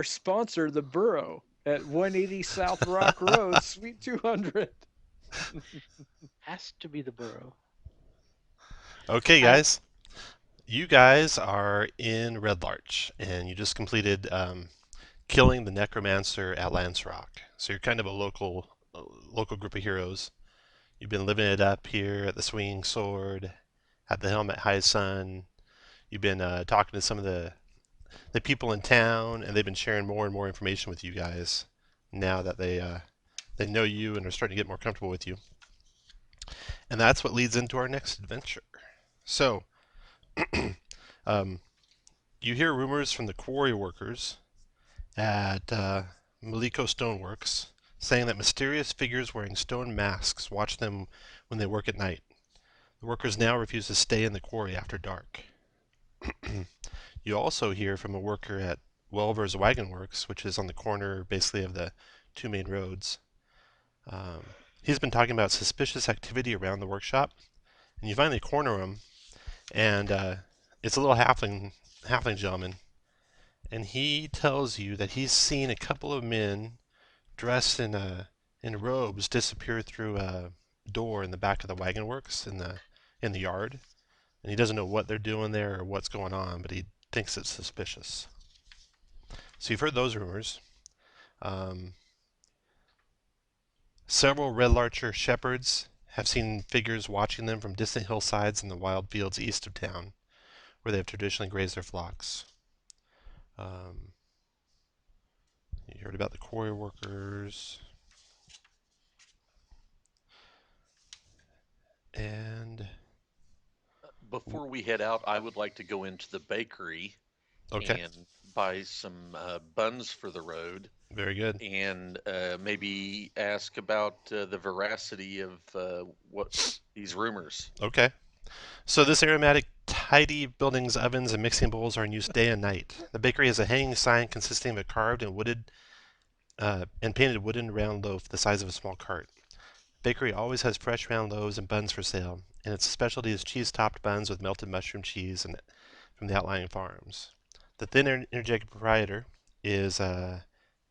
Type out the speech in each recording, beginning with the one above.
sponsor, the Burrow, at 180 South Rock Road, Suite 200. Has to be the burrow. Okay, I guys. You guys are in Red Larch, and you just completed killing the necromancer at Lance Rock. So you're kind of a local group of heroes. You've been living it up here at the Swinging Sword, at the Helm at High Sun. You've been talking to some of the people in town, and they've been sharing more and more information with you guys now that they know you and are starting to get more comfortable with you. And that's what leads into our next adventure. So, um, you hear rumors from the quarry workers at Maliko Stoneworks saying that mysterious figures wearing stone masks watch them when they work at night. The workers now refuse to stay in the quarry after dark. You also hear from a worker at Welver's Wagon Works, which is on the corner basically of the two main roads. Um, he's been talking about suspicious activity around the workshop, and you finally corner him, and it's a little halfling gentleman, and he tells you that he's seen a couple of men dressed in robes disappear through a door in the back of the wagon works in the yard, and he doesn't know what they're doing there or what's going on, but he thinks it's suspicious. So you've heard those rumors. Um, Several red larcher shepherds have seen figures watching them from distant hillsides in the wild fields east of town, where they have traditionally grazed their flocks. Um, you heard about the quarry workers, and Before we head out, I would like to go into the bakery okay, and buy some buns for the road very good. and maybe ask about the veracity of what these rumors. Okay. So this aromatic, tidy building's ovens and mixing bowls are in use day and night. The bakery has a hanging sign consisting of a carved and painted wooden round loaf the size of a small cart. Bakery always has fresh round loaves and buns for sale, and its specialty is cheese-topped buns with melted mushroom cheese and from the outlying farms. The thin, energetic proprietor is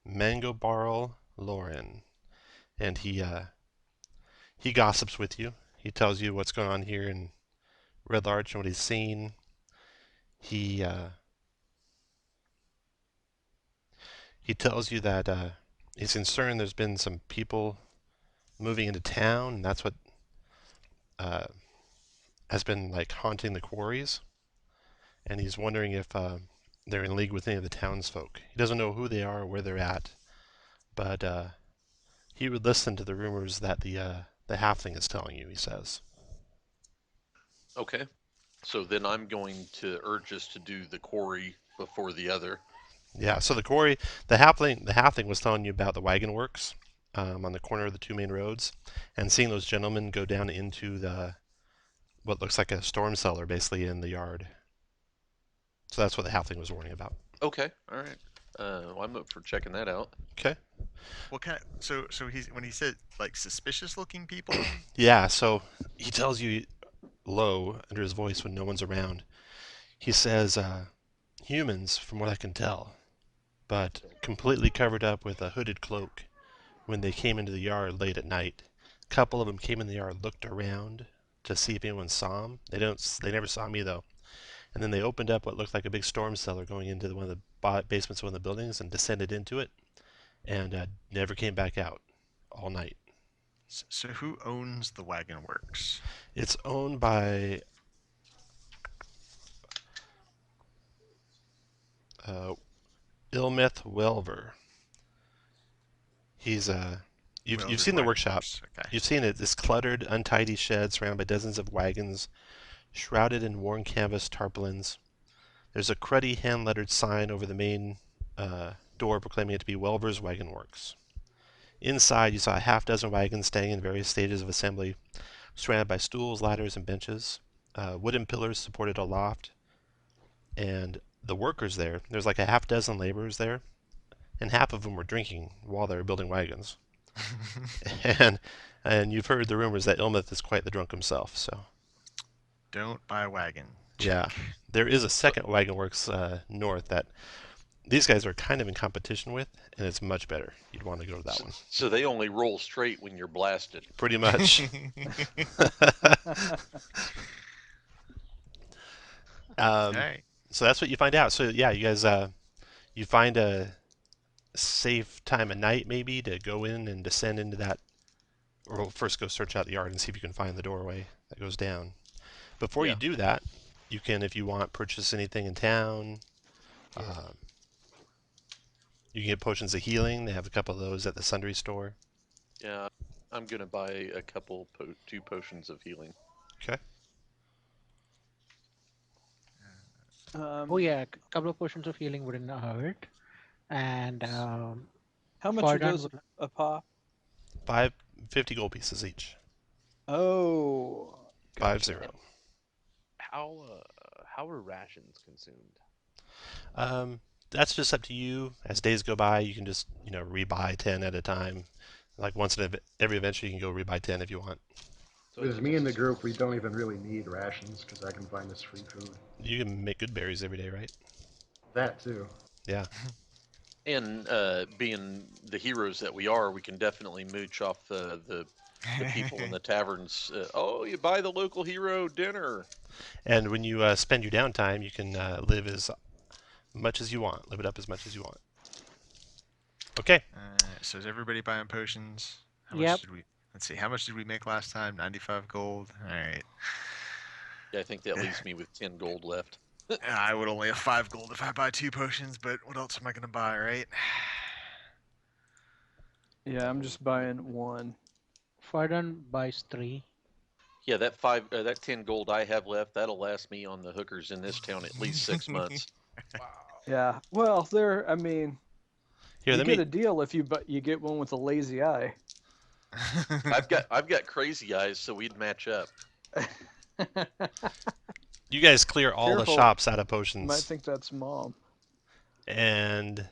Mango Barrel Lauren, and he gossips with you. He tells you what's going on here in Red Larch and what he's seen. He uh, he tells you that he's concerned there's been some people moving into town, and that's what uh, has been like haunting the quarries. And he's wondering if they're in league with any of the townsfolk. He doesn't know who they are or where they're at, but he would listen to the rumors that the halfling is telling you. He says. Okay. So then I'm going to urge us to do the quarry before the other. Yeah. So the quarry, the halfling was telling you about the wagon works on the corner of the two main roads, and seeing those gentlemen go down into the what looks like a storm cellar, basically in the yard. So that's what the halfling was warning about. Okay. All right. Well, I'm up for checking that out. Okay. What kind of, so he's when he said like suspicious looking people? Yeah. So he tells you low under his voice when no one's around. He says, humans, from what I can tell, but completely covered up with a hooded cloak when they came into the yard late at night. A couple of them came in the yard, looked around to see if anyone saw them. They never saw me though. And then they opened up what looked like a big storm cellar going into one of the basements of one of the buildings and descended into it, and never came back out all night. So who owns the wagon works? It's owned by uh, Ilmeth Welver. He's you've Welder's seen the Wagon workshop. Works. Okay. You've seen it. This cluttered, untidy shed surrounded by dozens of wagons, shrouded in worn canvas tarpaulins. There's a cruddy hand-lettered sign over the main door proclaiming it to be Welver's Wagon Works. Inside, you saw a half dozen wagons standing in various stages of assembly, surrounded by stools, ladders, and benches. Wooden pillars supported a loft, and the workers there's like a half dozen laborers there, and half of them were drinking while they were building wagons. and and you've heard the rumors that Ilmeth is quite the drunk himself. So Don't buy a wagon. yeah, Check. there is a So, second wagon works north that these guys are kind of in competition with, and it's much better. You'd want to go to that one. So they only roll straight when you're blasted. Pretty much. Alright. So that's what you find out. So yeah, you guys, you find a safe time of night maybe to go in and descend into that, or first go search out the yard and see if you can find the doorway that goes down. Before you do that, you can, if you want, purchase anything in town. You can get potions of healing. They have a couple of those at the sundry store. Yeah, I'm gonna buy a couple, 2 potions of healing. Okay. Oh yeah, a couple of potions of healing wouldn't hurt. And How much are Far those down- a pop? 50 gold pieces each. Oh. 50. How are rations consumed? That's just up to you. As days go by, you can just, rebuy 10 at a time. Like once in every adventure, you can go rebuy 10 if you want. So With it's me and the just- group, we don't even really need rations because I can find us free food. You can make good berries every day, right? That too. Yeah. And being the heroes that we are, we can definitely mooch off the people in the taverns. Oh, you buy the local hero dinner. And when you spend your downtime, you can live as much as you want. Live it up as much as you want. Okay. So is everybody buying potions? How Yep. much did we? Let's see. How much did we make last time? 95 gold. All right. Yeah, I think that leaves me with 10 gold left. I would only have 5 gold if I buy 2 potions, but what else am I gonna buy, right? Yeah, I'm just buying one. Fardon buys 3. Yeah, that 10 gold I have left, that'll last me on the hookers in this town at least 6 months. Yeah. Well, I mean, Here, you let get me. a deal if you get one with a lazy eye. I've got crazy eyes, so we'd match up. You guys clear all the Careful. shops out of You might potions, think that's mom. and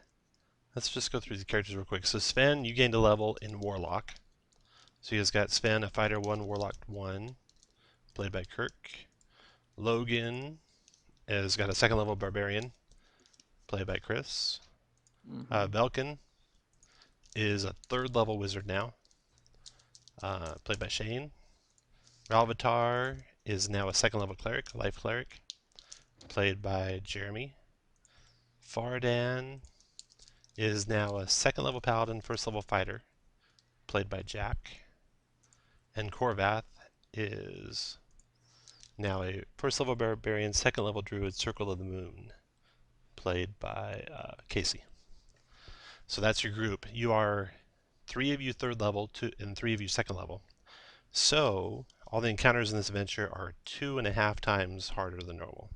let's just go through the characters real quick. So Sven, you gained a level in Warlock. So you guys got Sven, a fighter 1, Warlock 1, played by Kirk. Logan has got a 2nd level Barbarian, played by Chris. Velkin is a 3rd level Wizard now, played by Shane. Ralvatar is now a 2nd level Cleric, Life Cleric, played by Jeremy. Fardan is now a 2nd level Paladin, 1st level Fighter, played by Jack. And Korvath is now a 1st level Barbarian, 2nd level Druid, Circle of the Moon, played by Casey. So that's your group. You are 3 of you 3rd level, and 3 of you 2nd level. So all the encounters in this adventure are 2.5 times harder than normal.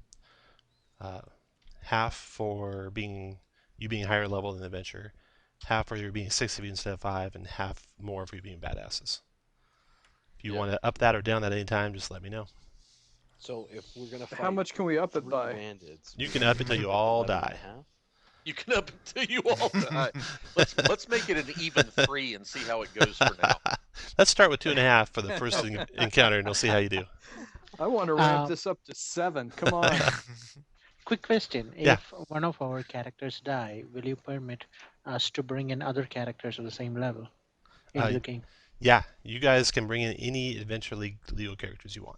Half for you being higher level in the adventure, half for you being 6 of you instead of 5, and half more for you being badasses. If you want to up that or down that anytime, just let me know. So if we're gonna fight How much can we up it 3 by? bandits, You we can up it till you all 11 and die. a half? You can up until you all die. Let's make it an even 3 and see how it goes for now. Let's start with 2.5 for the first encounter, and we'll see how you do. I want to ramp Uh, this up to 7. Come on. Quick question. Yeah. If one of our characters die, will you permit us to bring in other characters of the same level into the game? Yeah, you guys can bring in any Adventure League legal characters you want.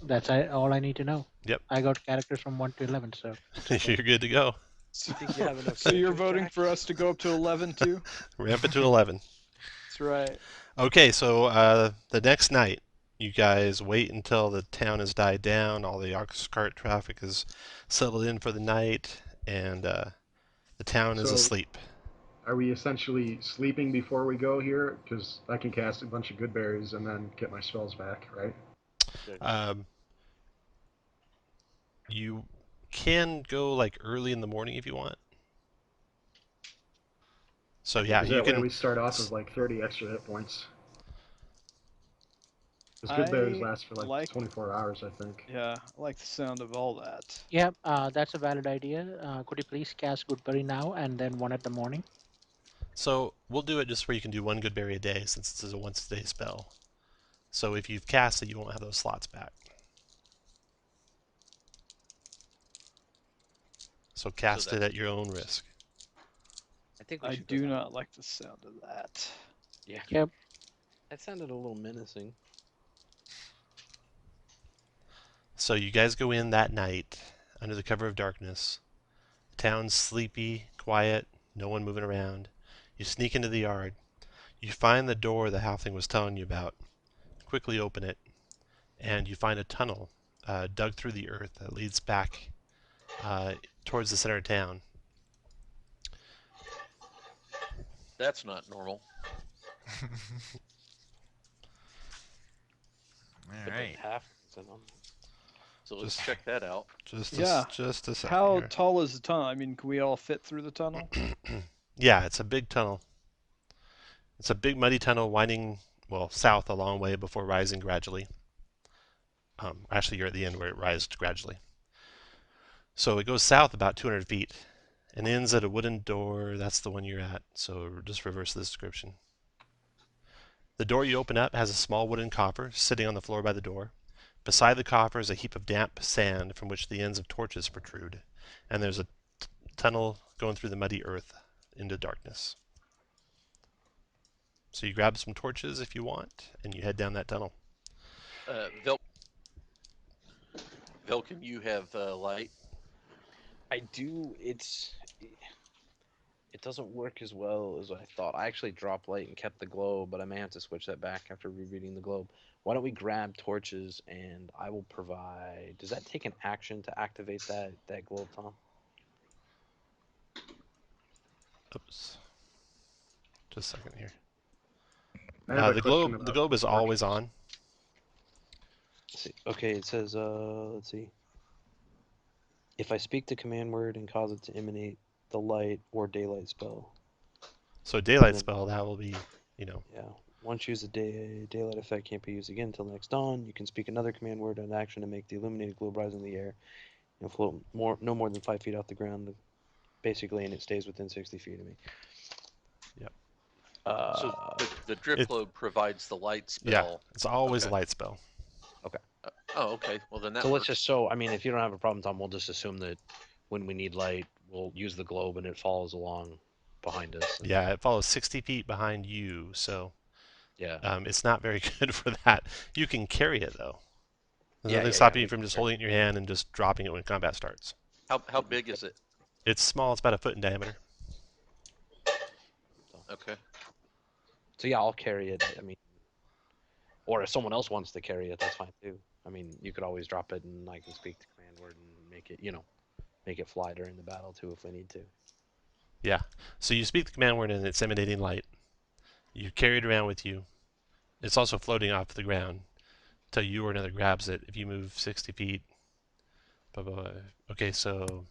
That's all I need to know. Yep. I got characters from 1 to 11, so You're good to go. So, think you have enough so you're characters, voting Jack? for us to go up to 11 too? Ramp it to 11. That's right. Okay, so the next night, you guys wait until the town has died down, all the ox cart traffic is settled in for the night, and the town is So- asleep. Are we essentially sleeping before we go here? Because I can cast a bunch of good berries and then get my spells back, right? You can go like early in the morning if you want. So yeah, Because you that way can. we start off with like 30 extra hit points. Because good berries I last for like 24 hours, I think. Yeah, I like the sound of all that. yeah, that's a valid idea. Could you please cast Goodberry now and then one at the morning? So we'll do it just where you can do 1 good berry a day, since this is a once a day spell. So if you've cast it, you won't have those slots back. So cast it that's- at your own risk. I think we I should go do down. not like the sound of that. Yeah. Yep. That sounded a little menacing. So you guys go in that night under the cover of darkness. The town's sleepy, quiet, no one moving around. You sneak into the yard. You find the door the halfling was telling you about. Quickly open it, and you find a tunnel dug through the earth that leads back towards the center of town. That's not normal. All But right. the half in them. So let's Just- check that out. Yeah. Just a second. How here. tall is the tunnel? I mean, can we all fit through the tunnel? Yeah, it's a big tunnel. It's a big muddy tunnel winding, well, south a long way before rising gradually. Actually, you're at the end where it rises gradually. So it goes south about 200 feet and ends at a wooden door. That's the one you're at. So just reverse the description. The door you open up has a small wooden coffer sitting on the floor by the door. Beside the coffer is a heap of damp sand from which the ends of torches protrude, and there's a tunnel going through the muddy earth into darkness. So you grab some torches if you want, and you head down that tunnel. Velkin, you have light. I do. It doesn't work as well as I thought. I actually dropped light and kept the globe, but I may have to switch that back after rereading the globe. Why don't we grab torches and I will provide. Does that take an action to activate that globe, Tom? Oops. Just a second here. I have a The question globe about is torches. always on. Let's see. Okay, it says. Let's see. If I speak the command word and cause it to emanate the light or daylight spell. So daylight then- spell, that will be, Yeah. Once used, the daylight effect can't be used again until next dawn. You can speak another command word and action to make the illuminated globe rise in the air and float no more than 5 feet off the ground, basically, and it stays within 60 feet of me. Yep. So the drip It- globe provides the light yeah, spell. it's always Okay. a light spell. Oh, okay. Well, then that So let's works. just so I mean, if you don't have a problem, Tom, we'll just assume that when we need light, we'll use the globe and it follows along behind us. and- Yeah, it follows 60 feet behind you, so Yeah. it's not very good for that. You can carry it though. There's Yeah, nothing yeah, stopping yeah, you we from can just carry holding it in your hand and just dropping it when combat starts. How big is it? It's small. It's about a foot in diameter. Okay. So yeah, I'll carry it. I mean, or if someone else wants to carry it, that's fine too. I mean, you could always drop it and I can speak the command word and make it, make it fly during the battle too if we need to. Yeah. So you speak the command word and it's emanating light. You carry it around with you. It's also floating off the ground until you or another grabs it. If you move 60 feet. Blah, blah, blah. Okay, so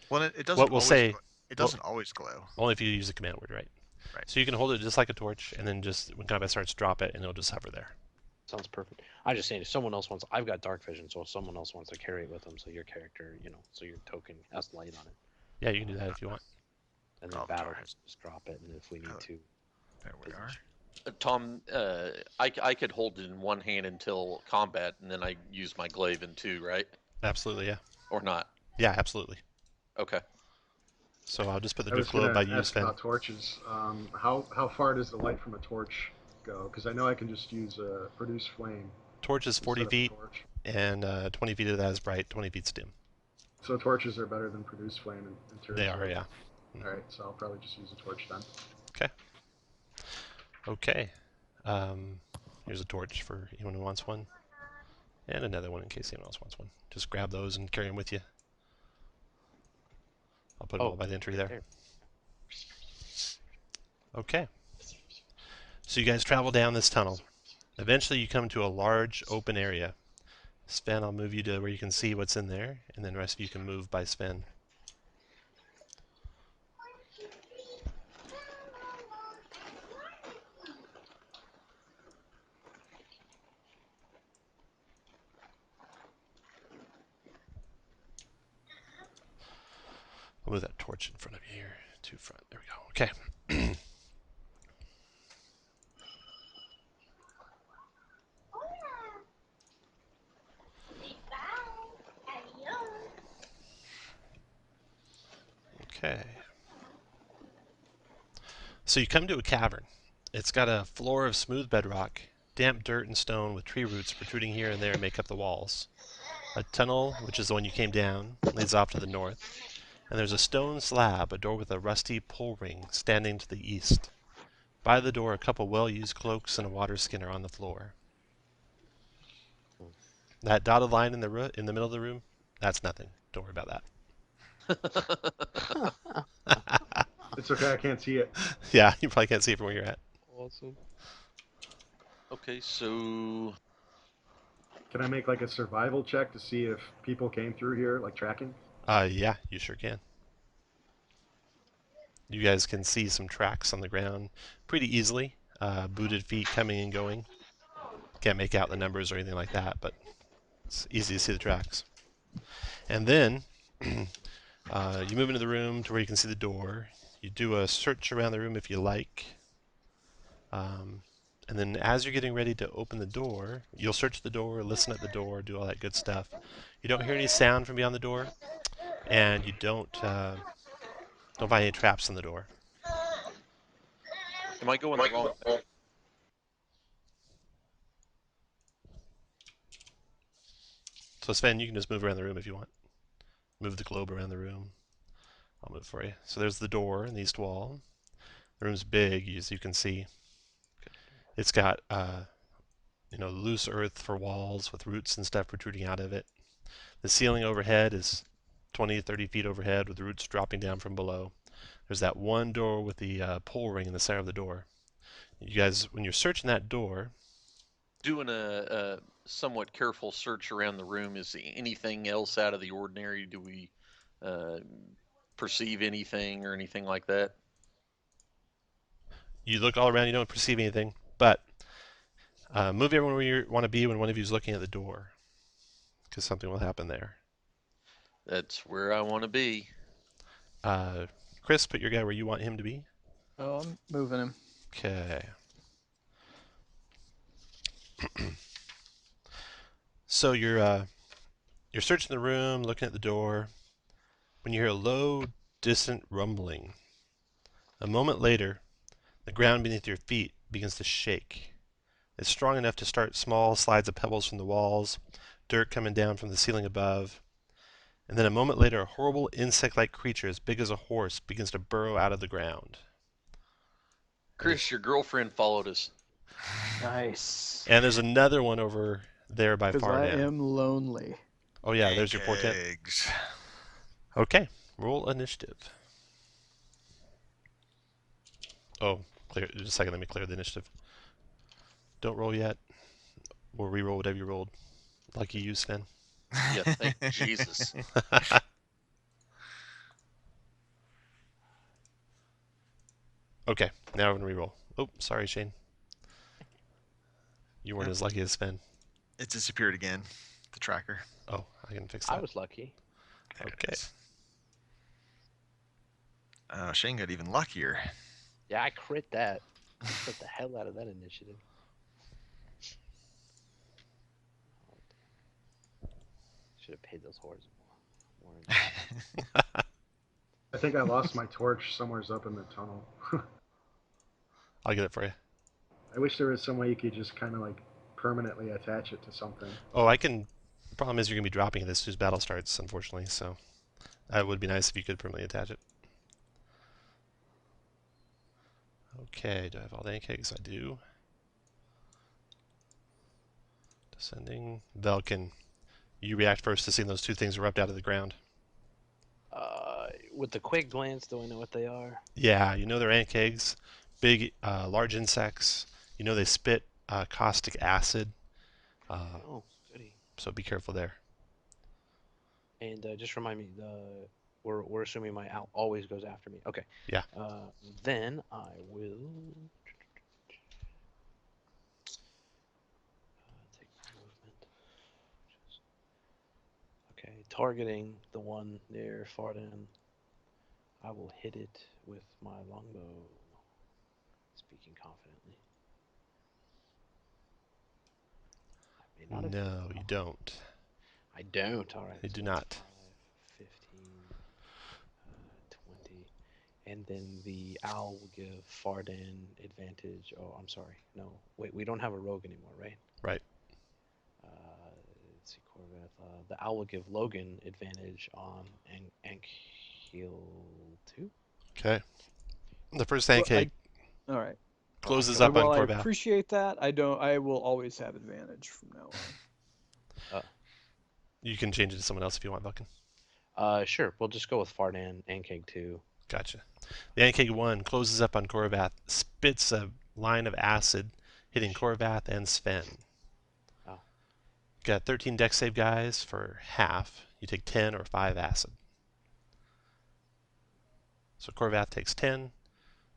Well, it doesn't. what we'll always say, it doesn't always glow. only if you use the command word, right? Right. So you can hold it just like a torch, and then just when combat starts, drop it, and it'll just hover there. Sounds perfect. I'm just saying, if someone else wants, I've got dark vision, so if someone else wants to carry it with them, so your character, so your token has light on it, Yeah, you can do that if you want. and then Oh, battle darn. just drop it, and if we need Oh. to, There we are. Tom, I could hold it in one hand until combat, and then I use my glaive in two, right? Absolutely, yeah. Or not? Yeah, absolutely. Okay. So I'll just put the I was drift globe going by to you, ask Sven. about torches. How far does the light from a torch go? Because I know I can just use a produce flame. Torch is 40 instead of a feet, torch. and 20 feet of that is bright, 20 feet's dim. So torches are better than produce flame in terms They of... are, yeah. Alright, so I'll probably just use a torch then. Okay. Here's a torch for anyone who wants one. And another one in case anyone else wants one. Just grab those and carry them with you. I'll put them all by the entry there. Okay. So you guys travel down this tunnel. Eventually you come to a large open area. Sven, I'll move you to where you can see what's in there, and then the rest of you can move by Sven. I'll move that torch in front of you here, to front. There we go. Okay. So you come to a cavern. It's got a floor of smooth bedrock, damp dirt and stone with tree roots protruding here and there make up the walls. A tunnel, which is the one you came down, leads off to the north, and there's a stone slab, a door with a rusty pull ring, standing to the east. By the door, a couple well-used cloaks and a water skin are on the floor. That dotted line in the middle of the room, that's nothing. Don't worry about that. It's okay, I can't see it. Yeah, you probably can't see it from where you're at. Awesome. Okay, so Can I make like a survival check to see if people came through here, like tracking? Yeah, you sure can. You guys can see some tracks on the ground pretty easily. Booted feet coming and going. Can't make out the numbers or anything like that, but it's easy to see the tracks. And then you move into the room to where you can see the door. You do a search around the room if you like. And then as you're getting ready to open the door, you'll search the door, listen at the door, do all that good stuff. You don't hear any sound from beyond the door, and you don't find any traps on the door. am I going the wrong way? So Sven, you can just move around the room if you want. Move the globe around the room. I'll move for you. So there's the door in the east wall. The room's big, as you can see. It's got loose earth for walls with roots and stuff protruding out of it. The ceiling overhead is 20 to 30 feet overhead with roots dropping down from below. There's that one door with the pull ring in the center of the door. You guys, when you're searching that door, Doing a somewhat careful search around the room, is anything else out of the ordinary? Do we perceive anything or anything like that? you look all around, you don't perceive anything, but move everyone where you want to be when one of you is looking at the door, because something will happen there. That's where I want to be. Chris, put your guy where you want him to be. Oh, I'm moving him. Okay. So you're searching the room, looking at the door, when you hear a low, distant rumbling. A moment later, the ground beneath your feet begins to shake. It's strong enough to start small slides of pebbles from the walls, dirt coming down from the ceiling above. And then a moment later, a horrible insect-like creature as big as a horse begins to burrow out of the ground. Chris, your girlfriend followed us. Nice. And there's another one over there by Because far I down. am lonely. Oh yeah, there's your portent. Eggs. Okay, roll initiative. Oh, clear. Just a second, let me clear the initiative. Don't roll yet. We'll re-roll whatever you rolled. Lucky you, Sven. Yeah, thank Jesus. Okay, now we're gonna re-roll. Oh, sorry, Shane. You weren't as lucky as Sven. It disappeared again. The tracker. Oh, I can fix that. I was lucky. There it Okay. is. Oh, Shane got even luckier. Yeah, I crit that. I crit the hell out of that initiative. Should have paid those whores more. I think I lost my torch somewhere up in the tunnel. I'll get it for you. I wish there was some way you could just kind of like permanently attach it to something. Oh, I can. The problem is you're gonna be dropping it as soon as battle starts, unfortunately. So that would be nice if you could permanently attach it. Okay, do I have all the ink kegs? I do. Descending. Velkin, you react first to seeing those two things erupt out of the ground. With the quick glance, do I know what they are? Yeah, you know they're ant kegs, big, large insects. You know they spit caustic acid, Oh, goody. so be careful there. And just remind me, we're assuming my owl always goes after me. Okay. Yeah. Then I will take my movement. Okay, targeting the one near far down. I will hit it with my longbow. Speaking confidently. I may not have hit No, it. you don't. I don't. All right. You do so not. 5, 15, 20. And then the owl will give Fardan advantage. Oh, I'm sorry. No, wait, we don't have a rogue anymore, right? Right. Let's see, Corveth. The owl will give Logan advantage on Ankhil 2. Okay. The first Well, pancake all right. closes go up on While I Corvath. appreciate that, I will always have advantage from now on. You can change it to someone else if you want, Vulcan. Sure. We'll just go with Fardan, Ankeg 2. Gotcha. The Ankeg 1 closes up on Corvath, spits a line of acid, hitting Corvath and Sven. Oh. Got 13 dex save, guys, for half. You take 10 or 5 acid. So Corvath takes 10,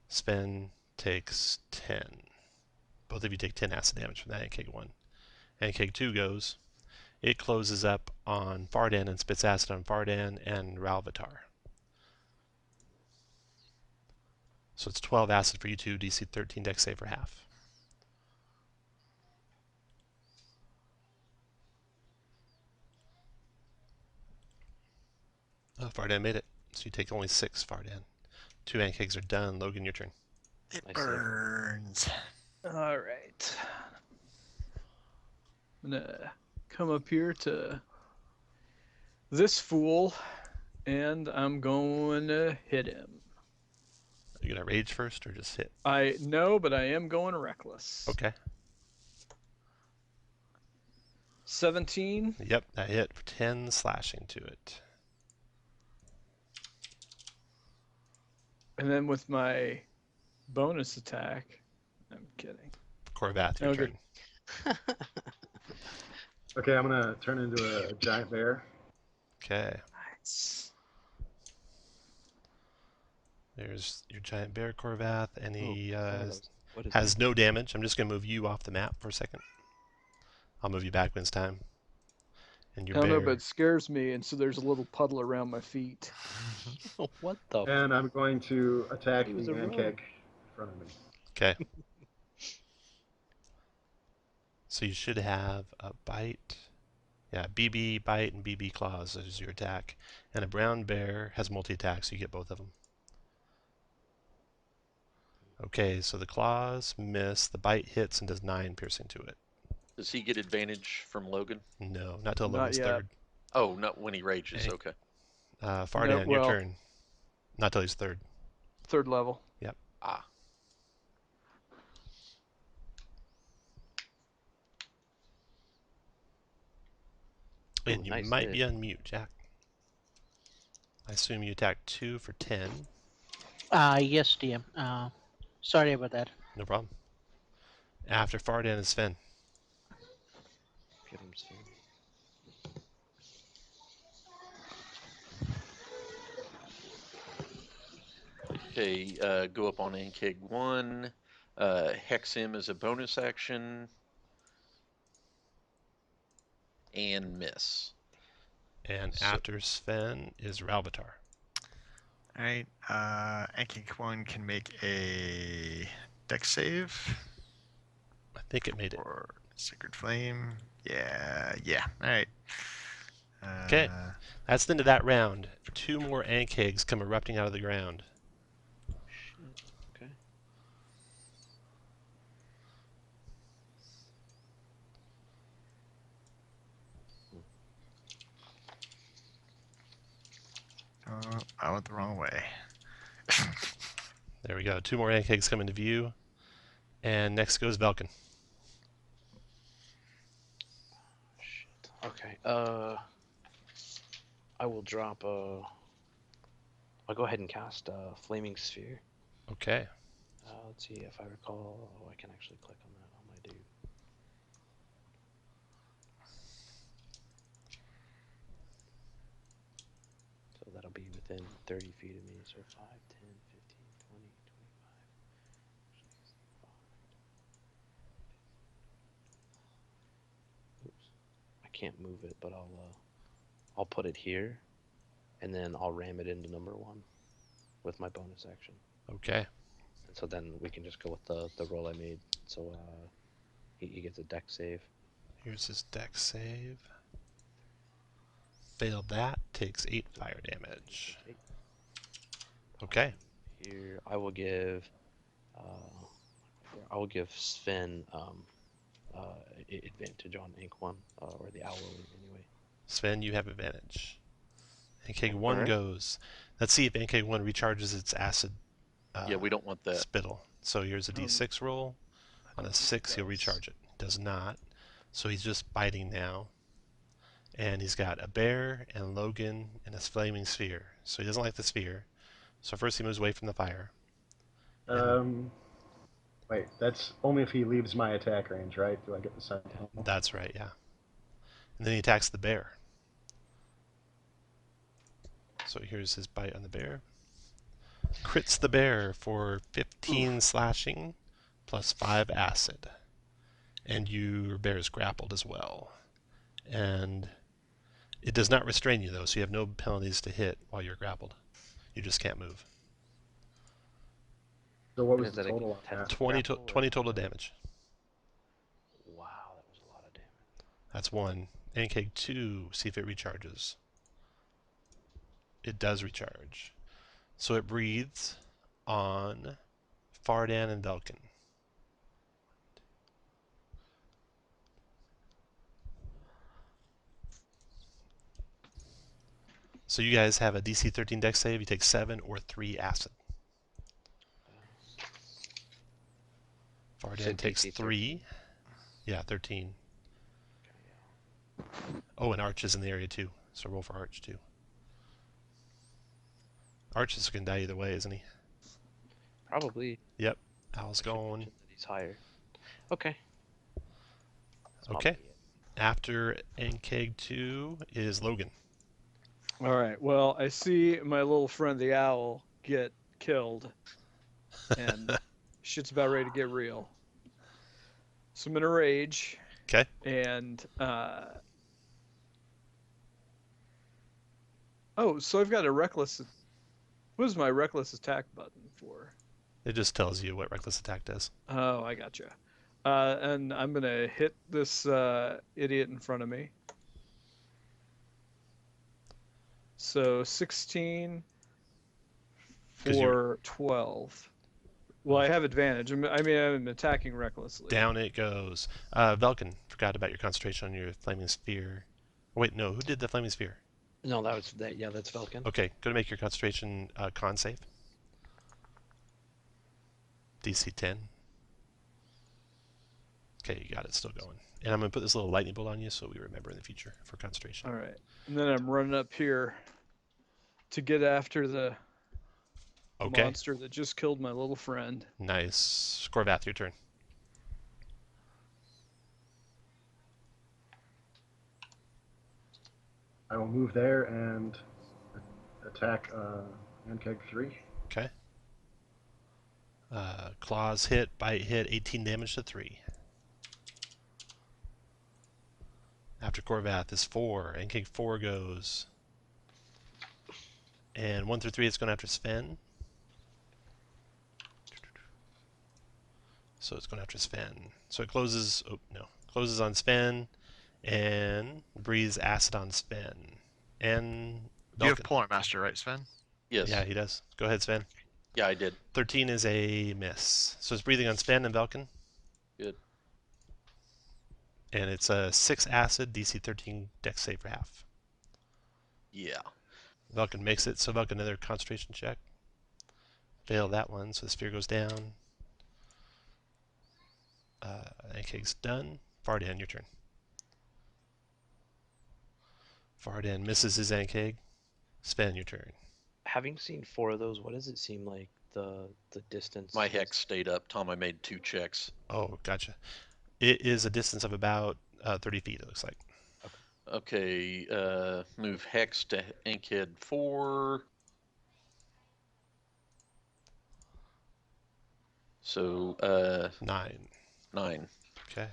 Sven takes 10. Both of you take 10 acid damage from that Ankeg 1. Ankeg 2 goes. It closes up on Fardan and spits acid on Fardan and Ralvitar. So it's 12 acid for you two, DC 13 dex save for half. Oh, Fardan made it. So you take only 6, Fardan. 2 Ankegs are done. Logan, your turn. It I see. burns. All right. I'm gonna come up here to this fool, and I'm going to hit him. Are you going to rage first or just hit? I know, but I am going reckless. Okay. 17. Yep, that hit for 10 slashing to it. And then with my bonus attack, I'm kidding. Corvath, your Okay. turn. Okay, I'm gonna turn into a giant bear. Okay. Nice. There's your giant bear, Corvath, and he What is has that? no damage. I'm just going to move you off the map for a second. I'll move you back when it's time. And your I don't know, bear. but it scares me, and so there's a little puddle around my feet. What the? And I'm going to attack He the was a rogue. Ankeg in front of me. Okay. So you should have a bite. Yeah, BB, bite, and BB claws is your attack. And a brown bear has multi-attack, so you get both of them. Okay, so the claws miss, the bite hits and does 9 piercing to it. Does he get advantage from Logan? No, not till Not Logan's yet. third. Oh, not when he rages. Hey. Okay. Fardan, well- your turn. Not till he's third. Third level. Ah. And Ooh, you nice might hit. be on mute, Jack. I assume you attack 2 for 10. Yes, DM. Sorry about that. No problem. After Fardan is Sven. Get him soon. Okay, go up on Ankeg 1. Hex him as a bonus action. And miss. And So- after Sven is Ralvitar. Alright, Anking 1 can make a dex save I think it made it. or Sacred Flame. Yeah. Alright. Okay. That's the end of that round. 2 more Ankegs come erupting out of the ground. Shit. Okay. Oh, I went the wrong way. There we go. 2 more Ankegs come into view. And next goes Velkin. Shit. Okay. I will drop I'll go ahead and cast Flaming Sphere. Okay. Let's see if I recall. Oh, I can actually click on that on my dude. So that'll be within 30 feet of me. So 5, 10, 15, 20, 25. Oops. I can't move it, but I'll put it here, and then I'll ram it into number 1 with my bonus action. Okay. And so then we can just go with the roll I made. So he gets a deck save. Here's his dex save. Failed that. Takes 8 fire damage. Okay. here. I will give Sven advantage on Ink 1, or the owl anyway. Sven, you have advantage. Ankeg 1 Alright. goes. Let's see if Ankeg 1 recharges its acid Yeah, we don't want that. spittle. So here's a d6 roll. On a 6, he'll does. recharge it. Does not. So he's just biting now. And he's got a bear and Logan and a flaming sphere. So he doesn't like the sphere. So first he moves away from the fire. Wait, that's only if he leaves my attack range, right? Do I get the sentinel? That's right, yeah. And then he attacks the bear. So here's his bite on the bear. Crits the bear for 15 slashing plus 5 acid. And your bear is grappled as well. And it does not restrain you though, so you have no penalties to hit while you're grappled. You just can't move. So what was Is the that a total on that? 20, grapple or- 20 total damage. Wow, that was a lot of damage. That's 1. Ankeg 2, see if it recharges. It does recharge. So it breathes on Fardan and Velkin. So you guys have a DC 13 dex save. You take 7 or 3 acid. Fardan Said takes DC 3. Yeah, 13. Oh, and Arch is in the area too. So roll for Arch too. Arch is going to die either way, isn't he? Probably. Yep. Owl's Should going. mention that he's higher. Okay. That's Okay. probably it. After Ankeg 2 is Logan. All right. Well, I see my little friend the owl get killed, and shit's about ready to get real. So I'm in a rage. Okay. And oh, so I've got a reckless. What is my reckless attack button for? It just tells you what reckless attack does. Oh, I gotcha. And I'm gonna hit this idiot in front of me. So 16 for 12. Well, I have advantage. I'm attacking recklessly. Down it goes. Velkin, forgot about your concentration on your flaming sphere. Oh, wait, no. Who did the flaming sphere? No, that was that. Yeah, that's Velkin. Okay, go to make your concentration con save. DC 10. Okay, you got it. Still going. And I'm going to put this little lightning bolt on you so we remember in the future for concentration. All right. And then I'm running up here to get after the Okay. monster that just killed my little friend. Nice. Corvath, your turn. I will move there and attack Ankeg 3. Okay. Claws hit, bite hit, 18 damage to 3. After Corvath is 4. Ankeg 4 goes. And 1 through 3 it's going after Sven. So it's going after Sven. So it closes, oh no, closes on Sven and breathes acid on Sven. And You have Velkin. Polar Master, right, Sven? Yes. Yeah, he does. Go ahead, Sven. Yeah, I did. 13 is a miss. So it's breathing on Sven and Velkin. Good. And it's a 6 acid, DC 13 dex save for half. Yeah. Velkin makes it, so Velkin another concentration check. Fail that one, so the sphere goes down. Ankeg's done. Fardan, your turn. Fardan misses his Ankeg. Sven, your turn. Having seen 4 of those, what does it seem like the distance? My is? hex stayed up. Tom, I made 2 checks. Oh, gotcha. It is a distance of about 30 feet, it looks like. Okay, move hex to Inkhead 4. So, 9. 9. Okay.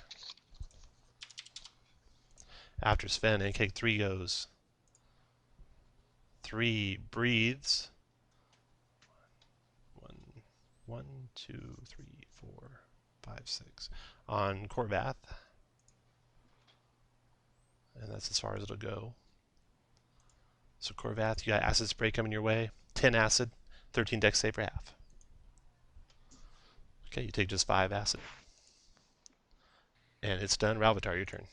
After Sven, Ankeg 3 goes. 3 breathes. 1, 2, 3, 4, 5, 6. On Corvath. And that's as far as it'll go. So Corvath, you got acid spray coming your way. 10 acid, 13 dex save for half. Okay, you take just 5 acid. And it's done. Ralvitar, your turn.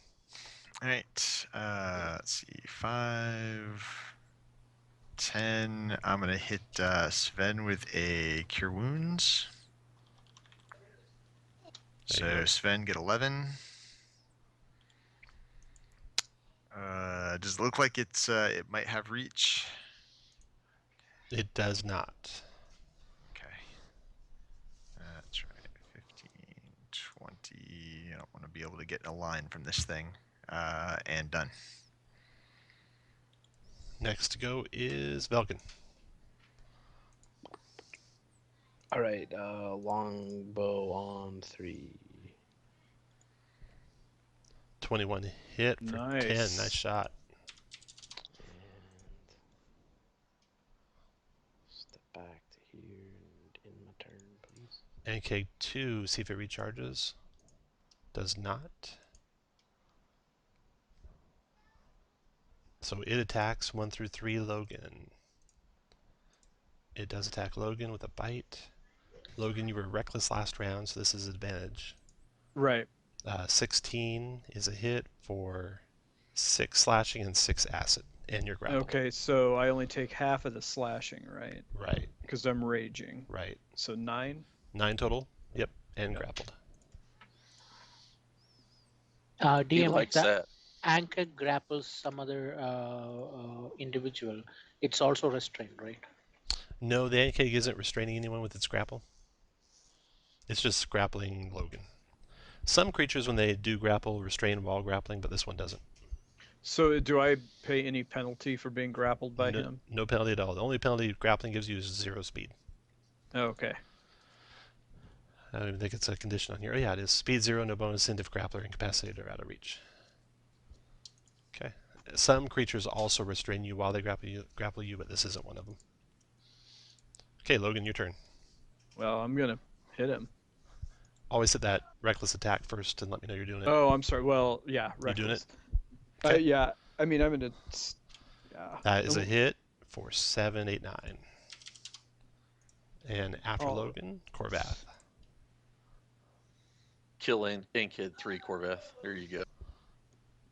All right. Let's see. 5, 10. I'm gonna hit Sven with a Cure Wounds. There you So go. Sven get 11. Does it look like it might have reach? It does not. Okay. That's right. 15, 20. I don't want to be able to get in a line from this thing. And done. Next to go is Velkin. All right, longbow on 3. 21 hit for 10. Nice. Nice shot. And step back to here and end my turn, please. NK2, see if it recharges. Does not. So it attacks 1 through 3 Logan. It does attack Logan with a bite. Logan, you were reckless last round, so this is advantage. Right. 16 is a hit for 6 slashing and 6 acid, and you're grappled. Okay, so I only take half of the slashing, right? Right, Because I'm raging. right. So 9. 9 total. Yep, and Yep. grappled. He DM, likes that. anchor grapples some other individual. It's also restrained, right? No, the NK isn't restraining anyone with its grapple. It's just grappling Logan. Some creatures, when they do grapple, restrain while grappling, but this one doesn't. So do I pay any penalty for being grappled by no, him? No penalty at all. The only penalty grappling gives you is 0 speed. Okay. I don't even think it's a condition on here. Oh yeah, it is. Speed 0, no bonus if grappler incapacitated or out of reach. Okay. Some creatures also restrain you while they grapple you, but this isn't one of them. Okay, Logan, your turn. Well, I'm going to hit him. Always hit that reckless attack first and let me know you're doing it. Oh, I'm sorry. Well, yeah, You doing reckless. Okay. Yeah, I mean, I'm going to... Yeah. That is a hit for 7, 8, 9. And after Oh. Logan, Corvath. Kill Inkhead 3 Corveth. There you go.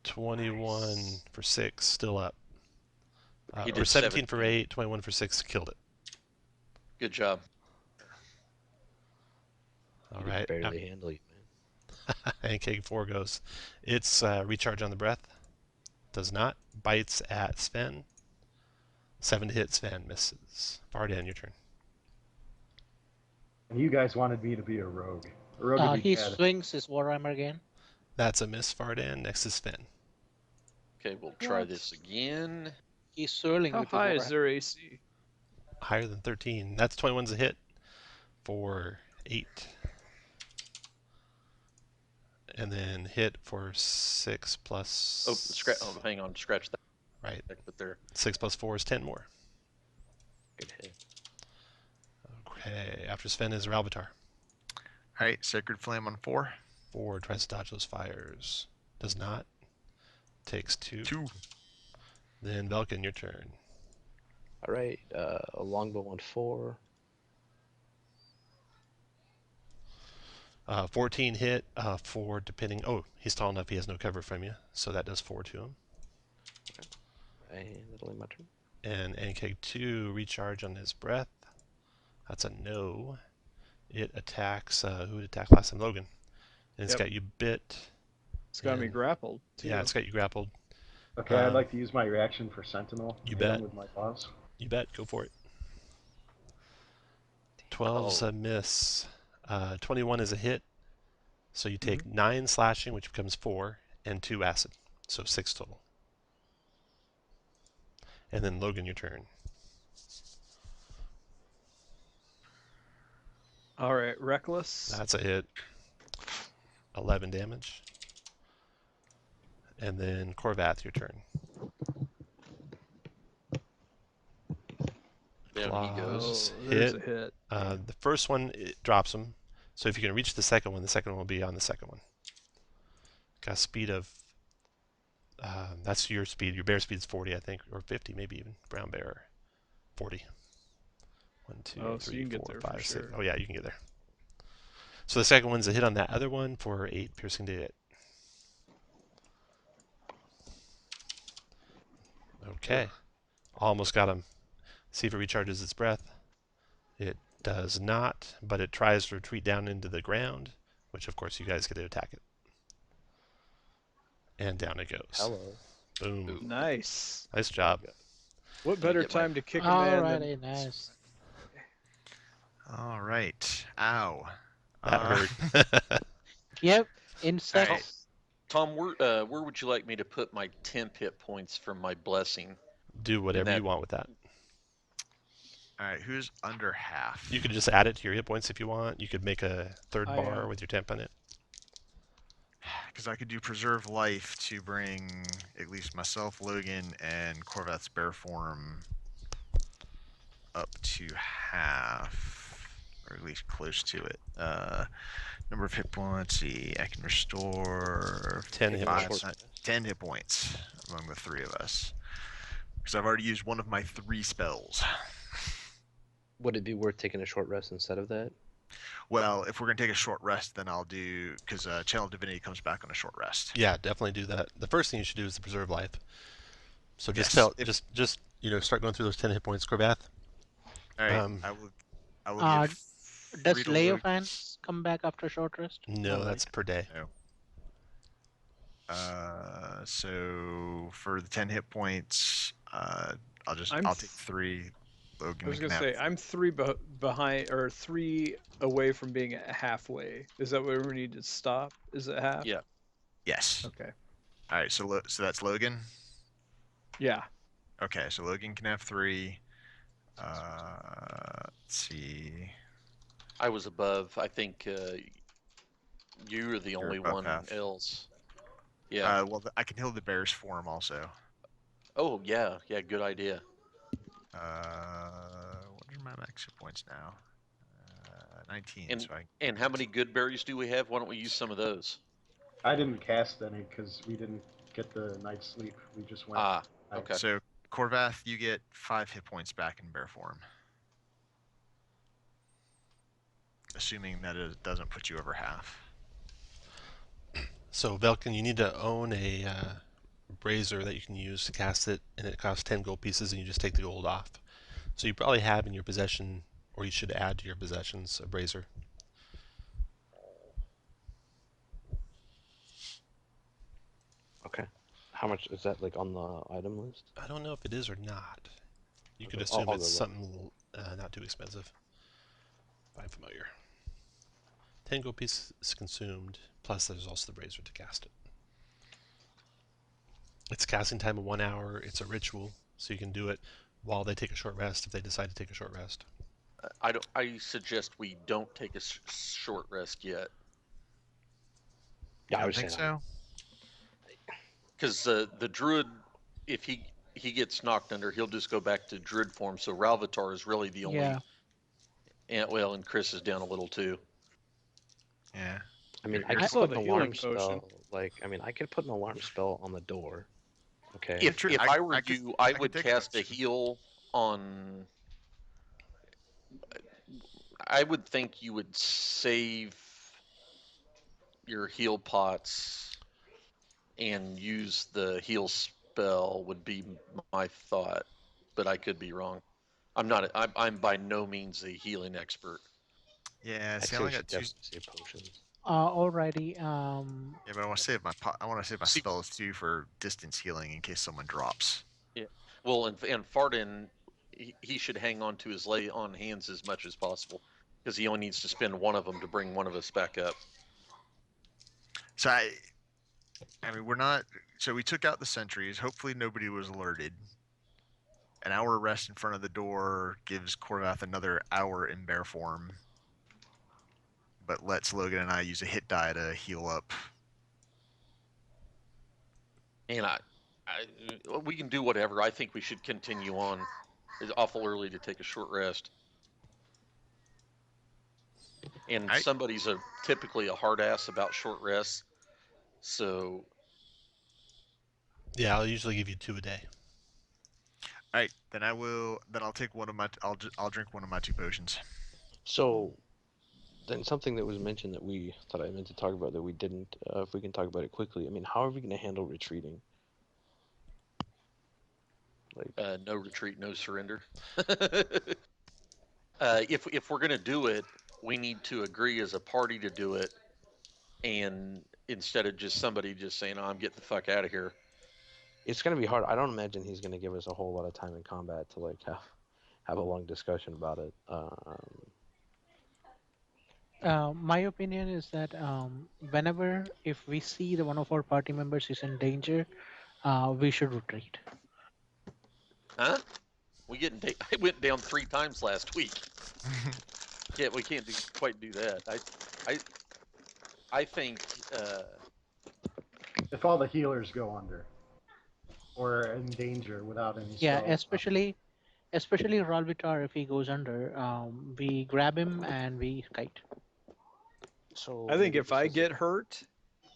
21 for 6, still up. He Or did 17 for 17. 8, 21 for 6, killed it. Good job. All You right. barely handle you, man. And K4 goes. It's recharge on the breath. Does not. Bites at Sven. 7 to hit. Sven misses. Vardan, your turn. And you guys wanted me to be a rogue. A rogue would be He bad. swings his warhammer again. That's a miss, Vardan. Next is Sven. Okay, we'll try What? this again. He's swirling How with high his is warhammer. their AC? Higher than 13. That's 21's a hit for 8. And then hit for 6 plus... Oh, hang on. Scratch that. Right. But there. 6 plus 4 is 10 more. Good hit. Okay. After Sven is Ralvitar. All right, Sacred Flame on 4. 4 tries to dodge those fires. Does not. Takes 2. 2. Then Velkin, your turn. All right, a longbow on 4. 14 hit, 4 depending... Oh, he's tall enough, he has no cover from you, so that does 4 to him. And that'll end my turn. And NK2, recharge on his breath. That's a no. It attacks... who would attack last time? Logan. And it's Yep. got you bit. It's got me And- grappled, too. Yeah, it's got you grappled. Okay, I'd like to use my reaction for Sentinel. You Hit him bet. with my claws. You bet, go for it. 12's Oh. a miss. 21 is a hit. So you take 9 slashing, which becomes 4, and 2 acid. So 6 total. And then Logan, your turn. All right, reckless. That's a hit. 11 damage. And then Corvath, your turn. Down he goes. Oh, there's Hit. a hit. The first one, it drops him. So if you can reach the second one will be on the second one. Got a speed of... that's your speed. Your bear speed's 40, I think, or 50 maybe even. Brown bear, 40. 1, 2, Oh, so 3, you can get 4, there for 5, 6. sure. Oh yeah, you can get there. So the second one's a hit on that other one for 8 piercing to hit. Okay. Almost got him. See if it recharges its breath. It does not, but it tries to retreat down into the ground, which of course you guys get to attack it. And down it goes. Hello. Boom. Nice. Nice job. What Let me better get my- time to kick a man than Alrighty, nice. All right. Ow. That hurt. Yep, insects. Tom, where would you like me to put my temp hit points from my blessing? Do whatever that- you want with that. All right. Who's under half? You could just add it to your hit points if you want. You could make a third I bar am. with your temp on it. Because I could do preserve life to bring at least myself, Logan, and Corvath's bear form up to half, or at least close to it. Number of hit points. Let's see, I can restore 10 hit points. 10 hit points among the three of us. Because I've already used one of my 3 spells. Would it be worth taking a short rest instead of that? Well, if we're gonna take a short rest, then I'll do, because Channel of Divinity comes back on a short rest. Yeah, definitely do that. The first thing you should do is to preserve life. So just Yes, tell, if- just start going through those 10 hit points, Corvath. All right, Um, I will give. 3 Does to Lay Luke. of Hands come back after short rest? No, Oh, that's per day. So for the 10 hit points, I'll take 3. Logan I was can gonna have. say I'm 3 behind or 3 away from being at halfway. Is that where we need to stop? Is it half? Yeah. Yes. Okay. All right. So that's Logan. Yeah. Okay. So Logan can have 3. Let's see. I was above. I think you were the You're only above one half. else. Yeah. Well, I can heal the bear's form also. Oh yeah, good idea. What are my max hit points now? 19. And so and how many good berries do we have? Why don't we use some of those? I didn't cast any because we didn't get the night's sleep. We just went. Ah, I- okay. So Corvath, you get 5 hit points back in bear form. Assuming that it doesn't put you over half. So Velkin, you need to own a brazier that you can use to cast it, and it costs 10 gold pieces, and you just take the gold off. So you probably have in your possession, or you should add to your possessions, a brazier. Okay. How much is that, like, on the item list? I don't know if it is or not. You could Okay, assume I'll it's go look. something not too expensive. If I'm familiar. 10 gold pieces consumed, plus there's also the brazier to cast it. It's casting time of 1 hour. It's a ritual, so you can do it while they take a short rest if they decide to take a short rest. I suggest we don't take a short rest yet, Yeah, I don't was think saying. so. because the druid, if he gets knocked under, he'll just go back to druid form. So Ralvatar is really the only. Yeah. And Chris is down a little too. Yeah. I mean, I I could still put have an the alarm healing potion. spell. Like, I mean, I could put an alarm spell on the door. Okay. If I were I could- you, I I could would take cast a action. heal on. I would think you would save your heal pots and use the heal spell would be my thought, but I could be wrong. I'm by no means a healing expert. Yeah. I'd See, I say we only should got 2. definitely save potions. Alrighty. Yeah, but I want to save my See- spells too for distance healing in case someone drops. Well, and Fardin, he should hang on to his lay on hands as much as possible because he only needs to spend one of them to bring one of us back up. So I mean, we're not. So we took out the sentries. Hopefully, nobody was alerted. An hour rest in front of the door gives Corvath another hour in bear form, but lets Logan and I use a hit die to heal up. And we can do whatever. I think we should continue on. It's awful early to take a short rest. And somebody's typically a hard ass about short rests. So Yeah, I'll usually give you 2 a day. All right, then I will. Then I'll take one of my. I'll drink one of my 2 potions. So, then something that was mentioned that we thought I meant to talk about that we didn't. If we can talk about it quickly, I mean, how are we going to handle retreating? Like, No retreat, no surrender. If we're gonna do it, we need to agree as a party to do it, and instead of just somebody just saying, "Oh, I'm getting the fuck out of here." it's going to be hard. I don't imagine he's going to give us a whole lot of time in combat to like have a long discussion about it. My opinion is that whenever if we see that one of our party members is in danger, we should retreat. Huh? I went down 3 times last week. Yeah, we can't quite do that. I think If all the healers go under or are in danger without any Yeah, spells, especially Ralvitar, if he goes under, we grab him and we kite. So I think maybe if just I as a- get hurt,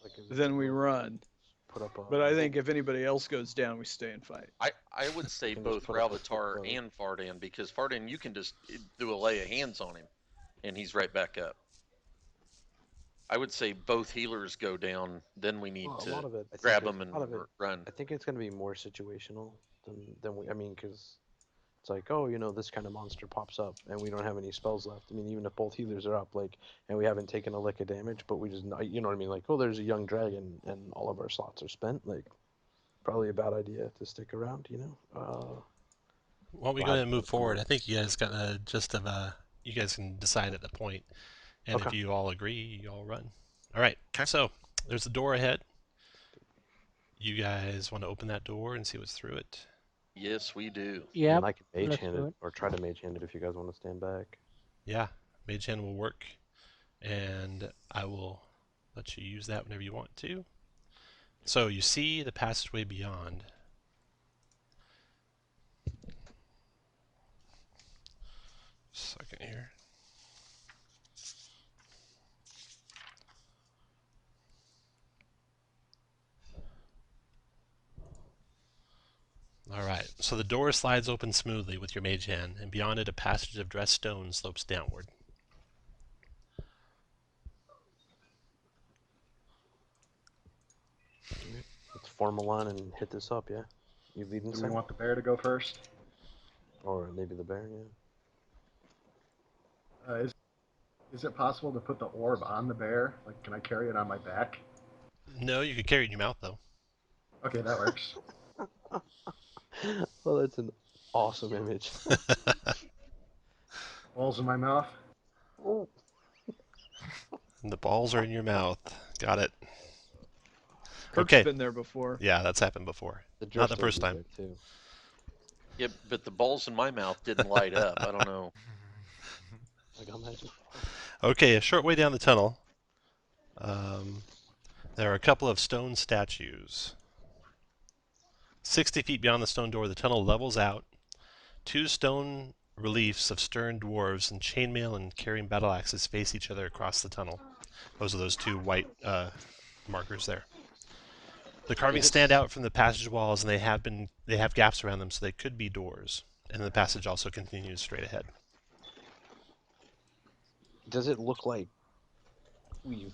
like as a then we general, run. put up a. But I think if anybody else goes down, we stay and fight. I would say can just both put up a Ralvitar foot and Fardan, because Fardan, you can just do a lay of hands on him, and he's right back up. I would say both healers go down, then we need Well, a to lot of it, I think grab there's- them and a lot of it- run. I think it's going to be more situational than we. I mean, because it's like, oh, you know, this kind of monster pops up, and we don't have any spells left. I mean, even if both healers are up, like, and we haven't taken a lick of damage, but we just, you know what I mean? Like, oh, there's a young dragon, and all of our slots are spent. Like, probably a bad idea to stick around. You know. Why don't we go ahead and move forward? I think you guys got a gist of you guys can decide at the point, and if Okay. you all agree, you all run. All right. 'Kay. So there's a door ahead. You guys want to open that door and see what's through it? Yes, we do. Yeah, And I can mage let's hand do it, it. or try to mage hand it if you guys want to stand back. Yeah, mage hand will work, and I will let you use that whenever you want to. So you see the passageway beyond. Second here. Alright, so the door slides open smoothly with your mage hand, and beyond it a passage of dressed stone slopes downward. Let's form a line and hit this up, yeah? You leading do we some? want the bear to go first? Or maybe the bear, yeah? Is it possible to put the orb on the bear? Like, can I carry it on my back? No, you could carry it in your mouth though. Okay, that works. Well, that's an awesome image. Balls in my mouth. And the balls are in your mouth. Got it. Kirk's Okay. been there before. Yeah, that's happened before. The Not the Drifter first would be time. there, too. Yeah, but the balls in my mouth didn't light up. I don't know. Like, imagine. Okay, a short way down the tunnel, there are a couple of stone statues. 60 feet beyond the stone door, the tunnel levels out. 2 stone reliefs of stern dwarves in chainmail and carrying battle axes face each other across the tunnel. Those are those 2 white markers there. The carvings stand out from the passage walls, and they have gaps around them, so they could be doors. And the passage also continues straight ahead. Does it look like we've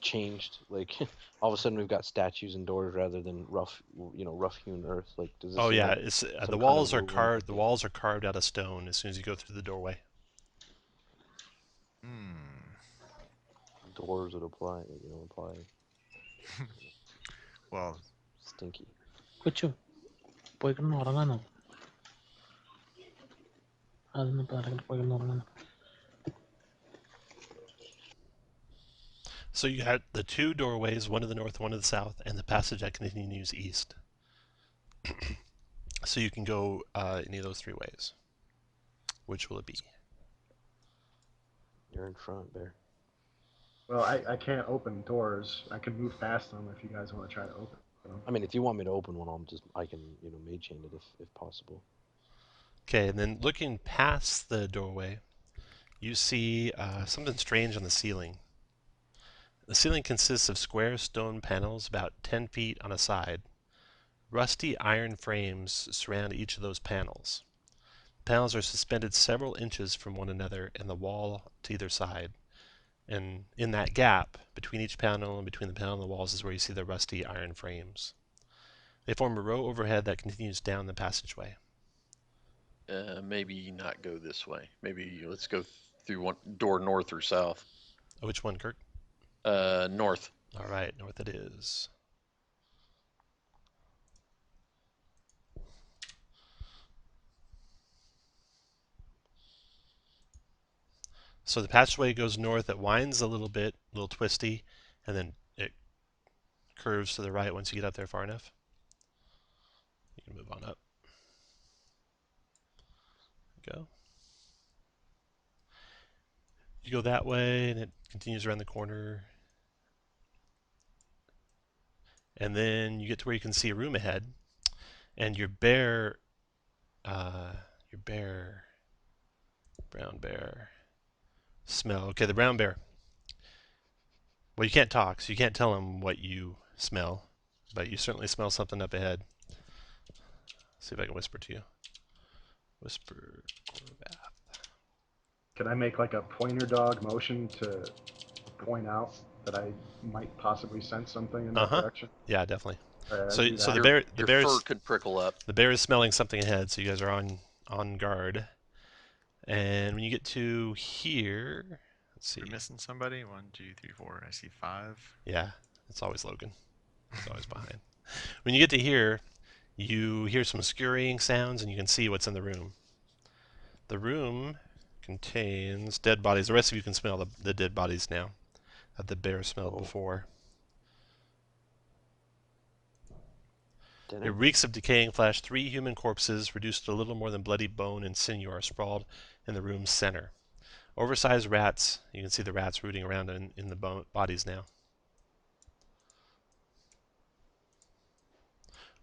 changed? Like, all of a sudden we've got statues and doors rather than rough-hewn earth. Like, does this Oh seem yeah, like it's some the kind of walls are woven carved. The idea? walls are carved out of stone as soon as you go through the doorway. Doors would apply, Well, stinky. കൊച്ചു പോയിക്കൊന്ന് ഉറങ്ങാനോ അതൊന്ന് പോയിക്കൊന്ന് ഉറങ്ങാനോ So you have the 2 doorways, one to the north, one to the south, and the passage that continues east. So you can go any of those 3 ways. Which will it be? You're in front, Bear. Well, I can't open doors. I can move past them if you guys want to try to open them. I mean, if you want me to open one, I can, mage hand it if possible. Okay, and then looking past the doorway, you see something strange on the ceiling. The ceiling consists of square stone panels about 10 feet on a side. Rusty iron frames surround each of those panels. Panels are suspended several inches from one another in the wall to either side, And in that gap between each panel and between the panel and the walls is where you see the rusty iron frames. They form a row overhead that continues down the passageway. Maybe not go this way. Maybe let's go through one door north or south. Oh, which one, Kirk? North. All right, north it is. So the passageway goes north. It winds a little bit, a little twisty, and then it curves to the right once you get up there far enough. You can move on up. Go. You go that way, and it continues around the corner. And then you get to where you can see a room ahead, and your bear, brown bear, smell. Okay, the brown bear. Well, you can't talk, so you can't tell him what you smell, but you certainly smell something up ahead. See if I can whisper to you. Whisper, Corvath. Can I make like a pointer dog motion to point out that I might possibly sense something in that direction? Yeah, definitely. Alright, So do that. the Your fur could prickle up. The bear is smelling something ahead, so you guys are on guard. And when you get to here, let's see. We're missing somebody. 1, 2, 3, 4. I see 5. Yeah, it's always Logan. He's always behind. When you get to here, you hear some scurrying sounds, and you can see what's in the room. The room contains dead bodies. The rest of you can smell the dead bodies now that the bear smelled before. It reeks of decaying flesh. 3 human corpses, reduced to little more than bloody bone and sinew, are sprawled in the room's center. Oversized rats. You can see the rats rooting around in the bodies now.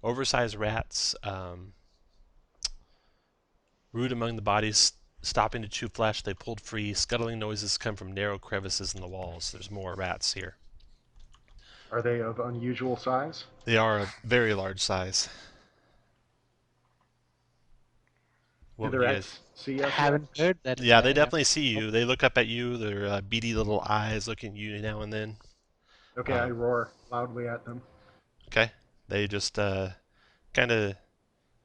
Oversized rats root among the bodies, stopping to chew flesh. They pulled free. Scuttling noises come from narrow crevices in the walls. There's more rats here. Are they of unusual size? They are a very large size. Do the rats see us? Haven't heard that. Yeah, they definitely see you. They look up at you. Their beady little eyes looking at you now and then. Okay, I roar loudly at them. Okay. They just kind of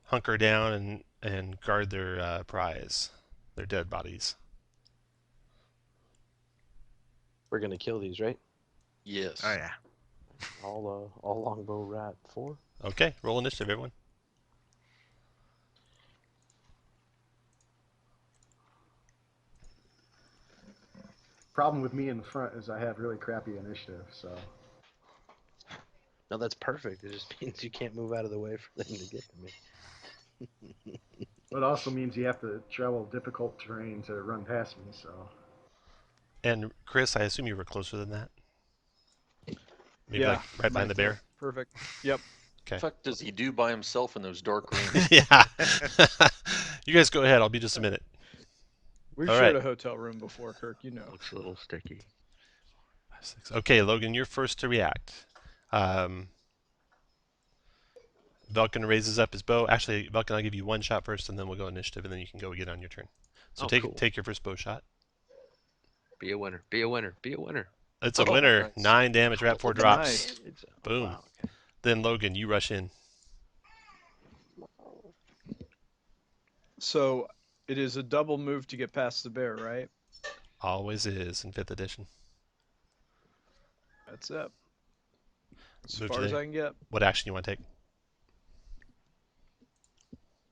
hunker down and guard their prize, their dead bodies. We're gonna kill these, right? Yes. Oh yeah. All longbow rat 4. Okay, roll initiative, everyone. Problem with me in the front is I have really crappy initiative, so. No, that's perfect. It just means you can't move out of the way for them to get to me. It also means you have to travel difficult terrain to run past me, so. And Chris, I assume you were closer than that? Maybe Yeah, like right behind the bear? Perfect. Yep. Okay. What the fuck does he do by himself in those dark rooms? Yeah. You guys go ahead. I'll be just a minute. We've All shared right. a hotel room before, Kirk. You know. Looks a little sticky. 5, 6. Okay, Logan, you're first to react. Velkin raises up his bow. Actually, Velkin, I'll give you 1 shot first, and then we'll go initiative, and then you can go again on your turn. So cool. take your first bow shot. Be a winner. Be a winner. Be a winner. It's a Oh, winner. nice. 9 damage. Rat 4 drops. Nice. Boom. Wow, okay. Then Logan, you rush in. So it is a double move to get past the bear, right? Always is in 5th edition. That's it. As Move far as today. I can get. What action you want to take?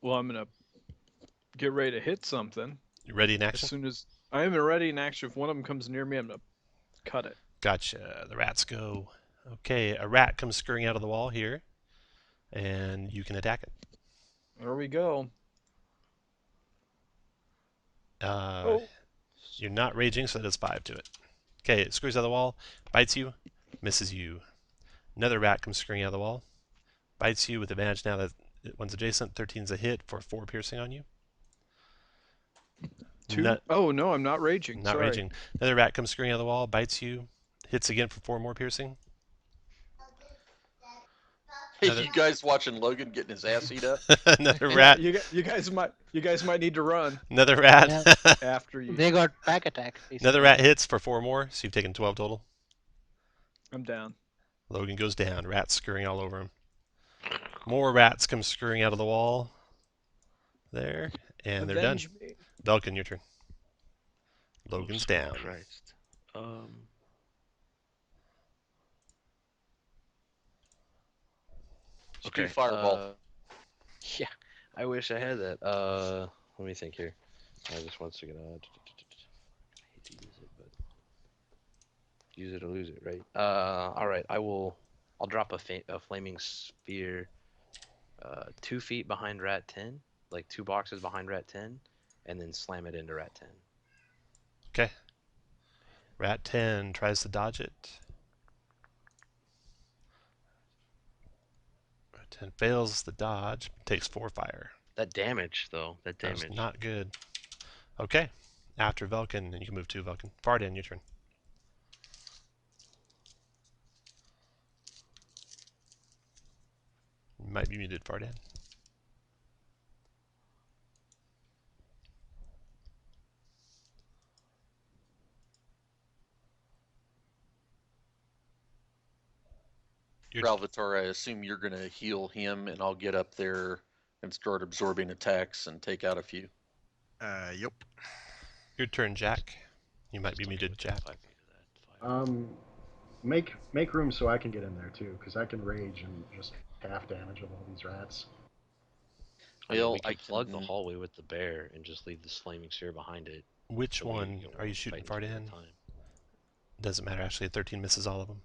Well, I'm gonna get ready to hit something. You ready in As action? soon as I am ready in action, if one of them comes near me, I'm gonna cut it. Gotcha. The rats go. Okay, a rat comes scurrying out of the wall here, and you can attack it. There we go. You're not raging, so that does 5 to it. Okay, it scurries out of the wall, bites you, misses you. Another rat comes scurrying out of the wall, bites you with advantage now that one's adjacent. 13's a hit for 4 piercing on you. 2. Oh no, I'm not raging. Not Sorry. raging. Another rat comes scurrying out of the wall, bites you, hits again for 4 more piercing. Hey, Another- you guys watching Logan getting his ass eat up? Another rat. You guys might need to run Another rat. Yeah. after you. They got pack attack. Another Basically. rat hits for 4 more, so you've taken 12 total. I'm down. Logan goes down. Rats scurrying all over him. More rats come scurrying out of the wall. There. And they're done. Avenge me. Belkin, your turn. Logan's Oh, down. Christ. Just do fireball. Yeah, I wish I had that. Let me think here. I just want to get I hate to use it, but use it or lose it, right? All right. I'll drop a flaming sphere, 2 feet behind Rat 10, like 2 boxes behind Rat 10, and then slam it into Rat 10. Okay. Rat 10 tries to dodge it. Rat 10 fails the dodge, takes 4 fire. That damage, though. That That was damage. not good. Okay. After Velkin, and you can move to Velkin. Vardan, your turn. You might be muted, Vardan. Ralvitor, I assume you're going to heal him, and I'll get up there and start absorbing attacks and take out a few. Yep. Your turn, Jack. You might be Just okay muted, with Jack. 5 feet of that. Make room so I can get in there too, because I can rage and just half damage of all these rats. I mean, Well, we could plug the can- hallway with the bear and just leave the flaming sphere behind it. Which so we, one you know, are you fight shooting, until that Vardan? time. Doesn't matter, actually. 13 misses all of them.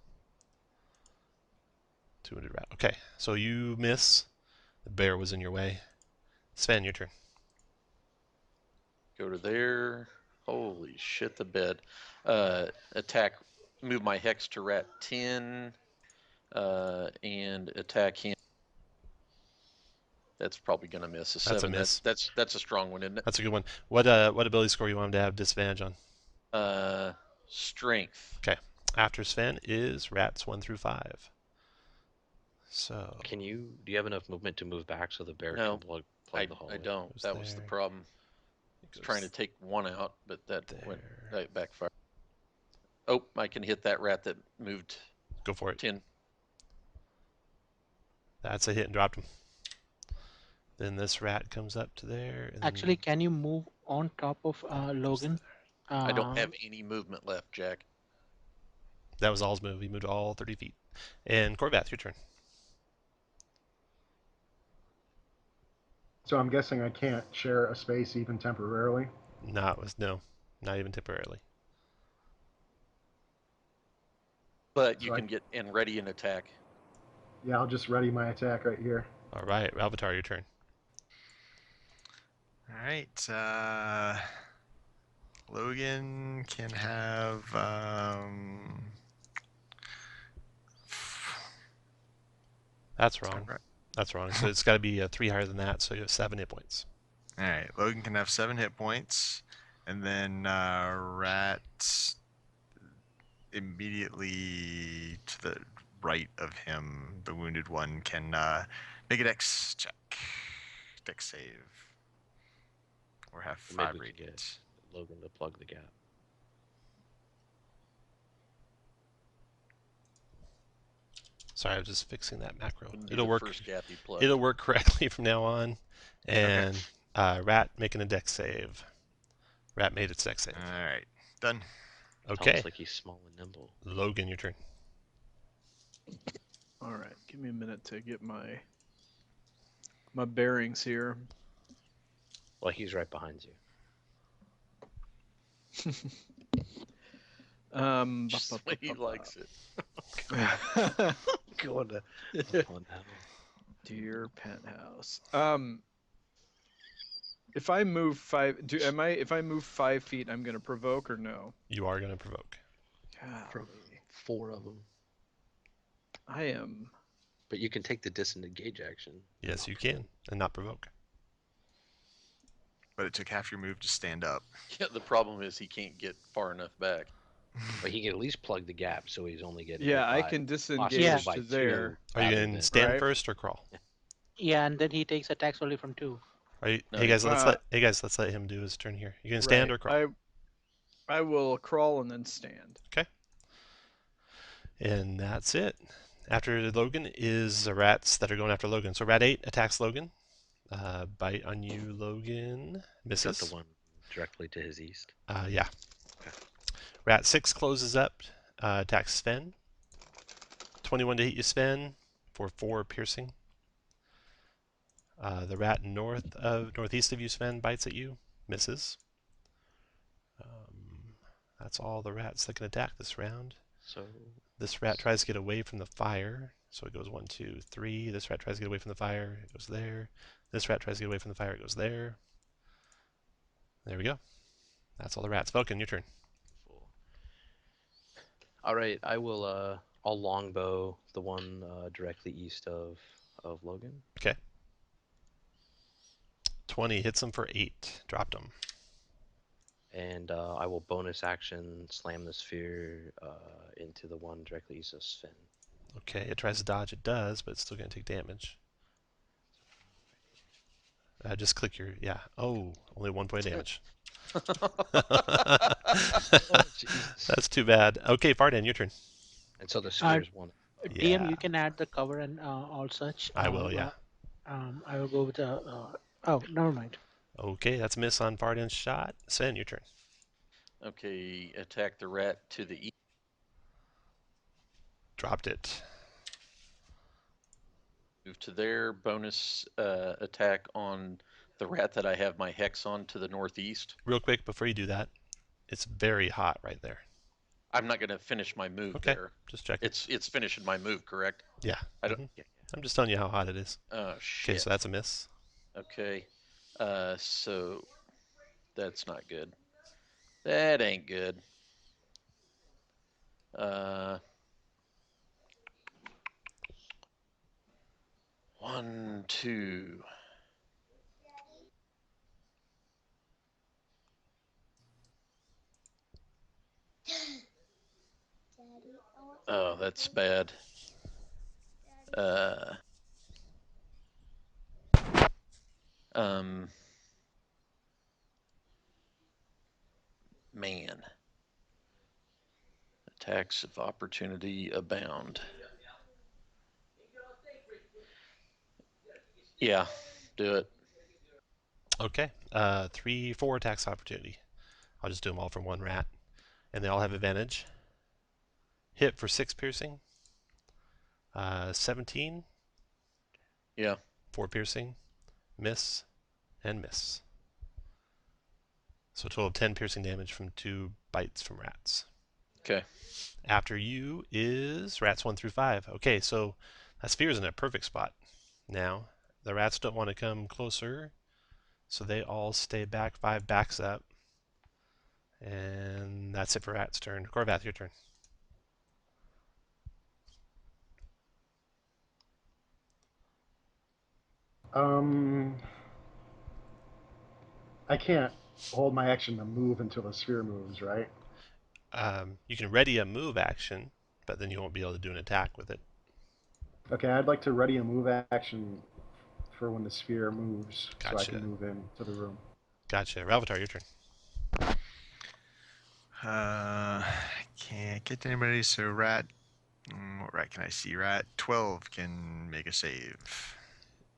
200 rat. Okay, so you miss. The bear was in your way. Sven, your turn. Go to there. Holy shit, the bed. Attack, move my hex to Rat 10, and attack him. That's probably going to miss a 7. That's a miss. That's a strong one, isn't it? That's a good one. What ability score you want him to have disadvantage on? Strength. Okay. After Sven is rats 1 through 5. So Do you have enough movement to move back so the bear No, can plug I the hallway? don't. Goes That was the there. problem. I was goes trying to take one out, but that went there. backfired. Oh, I can hit that rat that moved Go for it. 10. That's a hit and dropped him. Then this rat comes up to there. And Actually, can you move on top of Logan? I don't have any movement left, Jack. that was all's move. He moved all 30 feet. And Corvath, your turn. So I'm guessing I can't share a space even temporarily. No, not even temporarily. But So you I- can get and ready an attack. Yeah, I'll just ready my attack right here. All right, Ralvitar, your turn. All right. Logan can have. That's wrong. That's wrong. So it's got to be 3 higher than that. So you have 7 hit points. All right. Logan can have 7 hit points, and then Rat immediately to the right of him, the wounded one, can make a dex check, dex save, or have Maybe 5 we could radiant. get Logan to plug the gap. Sorry, I was just fixing that macro. Wouldn't be It'll the work. First gap he plugged. It'll work correctly from now on. And Rat making a dex save. Rat made its dex save. All right, done. Okay, Sounds like he's small and nimble. Logan, your turn. All right, give me a minute to get my bearings here. Well, he's right behind you. Just the way he likes it. Going to Dear penthouse. If I move 5, if I move 5 feet, I'm gonna provoke or no? You are going to provoke. Golly, 4 of them. I am. But you can take the disengage action. Yes, you can, and not provoke. But it took half your move to stand up. Yeah, the problem is he can't get far enough back. But he can at least plug the gap, so he's only getting Yeah, hit I by, can possibly disengage by to 2 there. Are you rather going to than- stand Right. first or crawl? Yeah, and then he takes attacks only from 2. Are you, No, hey guys, let's uh, let him do his turn here. You going to stand Right. or crawl? I will crawl and then stand. And that's it. After Logan is the rats that are going after Logan. So rat 8 attacks Logan. Bite on you, Logan. Is Misses. that the one directly to his east? Yeah. Okay. Rat 6 closes up, attacks Sven. 21 to hit you, Sven, for 4 piercing. The rat northeast of you, Sven, bites at you, misses. That's all the rats that can attack this round. So This rat tries to get away from the fire, so it goes 1, 2, 3. This rat tries to get away from the fire, it goes there. This rat tries to get away from the fire, it goes there. There we go. That's all the rats. Vulcan, your turn. all right, I will. I'll longbow the one directly east of Logan. 20 hits him for 8. Dropped him. And I will bonus action slam the sphere into the one directly east of Sven. Okay, it tries to dodge. It does, but it's still going to take damage. Just click your... Yeah. Oh, only 1 point of damage. Jesus. That's too bad. Okay, Fardan, your turn. And so the sphere is one. DM, Yeah. you can add the cover and all such. I will, yeah. I will go with the. Oh, never mind. Okay, that's a miss on Fardan's shot. Sven, your turn. Okay, attack the rat to the east. Dropped it. Move to there. Bonus attack on the rat that I have my hex on to the northeast. Real quick, before you do that, it's very hot right there. I'm not going to finish my move Okay, there. just check. It's finishing my move, correct? Yeah. I don't. Mhm. I'm just telling you how hot it is. Oh shit. Okay, so that's a miss. Okay. So that's not good. That ain't good. 1, 2. Oh, that's bad. Man. Attacks of opportunity abound. Yeah, do it. Okay, 3, 4 attacks opportunity. I'll just do them all from one rat. And they all have advantage. Hit for 6 piercing. 17. Yeah. 4 piercing. Miss. And miss. So a total of 10 piercing damage from 2 bites from rats. Okay. After you is rats 1 through 5. Okay, so that sphere's in a perfect spot. Now, the rats don't want to come closer, so they all stay back. 5 backs up. And that's it for Rat's turn. Corvath, your turn. I can't hold my action to move until the sphere moves, right? You can ready a move action, but then you won't be able to do an attack with it. Okay, I'd like to ready a move action for when the sphere moves, so I Gotcha. can move into the room. Gotcha. Ralvatar, your turn. Can't get to anybody, so rat. What rat can I see? Rat 12 can make a save.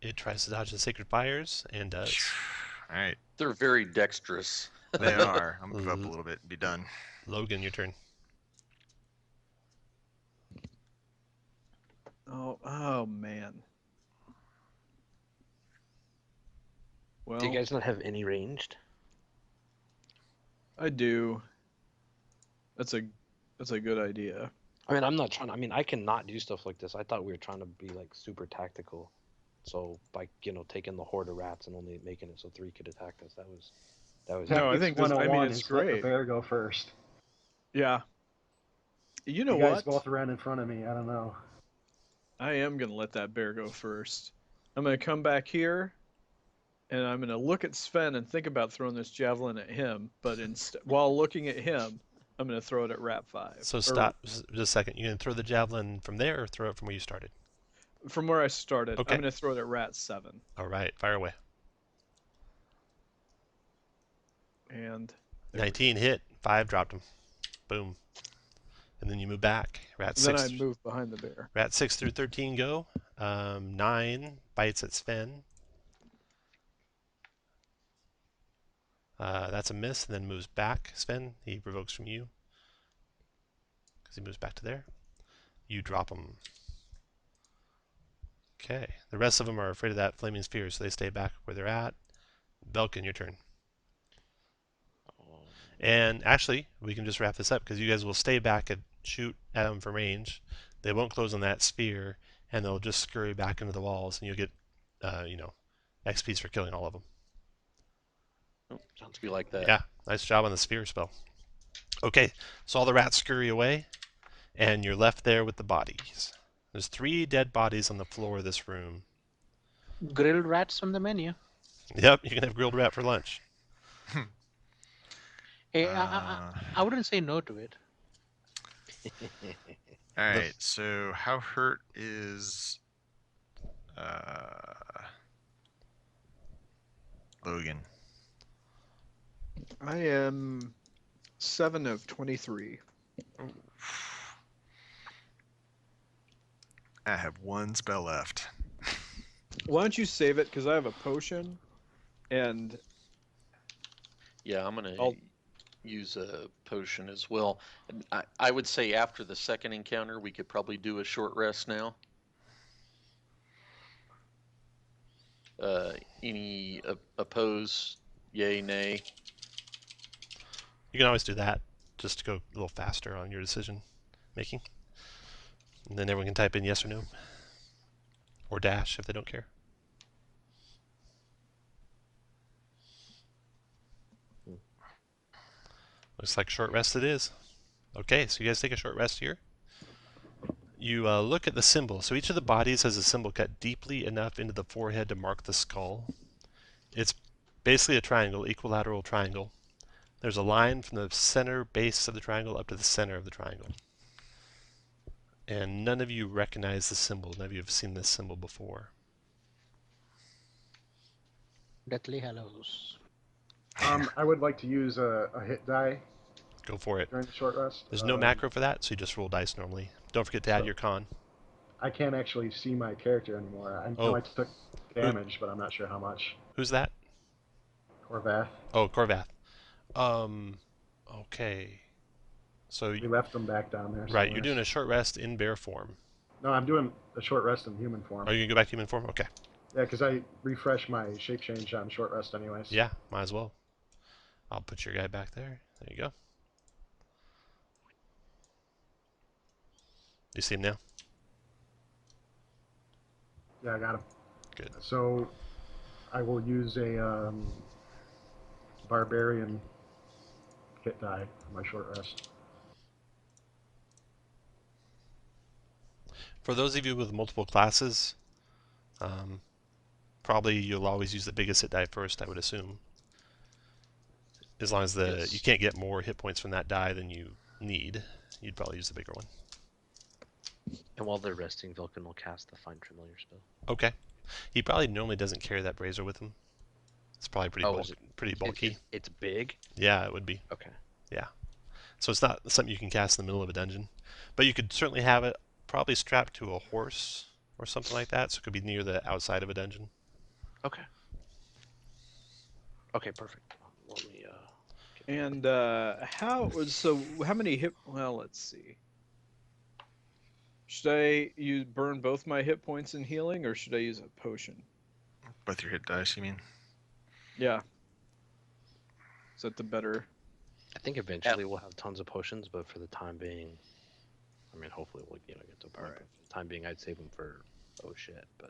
It tries to dodge the sacred fires and does. All right, They're very dexterous. they are. I'm gonna move up a little bit and be done. Logan, your turn. Oh man. Well, Do you guys not have any ranged? I do. That's a good idea. I mean, I'm not trying. I mean, I cannot do stuff like this. I thought we were trying to be like super tactical. So by taking the horde of rats and only making it so 3 could attack us, that was. No, I think this- I mean, 101 it's is let great. the bear go first. Yeah. You know You guys what? both ran in front of me. I don't know. I am gonna let that bear go first. I'm gonna come back here, and I'm gonna look at Sven and think about throwing this javelin at him. But while looking at him, I'm gonna throw it at rat 5. So Or stop just a second. You gonna throw the javelin from there, or throw it from where you started? from where I started. Okay. I'm gonna throw it at rat 7. All right, fire away. And 19 hit. 5 dropped him. Boom. And then you move back. Rat then 6. I move behind the bear. Rat 6 through 13 go. 9 bites at Sven. That's a miss, and then moves back. Sven, he provokes from you because he moves back to there. You drop him. Okay. The rest of them are afraid of that flaming sphere, so they stay back where they're at. Belkin, your turn. And actually, we can just wrap this up because you guys will stay back and shoot at them from range. They won't close on that sphere, and they'll just scurry back into the walls, and you'll get, XPs for killing all of them. Oh, sounds good like that. Yeah, nice job on the sphere spell. Okay, so all the rats scurry away, and you're left there with the bodies. There's 3 dead bodies on the floor of this room. Grilled rats from the menu. Yep, you can have grilled rat for lunch. Hey, I wouldn't say no to it. All right. So how hurt is Logan? I am 7 of 23. I have 1 spell left. Why don't you save it? Because I have a potion, and Yeah, I'm gonna I'll- use a potion as well. And I would say after the second encounter, we could probably do a short rest now. Any oppose? Yay, nay? You can always do that, just to go a little faster on your decision making. And then everyone can type in yes or no. Or dash if they don't care. Looks like short rest it is. Okay, so you guys take a short rest here. You look at the symbol. So each of the bodies has a symbol cut deeply enough into the forehead to mark the skull. It's basically a triangle, equilateral triangle. There's a line from the center base of the triangle up to the center of the triangle. And none of you recognize the symbol. None of you have seen this symbol before. Deathly Hallows. I would like to use a hit die Go for it. during the short rest. There's no macro for that, so you just roll dice normally. Don't forget to add your con. I can't actually see my character anymore. I know I took damage, but I'm not sure how much. Who's that? Corvath. Oh, Corvath. Okay. So, We left them back down there. right, you're doing a short rest in bear form. No, I'm doing a short rest in human form. Are you going to go back to human form? Okay. Yeah, because I refresh my shape change on short rest anyways. Yeah, might as well. I'll put your guy back there. There you go. You see him now? Yeah, I got him. Good. So I will use a barbarian hit die for my short rest. For those of you with multiple classes, probably you'll always use the biggest hit die first, I would assume. As long as you can't get more hit points from that die than you need, you'd probably use the bigger one. And while they're resting, Vulcan will cast the Find Familiar spell. Okay. He probably normally doesn't carry that brazier with him. It's probably pretty bulky. It's big? Yeah, it would be. Okay. Yeah. So it's not something you can cast in the middle of a dungeon. But you could certainly have it probably strapped to a horse or something like that, so it could be near the outside of a dungeon. Okay. Okay, perfect. Let me, And how many hit? Well, let's see. Should I burn both my hit points in healing, or should I use a potion? Both your hit dice, you mean? Yeah. Is that the better? I think eventually we'll have tons of potions, but for the time being, I mean, hopefully we'll get to a point. Alright. But for the time being, I'd save them for oh shit. But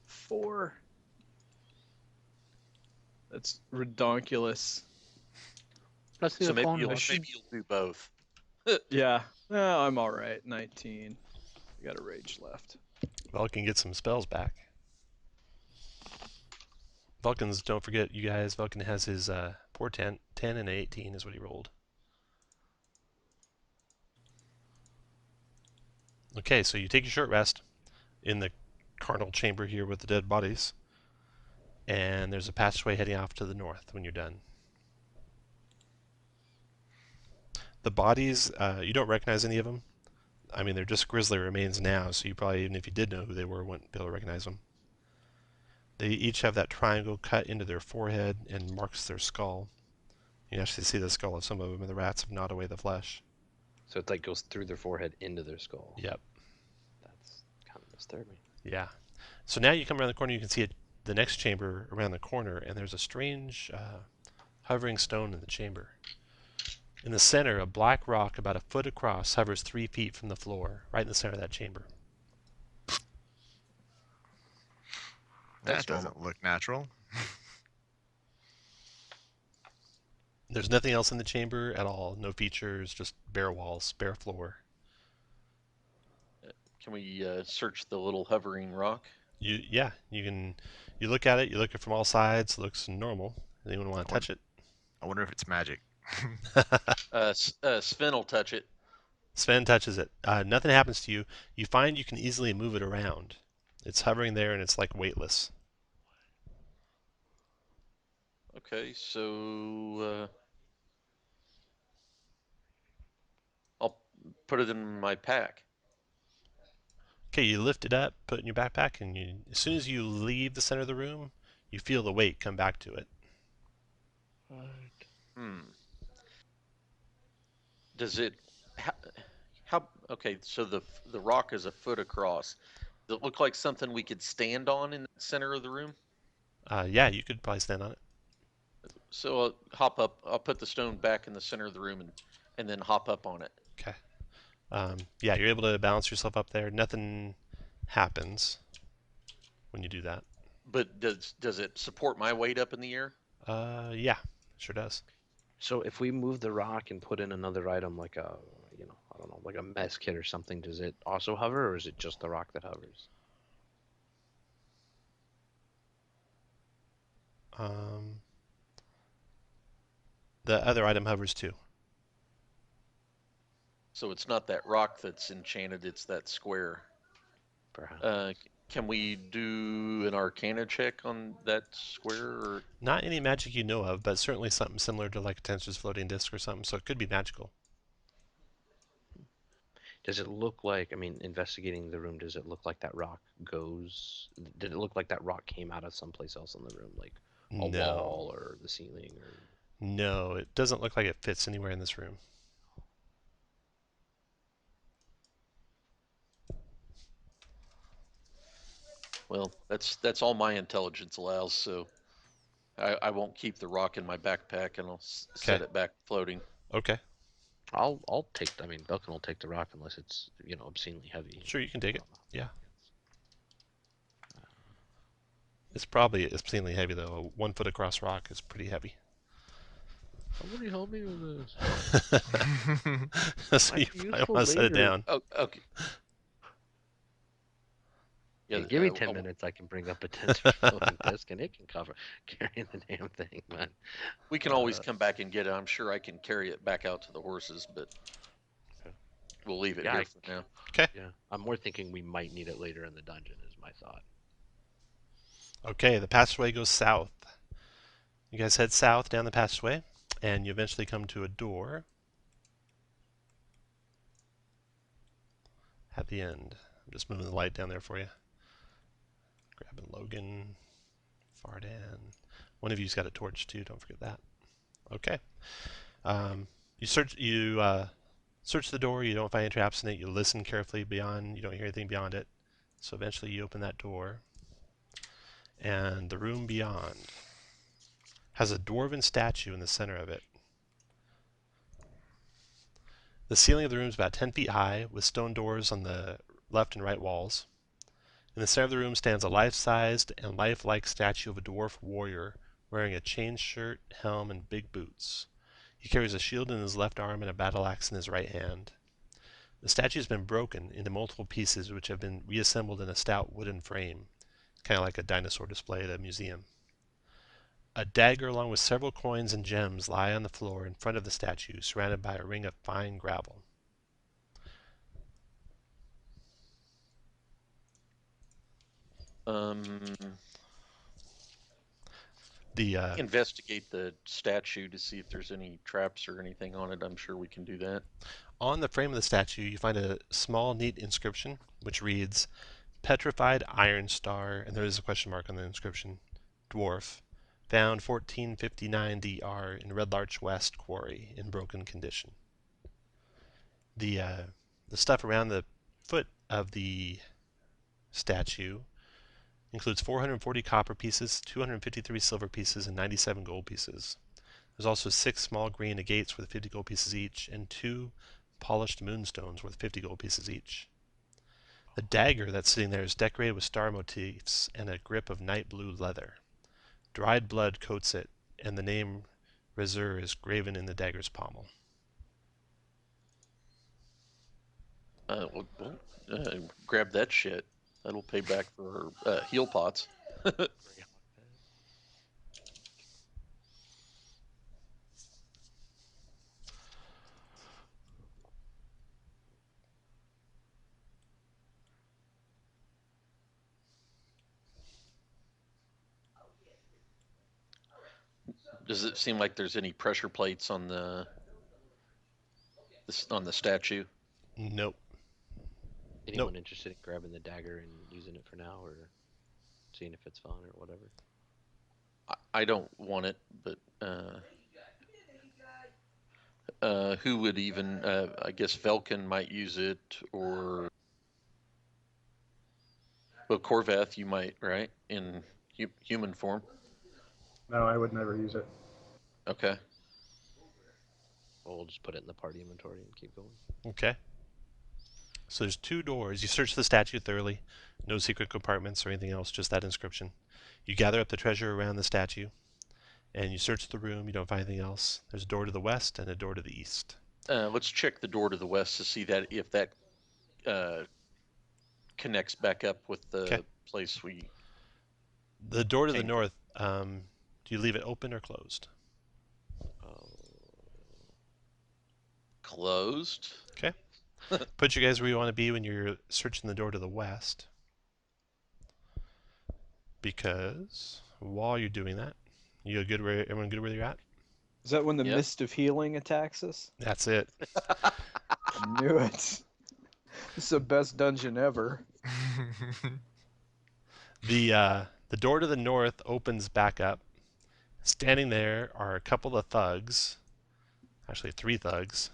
4. That's redonkulous. Plus the So maybe phone you'll was. do both. Yeah. No, I'm all right. 19. I got a rage left. Vulcan gets some spells back. Vulcan's, don't forget, you guys, Vulcan has his Poor 10 and an 18 is what he rolled. Okay, so you take your short rest in the carnal chamber here with the dead bodies, and there's a passageway heading off to the north when you're done. The bodies, you don't recognize any of them. I mean, they're just grisly remains now, so you probably, even if you did know who they were, wouldn't be able to recognize them. They each have that triangle cut into their forehead and marks their skull. You can actually see the skull of some of them, and the rats have gnawed away the flesh. So it like goes through their forehead into their skull. Yep. That's kind of disturbing. Yeah. So now you come around the corner, you can see the next chamber around the corner, and there's a strange hovering stone in the chamber. In the center, a black rock about a foot across hovers 3 feet from the floor, right in the center of that chamber. That doesn't look natural. There's nothing else in the chamber at all. No features, just bare walls, bare floor. Can we search the little hovering rock? You look at it. You look at it from all sides. It looks normal. Anyone want to touch it? I wonder if it's magic. Sven will touch it. Sven touches it. Nothing happens to you. You find you can easily move it around. It's hovering there, and it's like weightless. Okay, so I'll put it in my pack. Okay, you lift it up, put it in your backpack, and as soon as you leave the center of the room, you feel the weight come back to it. Does it? How? Okay, so the rock is a foot across. Does it look like something we could stand on in the center of the room? Yeah, you could probably stand on it. So I'll hop up. I'll put the stone back in the center of the room and then hop up on it. Okay. Yeah, you're able to balance yourself up there. Nothing happens when you do that. But does it support my weight up in the air? Yeah, sure does. So if we move the rock and put in another item like a, I don't know, like a mess kit or something, does it also hover, or is it just the rock that hovers? The other item hovers too. So it's not that rock that's enchanted, it's that square. Perhaps. Can we do an Arcana check on that square? Or? Not any magic you know of, but certainly something similar to like a Tensor's floating disc or something, so it could be magical. Does it look like, investigating the room, does it look like that rock did it look like that rock came out of someplace else in the room, like a wall or the ceiling? Or? No, it doesn't look like it fits anywhere in this room. Well, that's all my intelligence allows, so I won't keep the rock in my backpack, and I'll set it back floating. Okay. I'll take. Duncan will take the rock unless it's obscenely heavy. Sure, you can take it. Yeah. It's probably obscenely heavy though. A 1 foot across rock is pretty heavy. Somebody help me with this. So you probably want to set it down. Oh, okay. Yeah, give me 10 minutes. I can bring up a tensor floating disc, and it can carry the damn thing, man. We can always come back and get it. I'm sure I can carry it back out to the horses, but we'll leave it here for now. Okay. Yeah, I'm more thinking we might need it later in the dungeon, is my thought. Okay, the passageway goes south. You guys head south down the passageway, and you eventually come to a door at the end. I'm just moving the light down there for you. Grabbing Logan, Fardan. One of you's got a torch too. Don't forget that. Okay. You search the door. You don't find any traps in it. You listen carefully beyond. You don't hear anything beyond it. So eventually you open that door, and the room beyond has a dwarven statue in the center of it. The ceiling of the room is about 10 feet high, with stone doors on the left and right walls. In the center of the room stands a life-sized and lifelike statue of a dwarf warrior wearing a chain shirt, helm, and big boots. He carries a shield in his left arm and a battle axe in his right hand. The statue has been broken into multiple pieces which have been reassembled in a stout wooden frame, kind of like a dinosaur display at a museum. A dagger along with several coins and gems lie on the floor in front of the statue, surrounded by a ring of fine gravel. Investigate the statue to see if there's any traps or anything on it. I'm sure we can do that. On the frame of the statue, you find a small, neat inscription which reads, "Petrified Iron Star," and there is a question mark on the inscription, "Dwarf, found 1459 DR in Red Larch West Quarry in broken condition." The stuff around the foot of the statue includes 440 copper pieces, 253 silver pieces, and 97 gold pieces. There's also 6 small green agates worth 50 gold pieces each, and 2 polished moonstones worth 50 gold pieces each. The dagger that's sitting there is decorated with star motifs and a grip of night blue leather. Dried blood coats it, and the name Rezer is graven in the dagger's pommel. Grab that shit. That'll pay back for heal pots. Does it seem like there's any pressure plates on the statue? Nope. Anyone interested in grabbing the dagger and using it for now, or seeing if it's fun or whatever? I don't want it, but who would even? I guess Velkin might use it, or well, Corvath, you might, right? In human form. No, I would never use it. Okay. Well, we'll just put it in the party inventory and keep going. Okay. So there's 2 doors. You search the statue thoroughly. No secret compartments or anything else, just that inscription. You gather up the treasure around the statue, and you search the room. You don't find anything else. There's a door to the west and a door to the east. Let's check the door to the west to see that if that connects back up with the place we. The door to the north, do you leave it open or closed? Closed. Okay. Put you guys where you want to be when you're searching the door to the west. Because while you're doing that, you good where everyone good where you're at? Is that when the Yep. mist of healing attacks us? That's it. I knew it. This is the best dungeon ever. The door to the north opens back up. Standing there are a couple of thugs. Actually, 3 thugs.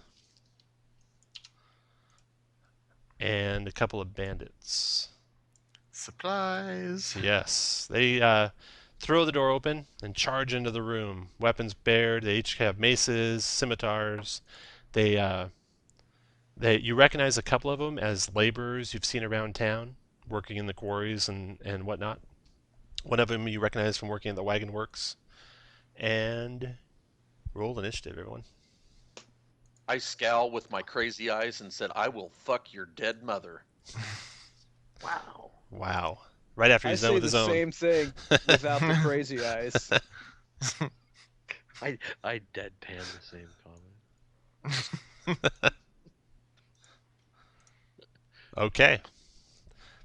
And a couple of bandits. Supplies. Yes. They throw the door open and charge into the room. Weapons bared. They each have maces, scimitars. You recognize a couple of them as laborers you've seen around town, working in the quarries and whatnot. One of them you recognize from working at the wagon works. And roll initiative, everyone. I scowl with my crazy eyes and said, "I will fuck your dead mother." Wow. Wow. Right after he's I done say with the his own. same thing without the crazy eyes. I deadpan the same comment. Okay.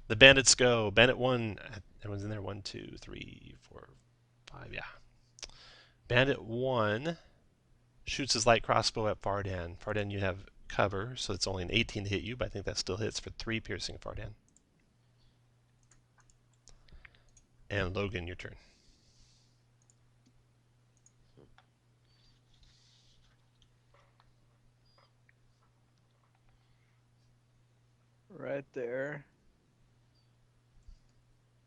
The bandits go. Bandit 1. Everyone's in there. 1, 2, 3, 4, 5. Yeah. Bandit 1 shoots his light crossbow at Fardan. Fardan, you have cover, so it's only an 18 to hit you, but I think that still hits for 3 piercing, Fardan. And Logan, your turn. Right there.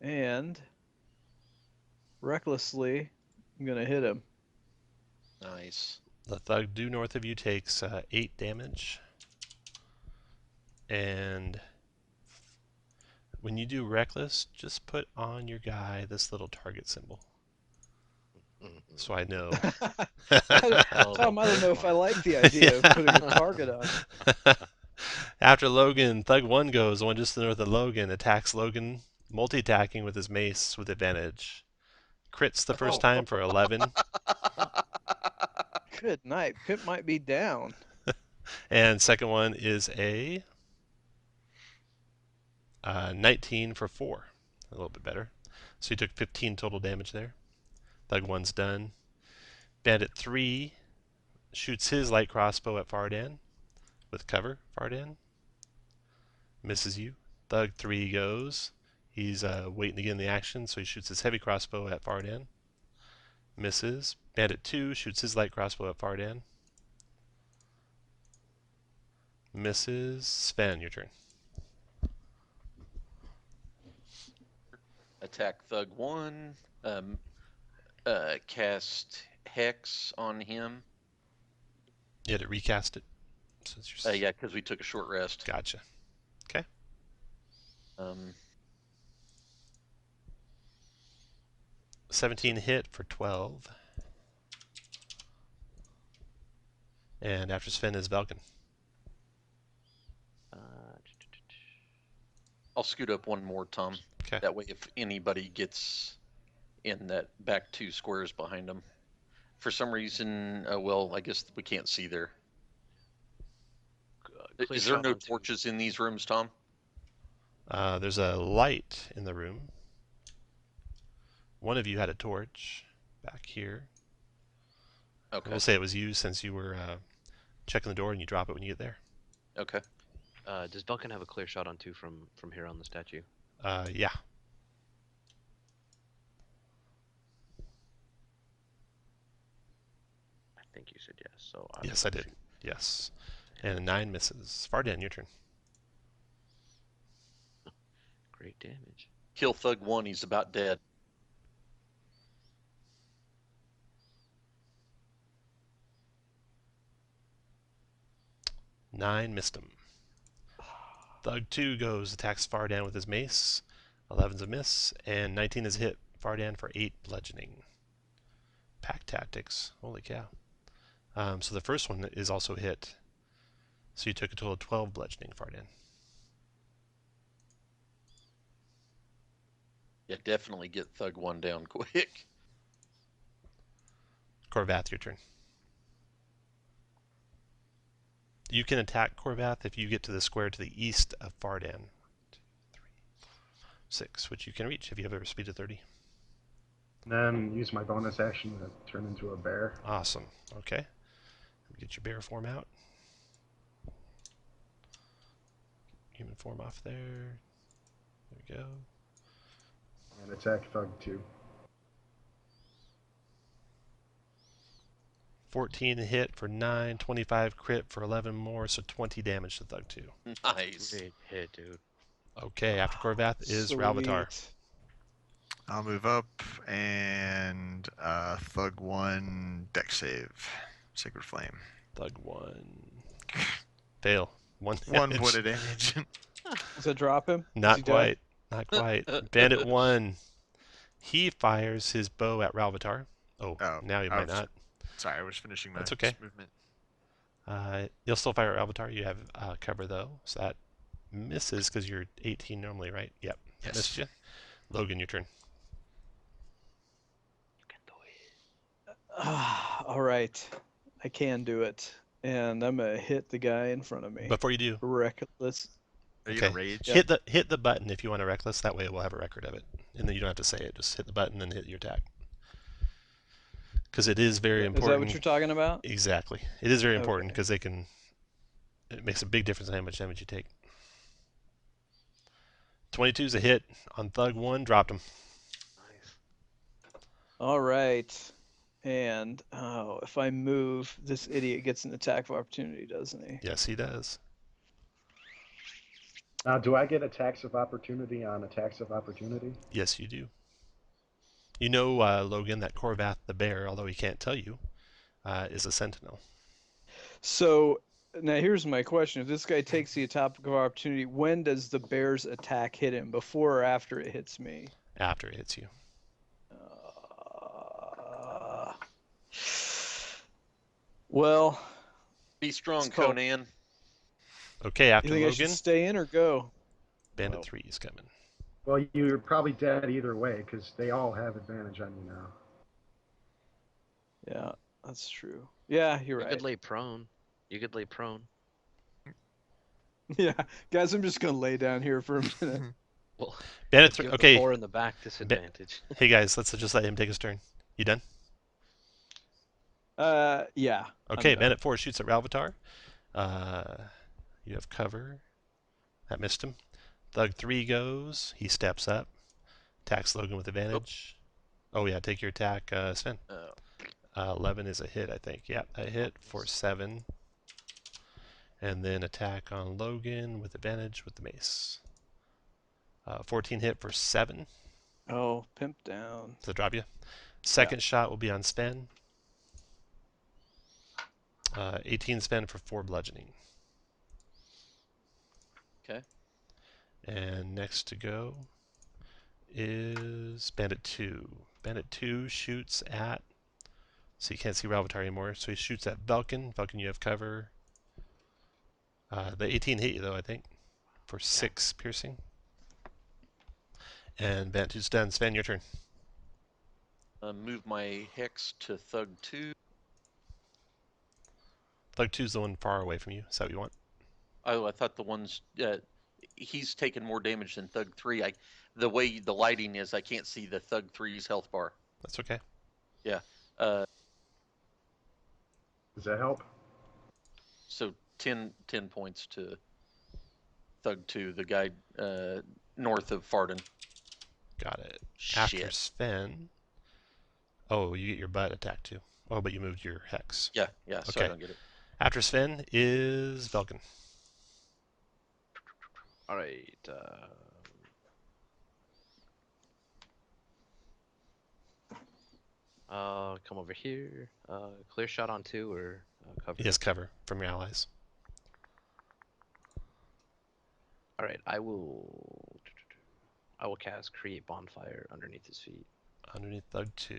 And recklessly, I'm going to hit him. Nice. The thug due north of you takes 8 damage. And when you do reckless, just put on your guy this little target symbol. So I know. Tom, I don't know if I like the idea of putting a target on. After Logan, Thug 1 goes, the one just to the north of Logan, attacks Logan, multi-attacking with his mace with advantage. Crits the first time for 11. Good night. Pip might be down. And second one is a 19 for 4. A little bit better. So you took 15 total damage there. Thug 1's done. Bandit 3 shoots his light crossbow at Fardan with cover. Fardan misses you. Thug 3 goes. He's waiting to get in the action, so he shoots his heavy crossbow at Fardan. Misses. Bandit 2 shoots his light crossbow at Fardan. Misses. Sven, your turn. Attack Thug 1. Cast Hex on him. You had to recast it. Since you're... Yeah, because we took a short rest. Gotcha. Okay. 17 hit for 12. And after Sven is Velkin. I'll scoot up one more, Tom. Okay. That way, if anybody gets in that back 2 squares behind them, for some reason, well, I guess we can't see there. Is there no torches in these rooms, Tom? There's a light in the room. One of you had a torch back here. Okay. We'll say it was you since you were checking the door and you drop it when you get there. Okay. Does Vulcan have a clear shot on 2 from here on the statue? Yeah. I think you said yes. So Yes, I did. Yes. And a 9 misses. Fardan, your turn. Great damage. Kill Thug 1. He's about dead. Nine missed him. Thug 2 goes, attacks Fardan with his mace. 11's a miss, and 19 is hit Fardan for 8 bludgeoning. Pack tactics. Holy cow. So the first one is also hit. So you took a total of 12 bludgeoning, Fardan. Yeah, definitely get Thug 1 down quick. Corvath, your turn. You can attack Corvath if you get to the square to the east of Fardan. 1, 2, 3, 6, which you can reach if you have a speed of 30. Then use my bonus action to turn into a bear. Awesome. Okay. Get your bear form out. Human form off there. There we go. And attack Thug 2. 14 hit for 9, 25 crit for 11 more, so 20 damage to Thug 2. Nice. Great hit, dude. Okay, after Corvath is Ralvatar. Sweet. I'll move up and Thug 1 dex save. Sacred Flame. Thug 1. Fail. 1 1 damage. point of damage. Does that drop him? Is Not he dead? quite. Not quite. Bandit 1. He fires his bow at Ralvatar. Oh, Oh, now he I might was- not. Sorry, I was finishing my That's okay. movement. You'll still fire at Avatar. You have cover though, so that misses because you're 18 normally, right? Yep. Yes. Missed you. Logan, your turn. You can do it. All right. I can do it. And I'm going to hit the guy in front of me. Before you do, Reckless. Are you Okay. gonna rage? Yeah. hit the button if you want to reckless. That way we'll have a record of it, and then you don't have to say it. Just hit the button and hit your attack. Because it is very important. Is that what you're talking about? Exactly. It is very important Okay. because they can. It makes a big difference in how much damage you take. 22 is a hit on Thug 1. Dropped him. Nice. All right. And if I move, this idiot gets an attack of opportunity, doesn't he? Yes, he does. Now, do I get attacks of opportunity on attacks of opportunity? Yes, you do. You know, Logan, that Corvath the bear, although he can't tell you, is a sentinel. So now here's my question: if this guy takes the attack of opportunity, when does the bear's attack hit him? Before or after it hits me? After it hits you. Well, Be strong, It's called- Conan. Okay, after you think I Logan, should stay in or go? Bandit Oh. 3 is coming. Well, you're probably dead either way because they all have advantage on you now. Yeah, that's true. Yeah, you're You right. could lay prone. You could lay prone. Yeah, guys, I'm just gonna lay down here for a minute. Well, Bandit give okay. the 4 in the back disadvantage. Hey guys, let's just let him take his turn. You done? Yeah. Okay, Bandit 4 shoots at Ralvitar. You have cover. That missed him. Thug 3 goes. He steps up. Attacks Logan with advantage. Oh yeah, take your attack, Sven. 11 is a hit, I think. Yeah, a hit for 7. And then attack on Logan with advantage with the mace. 14 hit for 7. Oh, pimp down. Does it drop you? Second shot will be on Sven. 18 Sven for 4 bludgeoning. Okay. And next to go is Bandit 2. Bandit 2 shoots at... So you can't see Ralvitar anymore. So he shoots at Vulcan. Vulcan, you have cover. The 18 hit you, though, I think, for 6 piercing. And Bandit 2's done. Sven, your turn. Move my hex to Thug 2. Thug 2's the one far away from you. Is that what you want? Oh, I thought the ones... he's taken more damage than Thug 3. The way the lighting is, I can't see the Thug 3's health bar. That's okay. Yeah. Does that help? So 10 points to Thug 2, the guy north of Farden. Got it. Shit. After Sven... Oh, you get your butt attack too. Oh, but you moved your hex. Yeah, so Okay. I don't get it. After Sven is Vulcan. All right. Come over here. Clear shot on 2 or cover? He has cover from your allies. All right. I will cast Create Bonfire underneath his feet. Underneath Thug 2.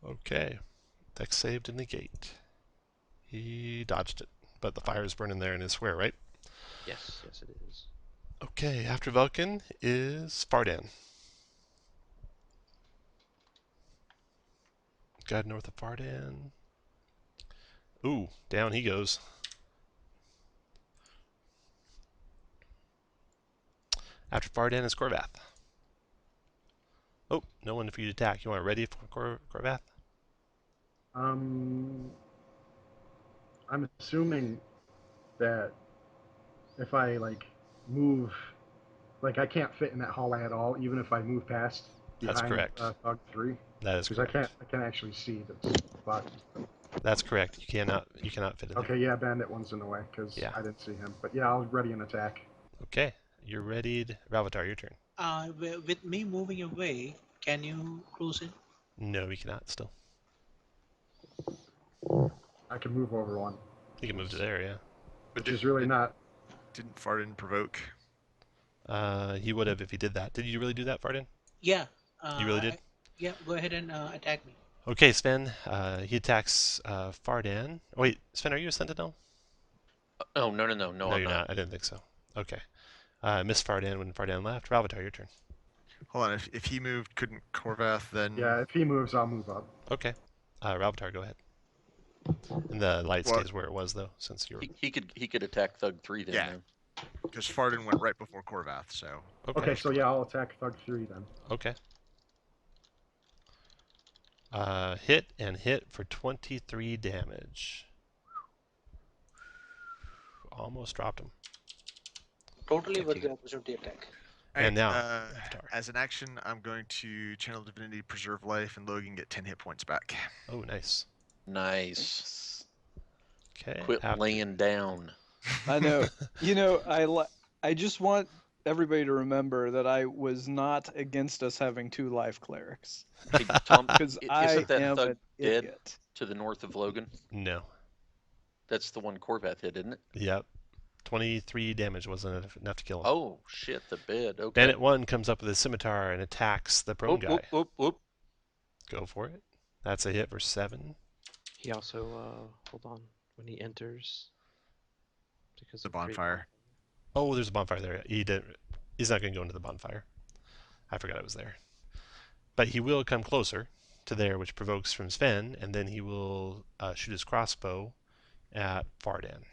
Okay. Dex save to negate. He dodged it, but the fire is burning there in his square, right? Yes, it is. Okay, after Vulcan is Fardan. God north of Fardan. Ooh, down he goes. After Fardan is Corvath. Oh, no one for you to attack. You want it ready for Corvath? I'm assuming that if I move, I can't fit in that hallway at all, even if I move past That's behind correct. Thug 3. That is Because correct. I can't actually see that's blocked. That's correct. You cannot fit in there. Okay, yeah, Bandit 1's in the way because Yeah. I didn't see him. But yeah, I'll ready an attack. Okay, you're readied. Ralvitar, your turn. With me moving away, can you close in? No, we cannot still. I can move over 1. You can move to there, yeah. Which is really not. Didn't Farden provoke? He would have if he did that. Did you really do that, Fardan? Yeah. You really did? Yeah, go ahead and attack me. Okay, Sven. He attacks Fardan. Oh, wait, Sven, are you a sentinel? Oh, no, No, I'm you're not. I didn't think so. Okay. Miss Fardan when Fardan left. Ralvitar, your turn. Hold on. If he moved, couldn't Corvath then? Yeah, if he moves, I'll move up. Okay. Ralvitar, go ahead. And the light What? stays where it was, though, since you're... He could attack Thug 3 then. Yeah. Then. Because Farden went right before Corvath, so. Okay, so yeah, I'll attack Thug 3 then. Okay. Hit for 23 damage. Almost dropped him. Totally Yep, with you the got- opportunity attack. And now, Avatar. As an action, I'm going to channel divinity, preserve life, and Logan get 10 hit points back. Oh, nice. Nice. Okay. Quit laying down. I know. You know, I just want everybody to remember that I was not against us having 2 life clerics. Hey, Tom, Because I isn't that am Thug an dead idiot. to the north of Logan? No. That's the one Corvath hit, isn't it? Yep. 23 damage wasn't enough to kill him. Oh, shit, the bed. Okay. Bandit 1 comes up with a scimitar and attacks the prone guy. Whoop. Go for it. That's a hit for 7. He also, hold on. when he enters. Because The of great bonfire. Oh, there's a bonfire there. He's not going to go into the bonfire. I forgot it was there. But he will come closer to there, which provokes from Sven, and then he will shoot his crossbow at Fardan.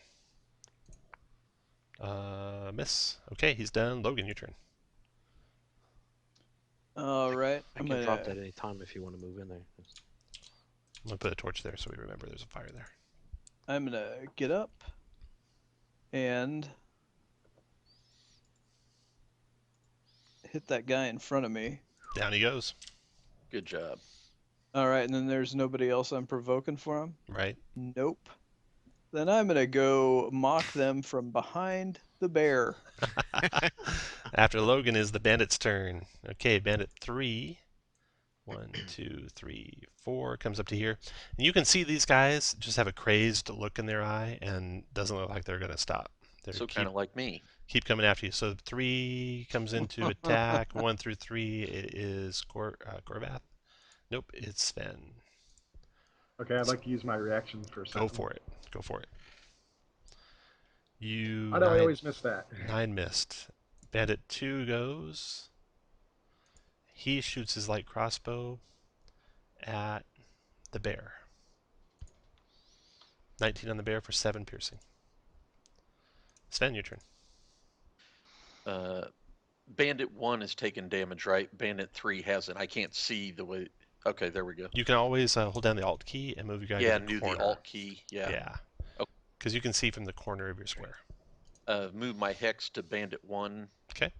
Miss. Okay, he's done. Logan, your turn. All right. I can drop that any time if you want to move in there. I'm going to put a torch there so we remember there's a fire there. I'm gonna get up and hit that guy in front of me. Down he goes. Good job. All right, and then there's nobody else I'm provoking for him? Right. Nope. Then I'm gonna go mock them from behind the bear. After Logan is the bandit's turn. Okay, bandit 3. 1, 2, 3, 4 comes up to here. And you can see these guys just have a crazed look in their eye and doesn't look like they're going to stop. They're So kind of like me. keep coming after you. So 3 comes into attack. 1 through 3 it is Corvath. Nope, it's Sven. Okay, I'd like to use my reaction for a second. Go for it. Go for it. You Why do I always miss that? 9 missed. Bandit 2 goes. He shoots his light crossbow at the bear. 19 on the bear for 7 piercing. Sven, your turn. Bandit 1 has taken damage, right? Bandit 3 hasn't. I can't see the way. Okay, there we go. You can always hold down the Alt key and move your guy Yeah, to the knew corner. the Alt key. Yeah. Yeah. Okay. Because you can see from the corner of your square. Move my hex to Bandit 1. Okay.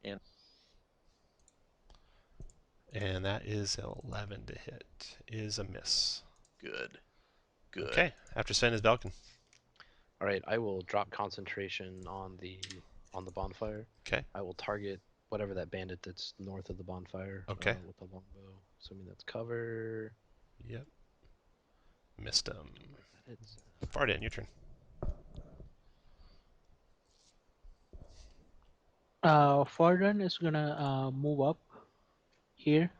And And that is 11 to hit. Is a miss. good. Good. Okay. After Sven is Belkin. All right, I will drop concentration on the bonfire. Okay. I will target whatever that bandit that's north of the bonfire. Okay. With the longbow. Assuming that's cover. Yep. Missed him. It's, Fardan, your turn. Fordon is gonna move up here,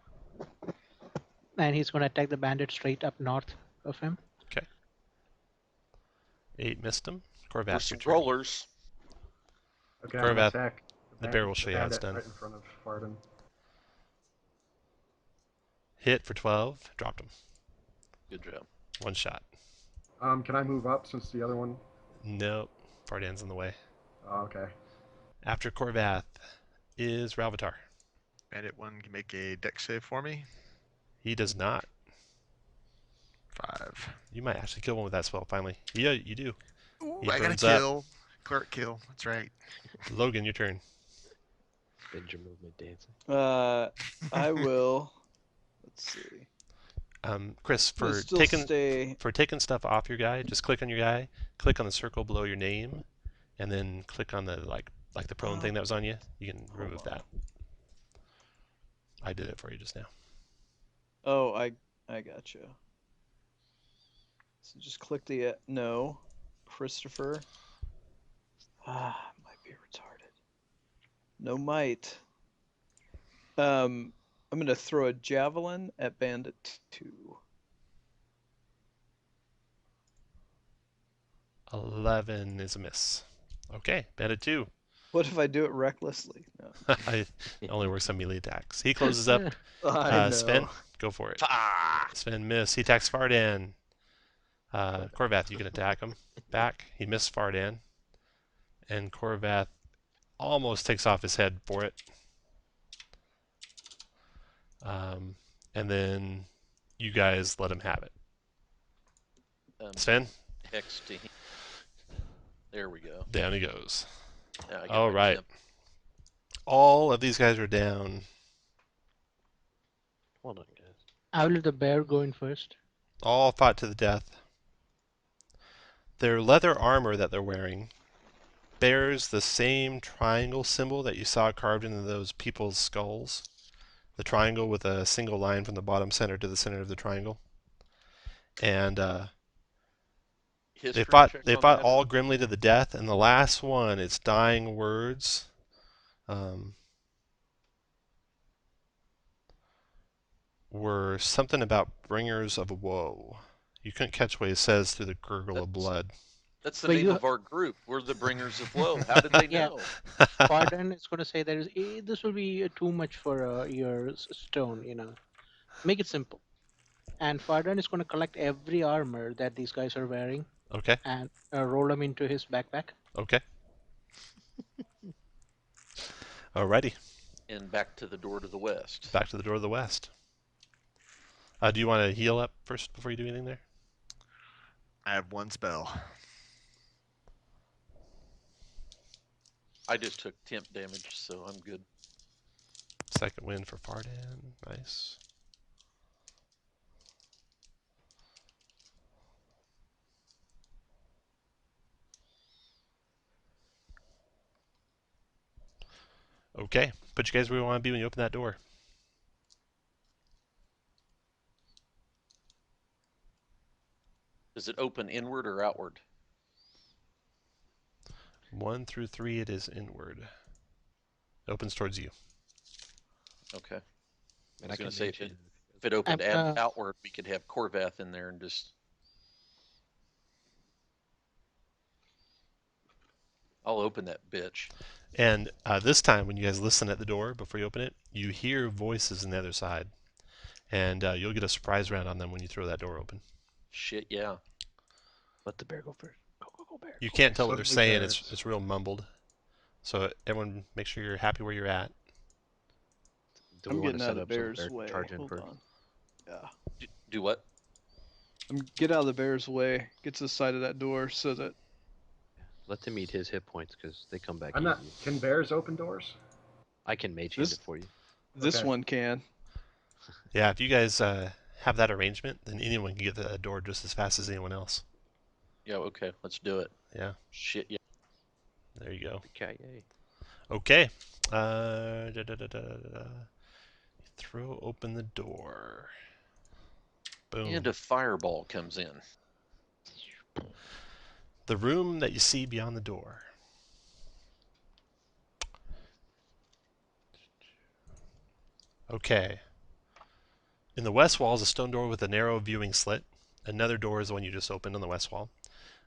and he's gonna attack the bandit straight up north of him. 8 missed him. We're Corvath, some your turn. rollers. Okay, I'm gonna Corvath, attack the bear will show you how it's bandit done. right in front of Farden. Hit for 12. Dropped him. Good job. 1 shot. Can I move up since the other one? Nope. Fardan's in the way. Oh, okay. After Corvath is Ralvitar. Bandit 1 can make a dex save for me. He does not. 5. You might actually kill one with that spell finally. Yeah, you do. Ooh, He I got a burns up. kill. Cleric kill. That's right. Logan, your turn. Ninja movement dancing. I will. Let's see. Chris, I'm gonna for still taking stay. taking stuff off your guy, just click on your guy, click on the circle below your name, and then click on the like the prone thing that was on you. You can remove that. I did it for you just now. Oh, I gotcha. So just click the no, Christopher. Might be retarded. No might. I'm gonna throw a javelin at Bandit 2. 11 is a miss. Okay, Bandit 2. What if I do it recklessly? No. It only works on melee attacks. He closes up. I know. Sven, go for it. Ah! Sven miss. He attacks Fardan. Corvath, you can attack him. Back. He missed Fardan. And Corvath almost takes off his head for it. And then you guys let him have it. Sven? Hex to him. There we go. Down he goes. Now I get All my right. gem. All of these guys are down. Well done, guys. I will let the bear go in first. All fought to the death. Their leather armor that they're wearing bears the same triangle symbol that you saw carved into those people's skulls. The triangle with a single line from the bottom center to the center of the triangle. And History they fought check on that? all grimly to the death, and the last one, its dying words, were something about bringers of woe. You couldn't catch what he says through the gurgle of That's- blood. That's the But name you- of our group. We're the bringers of woe. How did they Yeah. know? Pardon is going to say that this will be too much for your stone, Make it simple. And Fardan is going to collect every armor that these guys are wearing Okay. and roll them into his backpack. Okay. Alrighty. And back to the door to the west. Back to the door of the west. Do you want to heal up first before you do anything there? I have one spell. I just took temp damage, so I'm good. Second win for Fardan. Nice. Okay. Put you guys where you want to be when you open that door. Does it open inward or outward? 1 through 3, it is inward. It opens towards you. Okay. And I was going to say, mention if it opened I'm, outward, we could have Corvath in there and just... I'll open that bitch. And this time, when you guys listen at the door before you open it, you hear voices on the other side. And you'll get a surprise round on them when you throw that door open. Shit, yeah. let the bear go first. Go, bear. You can't tell what they're Suddenly saying. bears. It's real mumbled. So everyone, make sure you're happy where you're at. Do I'm we want getting to out set of the up so the bear's bear way. can charge in Hold first? on. Yeah. Do what? Get out of the bear's way. Get to the side of that door so that Let them eat his hit points because they come back I'm not. easy. Can bears open doors? I can mage hand This- it for you. this Okay. one can. Yeah, if you guys have that arrangement, then anyone can get to that door just as fast as anyone else. Yeah, okay, let's do it. Yeah. Shit, yeah. There you go. Okay, yay. Okay. Throw open the door. Boom. And a fireball comes in. The room that you see beyond the door. Okay. In the west wall is a stone door with a narrow viewing slit. Another door is the one you just opened on the west wall.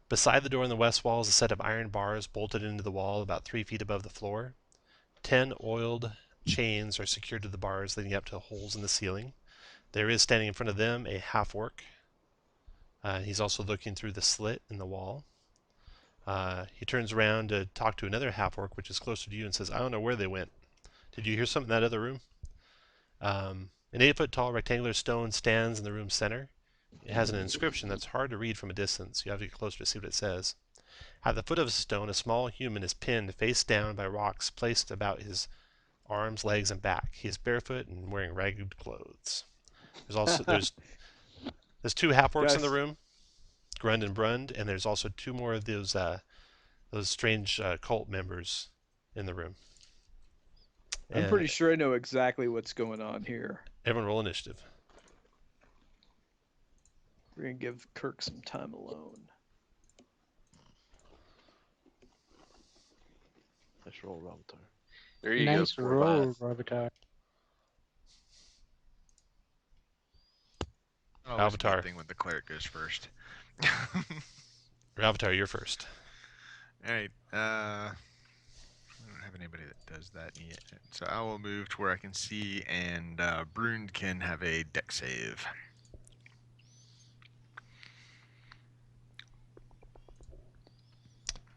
Beside the door in the west wall is a set of iron bars bolted into the wall about 3 feet above the floor. 10 oiled chains are secured to the bars leading up to holes in the ceiling. There is standing in front of them a half-orc. He's also looking through the slit in the wall. He turns around to talk to another half-orc, which is closer to you, and says, I don't know where they went. Did you hear something in that other room? An 8-foot-tall rectangular stone stands in the room's center. It has an inscription that's hard to read from a distance. You have to get closer to see what it says. At the foot of the stone, a small human is pinned face down by rocks placed about his arms, legs, and back. He is barefoot and wearing ragged clothes. There's also there's 2 half-orcs in the Guys. room, Grund and Brund, and there's also 2 more of those strange cult members in the room. I'm And pretty sure I know exactly what's going on here. everyone roll initiative. We're gonna give Kirk some time alone. Let's roll Ravitar. There you Nice go. roll, Corvath. Ravitar. Oh, Avatar. Thing when the cleric goes first. Avatar, you're first. All right. I don't have anybody that does that yet, so I will move to where I can see, and Brund can have a deck save.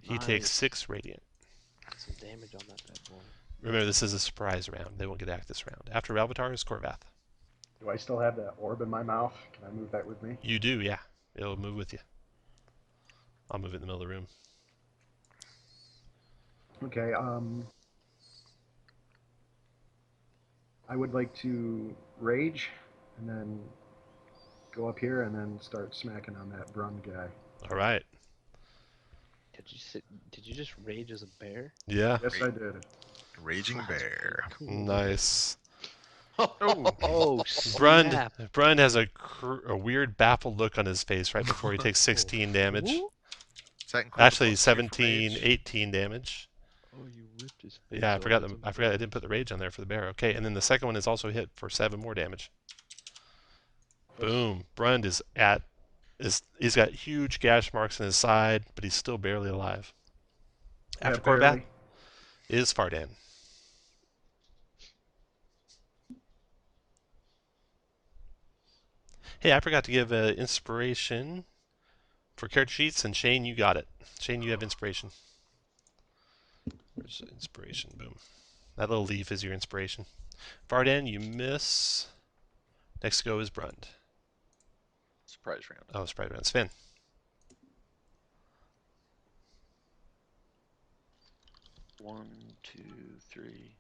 He takes Nice. 6 radiant. Some damage on that bad boy. Remember, this is a surprise round. They won't get act this round. After Ravitar is Corvath. Do I still have that orb in my mouth? Can I move that with me? You do, yeah. It'll move with you. I'll move it in the middle of the room. Okay. I would like to rage, and then go up here, and then start smacking on that Brund guy. All right. Did you just rage as a bear? Yeah. Yes, I did. Raging That's pretty bear. cool. Nice. Oh, Oh, Brund snap. has a weird baffled look on his face right before he takes 16 damage. Woo. does that include Actually, +2 for 17, mage? 18 damage. Oh, you ripped his face. Yeah, I off. forgot That's I forgot I didn't put the rage on there for the bear. Okay, and then the second one is also hit for 7 more damage. Boom. Brund is at He's got huge gash marks in his side, but he's still barely alive. Yeah, After Corvath barely. is Fardan. Hey, I forgot to give inspiration for character sheets, and Shane, you got it. Shane, you have inspiration. Where's inspiration? Boom. That little leaf is your inspiration. Fardan, you miss. Next to go is Brund. Surprise round. Oh, surprise round. Sven. One, two, three,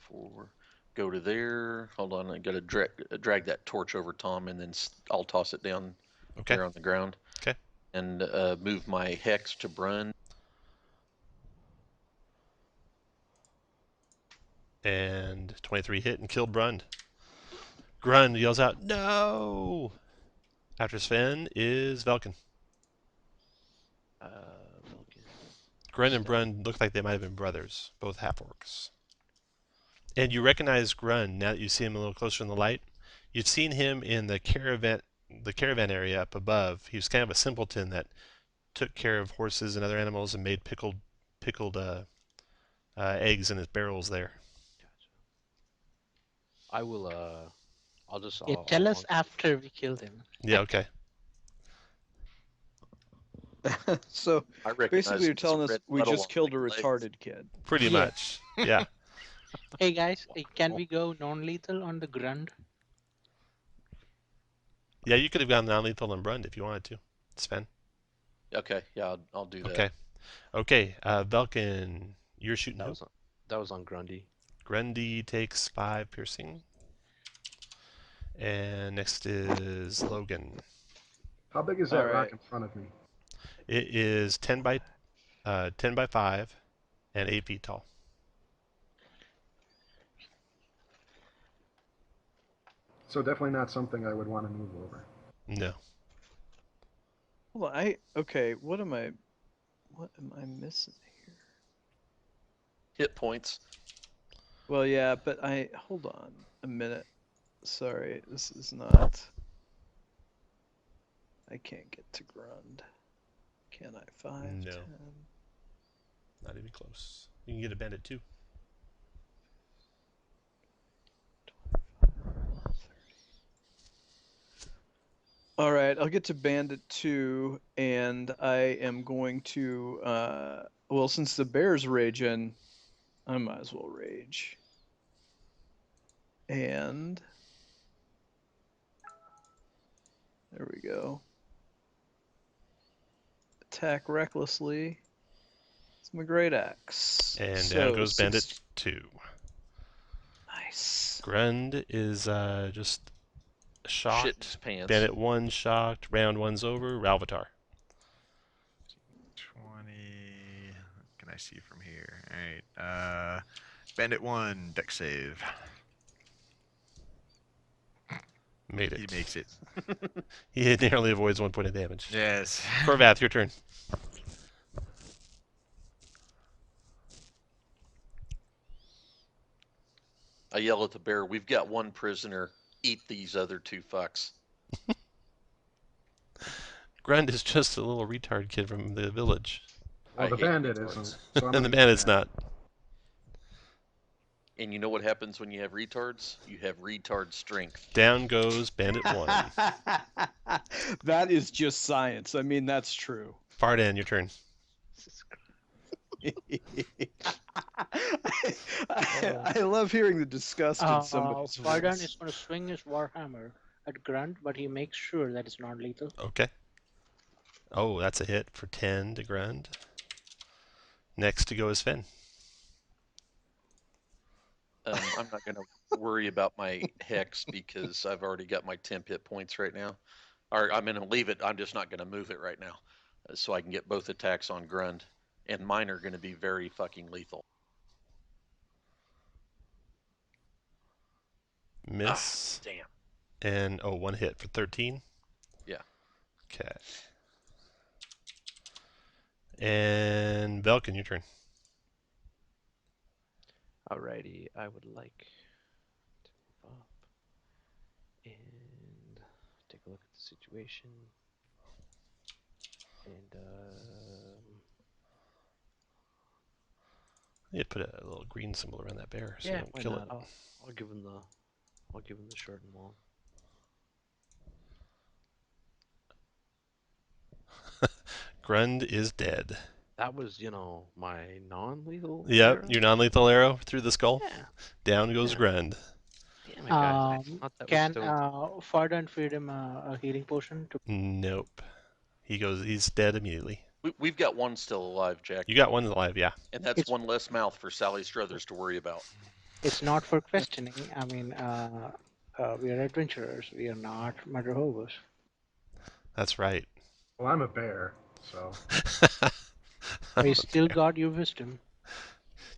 four. Go to there. Hold on, I gotta drag that torch over Tom, and then I'll toss it down Okay. there on the ground. Okay. And move my hex to Brun. And 23 hit and killed Brund. Grund yells out, "No!" After Sven is Velkin. Vulcan. Grund and Brund look like they might have been brothers, both half-orcs. And you recognize Grund now that you see him a little closer in the light. You've seen him in the caravan area up above. He was kind of a simpleton that took care of horses and other animals and made pickled eggs in his barrels there. I will. I'll just. Yeah, tell us after we killed him. Yeah, okay. So I recognize basically, you're his telling us red we puddle just on killed a my legs. retarded kid. Pretty Yes. much. Yeah. Hey guys, can we go non-lethal on the Grund? Yeah, you could have gone non-lethal on Brund if you wanted to. Sven. Okay, yeah, I'll do that. Okay. Okay, Velkin, you're shooting That who? was on, that was on Grundy. Grundy takes 5 piercing. And next is Logan. How big is that All rock right. in front of me? It is 10 by 5 and 8 feet tall. So definitely not something I would want to move over. No. Well, okay. What am I missing here? Hit points. Well, yeah, but hold on a minute. Sorry, this is not. I can't get to Grund. Can I? 5, No. 10. Not even close. You can get a bandit too. 25, 30. All right, I'll get to bandit 2, and I am going to. Well, since the bear's raging, I might as well rage. And there we go. Attack recklessly. It's my great axe. And So, down goes bandit 2. Nice. Grund is just Shit shocked. in his pants. Bandit 1 shocked. Round 1's over. Ralvatar. 20. What can I see from here? Alright. Bandit 1, deck save. Made He it. makes it. He narrowly avoids 1 point of damage. Yes. Corvath, your turn. I yell at the bear, "We've got one prisoner. Eat these other 2 fucks." Grund is just a little retard kid from the village. Well, I the hate bandit retards. isn't. So I'm And the gonna bandit's do that. not. And you know what happens when you have retards? You have retard strength. Down goes bandit 1. That is just science. I mean, that's true. Fardan, your turn. I love hearing the disgust in somebody's Fardan voice. is going to swing his warhammer at Grund, but he makes sure that it's non-lethal. Okay. Oh, that's a hit for 10 to Grund. Next to go is Sven. I'm not going to worry about my hex because I've already got my 10 hit points right now. Or I'm going to leave it. I'm just not going to move it right now. So I can get both attacks on Grund. And mine are going to be very fucking lethal. Miss. Damn. And, 1 hit for 13? Yeah. Okay. And Velkin, your turn. Alrighty, I would like to move up and take a look at the situation. And You put a little green symbol around that bear so you yeah, don't why kill not? it. I'll give him the short and long. Grund is dead. That was, my non-lethal Yep, arrow. your non-lethal arrow through the skull. Yeah. Down goes Yeah. Grund. Damn it, guys! I thought that was Can stone. Fardan feed him a healing potion? Nope. He's dead immediately. We've got one still alive, Jack. You got one alive, yeah. And that's one less mouth for Sally Struthers to worry about. It's not for questioning. I mean, we are adventurers. We are not murder hobos. That's right. Well, I'm a bear, so We still got your wisdom.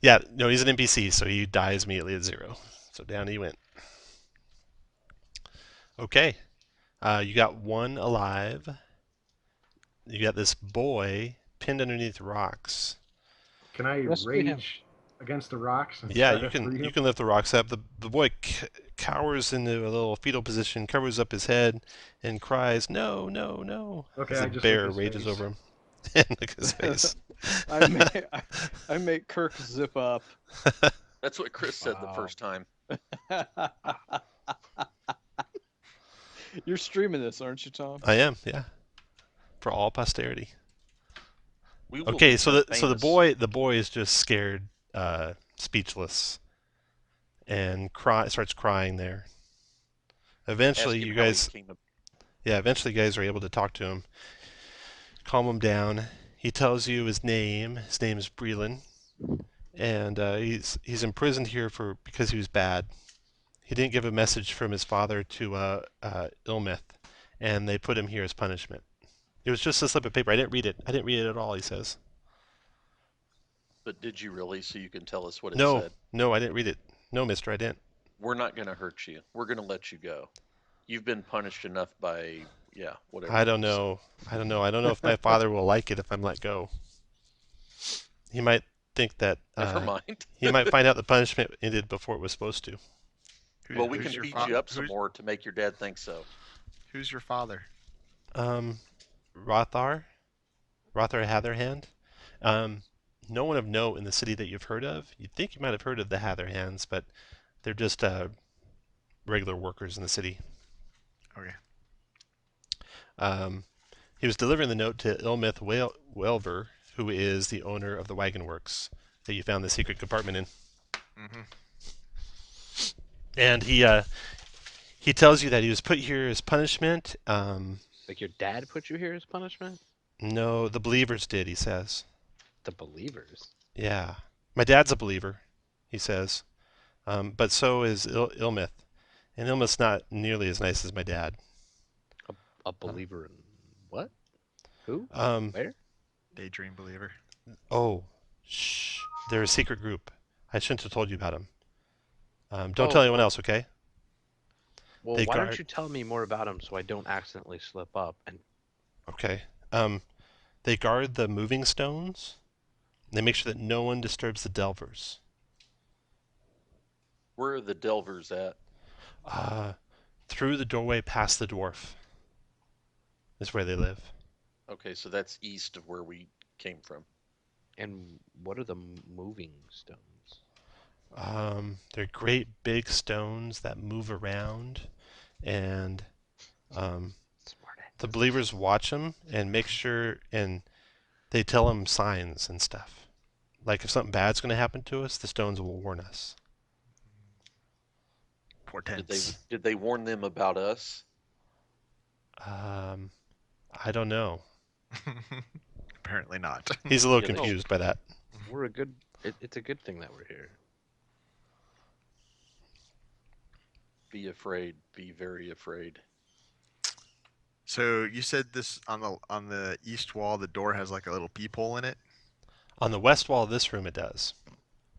Yeah, no, he's an NPC, so he dies immediately at 0. So down he went. Okay. You got one alive. You got this boy pinned underneath rocks. can I Rescue him. rage against the rocks and Yeah, try you to free can him? you can lift the rocks up. The boy cowers into a little fetal position, covers up his head, and cries, "No, no, no!" Okay, as I the just bear lick his rages face. over him. And look at his face. I make Kirk zip up. That's what Chris said the Wow. first time. You're streaming this, aren't you, Tom? I am, yeah, for all posterity. We will Okay, so become the famous. boy is just scared, speechless, and starts crying there. Eventually, Ask him you how he guys, came up. yeah, eventually you guys are able to talk to him, calm him down. He tells you his name. His name is Breland, and he's imprisoned here because he was bad. He didn't give a message from his father to Ilmith, and they put him here as punishment. It was just a slip of paper. I didn't read it. I didn't read it at all, he says. But did you really, so you can tell us what it No, said? no, I didn't read it. No, mister, I didn't. We're not going to hurt you. We're going to let you go. You've been punished enough by, whatever. I don't it was. know. I don't know. I don't know if my father will like it if I'm let go. He might think that Never mind. he might find out the punishment ended before it was supposed to. Well, we Who's can your beat fa- you up some who's- more to make your dad think so. Who's your father? Rothar Hatherhand. No one of note in the city that you've heard of. You'd think you might have heard of the Hatherhands, but they're just regular workers in the city. Okay. He was delivering the note to Ilmith Welver, who is the owner of the wagon works that you found the secret compartment in. Mm-hmm. And he tells you that he was put here as punishment. Like your dad put you here as punishment? No, the believers did, he says. The believers. Yeah. My dad's a believer, he says. But so is Ilmith. And Ilmith's not nearly as nice as my dad. A believer in what? Who? Um, Where? Daydream believer. oh, shh. They're a secret group. I shouldn't have told you about them. Don't Oh, tell anyone well. else, okay? Well, They why guard- don't you tell me more about him so I don't accidentally slip up? And Okay. They guard the moving stones. They make sure that no one disturbs the delvers. Where are the Delvers at? Through the doorway past the dwarf is where they live. Okay, so that's east of where we came from. and what are the moving stones? They're great big stones that move around, and Smart the believers watch them and make sure, and they tell them signs and stuff. Like if something bad's going to happen to us, the stones will warn us. Portents. Did they warn them about us? I don't know. Apparently not. He's a little Yeah, they- confused by that. We're a good. It's a good thing that we're here. Be afraid. Be very afraid. So you said this on the east wall, the door has like a little peephole in it. On the west wall of this room, it does.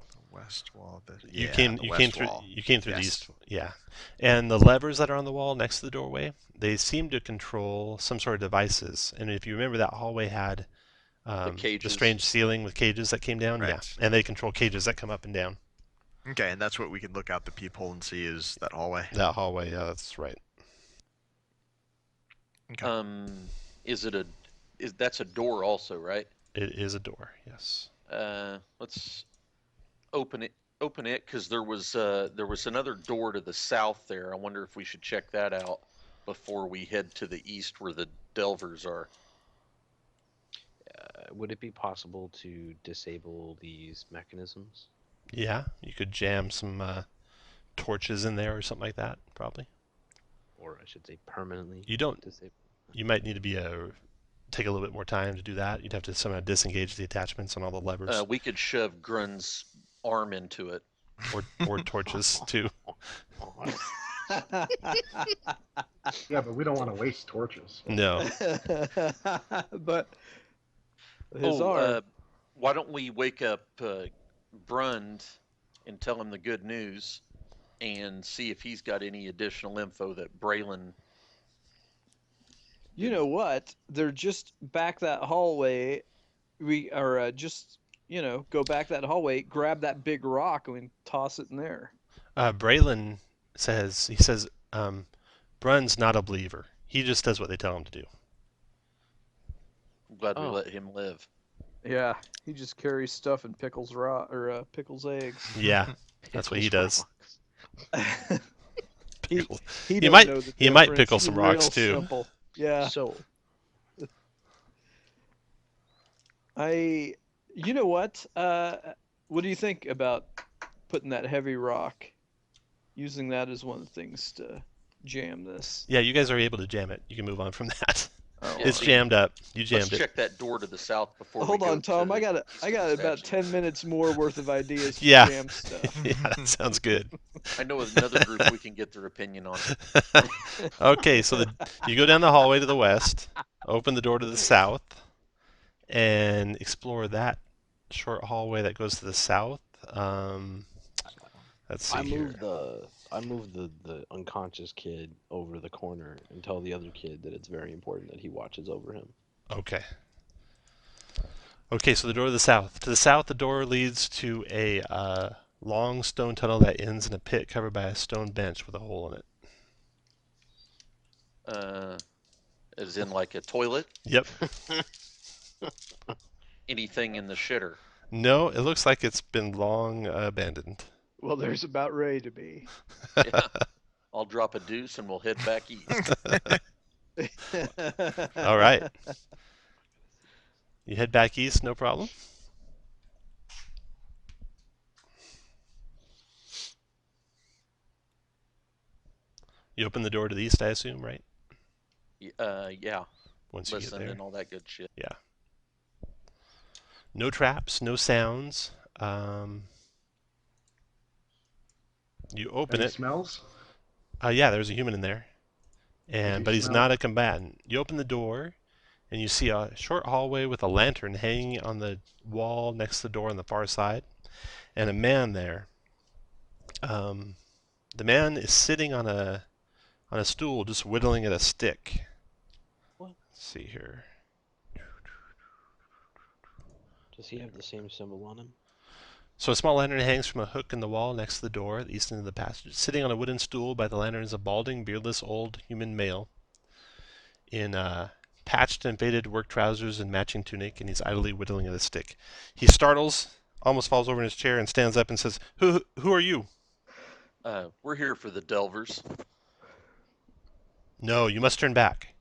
The west wall. You Yeah, came the you west came through wall. you came through the Yes. east, yeah. And the levers that are on the wall next to the doorway, they seem to control some sort of devices. And if you remember, that hallway had the cages. strange ceiling with cages that came down, yeah. Right. And they control cages that come up and down. Okay, and that's what we can look out the peephole and see is that hallway. That hallway, yeah, that's right. Okay. Is it that's a door also, right? It is a door, yes. Let's open it because there was another door to the south there. I wonder if we should check that out before we head to the east where the delvers are. Would it be possible to disable these mechanisms? Yeah, you could jam some torches in there or something like that, probably. Or I should say permanently You don't. disable? You might need to take a little bit more time to do that. You'd have to somehow disengage the attachments on all the levers. We could shove Grun's arm into it. Or torches, too. Yeah, but we don't want to waste torches. No. But his arm. Why don't we wake up Brund and tell him the good news and see if he's got any additional info that Braylon... You know what? They're just back that hallway. We are just, go back that hallway, grab that big rock, and toss it in there. Braylon says, Brun's not a believer. He just does what they tell him to do. I'm glad we let him live. Yeah, he just carries stuff and pickles pickles eggs. Yeah, that's what he does. he He might pickle some rocks too. Simple. Yeah. So, you know what? What do you think about putting that heavy rock, using that as one of the things to jam this? Yeah, you guys are able to jam it. You can move on from that. Oh, It's jammed up. You jammed Let's it. check that door to the south before Hold we go on, Tom. to I got Eastern about Statue. 10 minutes more worth of ideas to Yeah. jam stuff. Yeah, that sounds good. I know another group we can get their opinion on. Okay, so you go down the hallway to the west, open the door to the south, and explore that short hallway that goes to the south. Let's see here. I moved the unconscious kid over the corner and tell the other kid that it's very important that he watches over him. Okay. Okay, so the door to the south. To the south, the door leads to a long stone tunnel that ends in a pit covered by a stone bench with a hole in it. As in like a toilet? Yep. Anything in the shitter? No, it looks like it's been long abandoned. Well, there's about ready to be. Yeah. I'll drop a deuce and we'll head back east. All right. You head back east, no problem. You open the door to the east, I assume, right? Yeah. Once you get Listen there. and all that good shit. Yeah. No traps, no sounds. You open Any it. smells? Yeah, there's a human in there, you but he's smell? not a combatant. You open the door, and you see a short hallway with a lantern hanging on the wall next to the door on the far side, and a man there. The man is sitting on a stool, just whittling at a stick. What? Let's see here. Does he have the same symbol on him? So a small lantern hangs from a hook in the wall next to the door at the east end of the passage. Sitting on a wooden stool by the lantern is a balding, beardless, old human male in patched and faded work trousers and matching tunic, and he's idly whittling at a stick. He startles, almost falls over in his chair, and stands up and says, Who are you?" We're here for the Delvers. "No, you must turn back.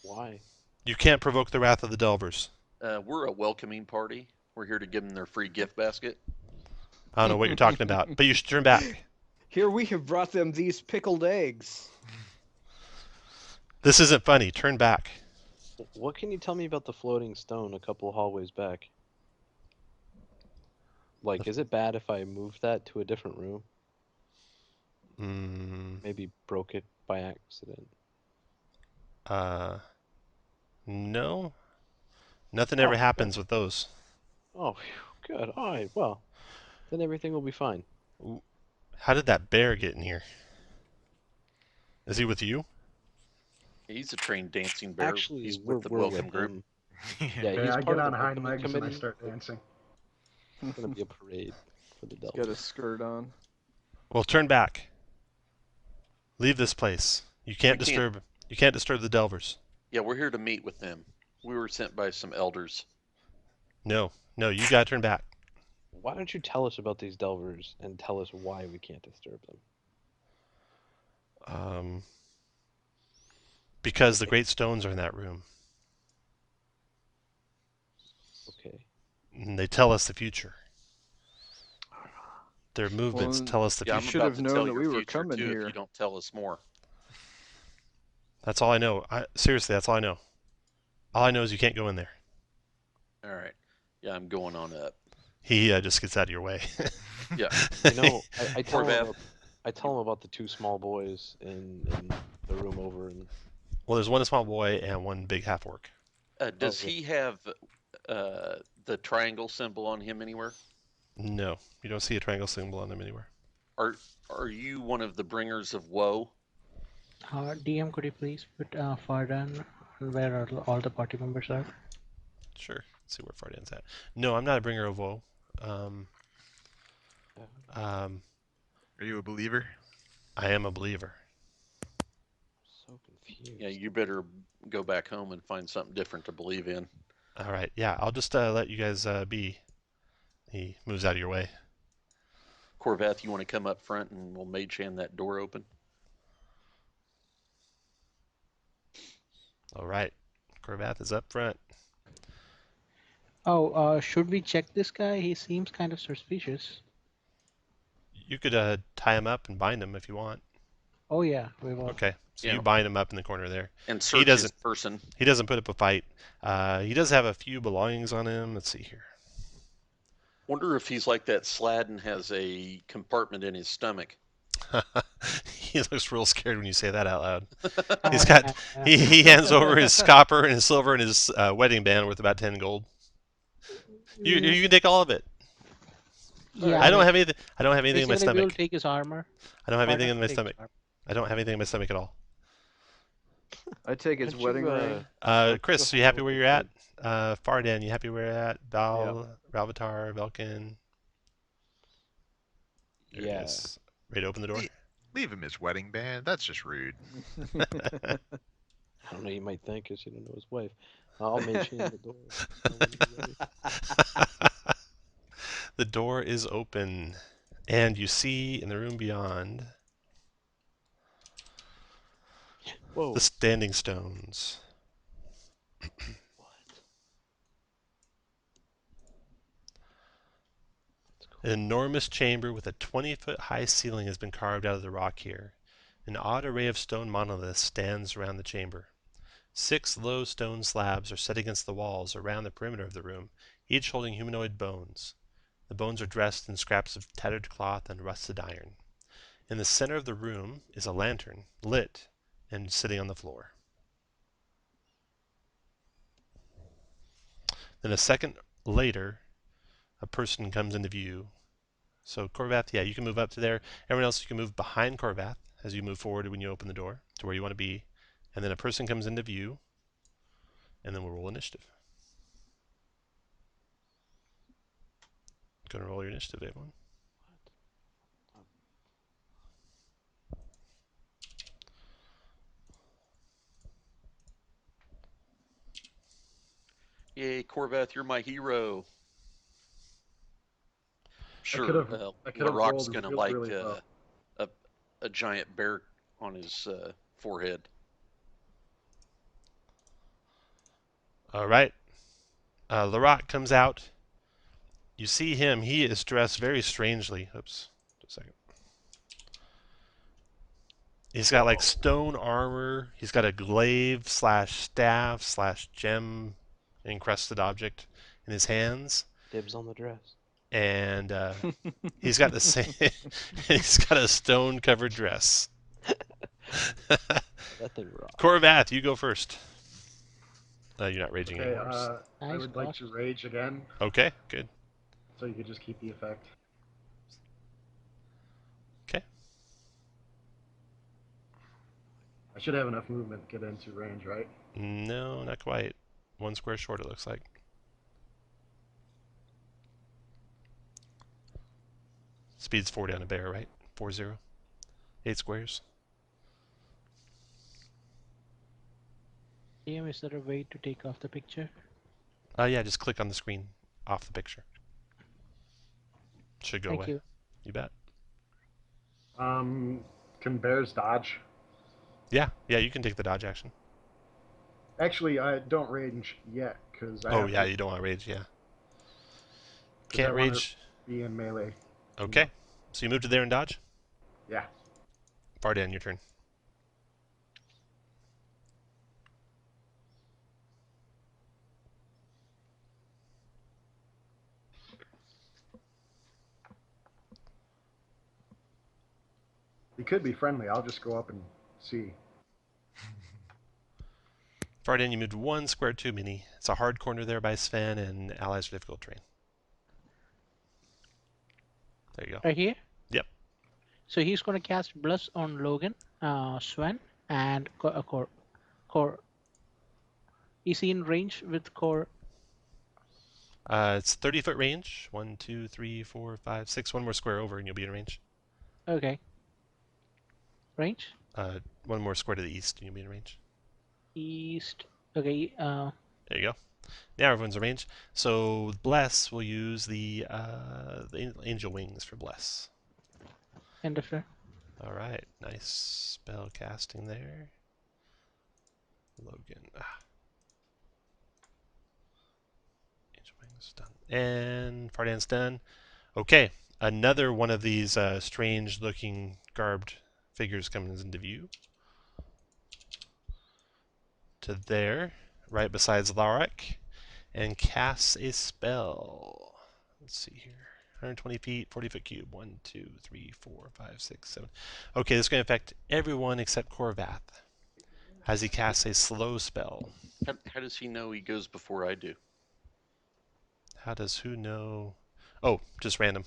Why? You can't provoke the wrath of the Delvers." We're a welcoming party. We're here to give them their free gift basket. "I don't know what you're talking about, but you should turn back. Here we have brought them these pickled eggs. This isn't funny. Turn back." What can you tell me about the floating stone a couple hallways back? Like, is it bad if I move that to a different room? Maybe broke it by accident. No. Nothing ever happens with those. Oh, phew, good. All right, well, then everything will be fine. How did that bear get in here? Is he with you? He's a trained dancing bear. Actually, He's we're with the with welcome group. him. Yeah. Yeah, Okay, he's I part get of on the hind welcoming legs and I committee. start dancing. It's gonna be a parade for the He's Delta. got a skirt on. Well, turn back. Leave this place. You can't We disturb. You can't disturb the Delvers. Yeah, we're here to meet with them. We were sent by some elders. No, you gotta turn back. Why don't you tell us about these delvers and tell us why we can't disturb them? Because the great stones are in that room. Okay. And they tell us the future. Their movements Well, tell us the Yeah, You I'm future. should about have to known tell that your we were future coming too if here. you don't tell us more. That's all I know. Seriously, that's all I know. All I know is you can't go in there. All right. Yeah, I'm going on up. He just gets out of your way. Yeah. You know, I tell him Corvath. about the two small boys in the room over, and Well, there's one small boy and one big half orc. Does yeah. he have the triangle symbol on him anywhere? No, you don't see a triangle symbol on them anywhere. Are you one of the bringers of woe? DM, could you please put Fardan where all the party members are? Sure. Let's see where Fardan's at. No, I'm not a bringer of woe. Um, Yeah. Are you a believer? I am a believer. So confused. Yeah, you better go back home and find something different to believe in. All right. Yeah, I'll just let you guys be. He moves out of your way. Corvath, you want to come up front and we'll mage hand that door open? All right. Corvath is up front. Oh, should we check this guy? He seems kind of suspicious. You could tie him up and bind him if you want. Oh yeah, we will. Okay. So Yeah. you bind him up in the corner there. And search his person. He doesn't put up a fight. He does have a few belongings on him. Let's see here. Wonder if he's like that Slad and has a compartment in his stomach. He looks real scared when you say that out loud. He's got he hands over his copper and his silver and his wedding band worth about 10 gold. You can take all of it. Yeah, I don't have anything. I don't have anything in my basically we'll stomach. take his armor. I don't have anything Fardan in my takes his stomach. armor. I don't have anything in my stomach at all. I take his Why don't you, wedding ring. Chris, go you happy home where with you're the at? Fardan, you happy where you're at? Ralvitar, Velkin. There it Yeah. is. Ready to open the door? Leave him his wedding band. That's just rude. I don't know. You might think, because you don't know his wife. I'll mage hand the door. when you're ready. The door is open, and you see in the room beyond Whoa. the standing stones. An enormous chamber with a 20-foot high ceiling has been carved out of the rock here. An odd array of stone monoliths stands around the chamber. 6 low stone slabs are set against the walls around the perimeter of the room, each holding humanoid bones. The bones are dressed in scraps of tattered cloth and rusted iron. In the center of the room is a lantern, lit and sitting on the floor. Then a second later, a person comes into view. So Corvath, yeah, you can move up to there. Everyone else, you can move behind Corvath as you move forward when you open the door to where you want to be. And then a person comes into view, and then we'll roll initiative. Go and roll your initiative, everyone. Yay, Corvath, you're my hero. Sure, could've Laroc's rolled gonna really, like really well. a giant bear on his forehead. All right. Laroc comes out. You see him. He is dressed very strangely. Oops. Just a second. He's got like stone armor. He's got a glaive slash staff slash gem encrusted object in his hands. Dibs on the dress. And he's got the same. He's got a stone covered dress. That thing rocks. Corvath, you go first. You're not raging Okay, anymore. I Nice would like boss. to rage again, Okay, good. so you could just keep the effect. Okay. I should have enough movement to get into range, right? No, not quite. 1 square short, it looks like. Speed's 40 on a bear, right? 40. 8 squares. DM, is there a way to take off the picture? Yeah, just click on the screen off the picture. Should go Thank away. you. You bet. Can bears dodge? Yeah, you can take the dodge action. Actually, I don't rage yet because I Oh, have yeah, to, you don't want to rage, yeah. 'cause I Can't want to rage. be in melee. Okay. So you move to there and dodge? Yeah. Vardan, your turn. He could be friendly. I'll just go up and see. Vardan, you moved 1 square too many. It's a hard corner there by Sven, and allies are difficult terrain. There you go. Right here? Yep. So he's going to cast Bless on Logan, Sven, and Core. Is he in range with Core? It's 30-foot range. 1, 2, 3, 4, 5, 6. One more square over, and you'll be in range. Okay. Range? 1 more square to the east, and you'll be in range. East. Okay. There you go. Now everyone's in range. So Bless will use the angel wings for Bless. End of turn. All right, nice spell casting there. Logan. Angel wings done. And Fardan's done. Okay, another one of these strange-looking garbed figures comes into view. To there, right beside Larek, and casts a spell. Let's see here. 120 feet, 40-foot cube. 1, 2, 3, 4, 5, 6, 7. Okay, this is going to affect everyone except Korvath, as he casts a slow spell. How does he know he goes before I do? How does who know? Oh, just random.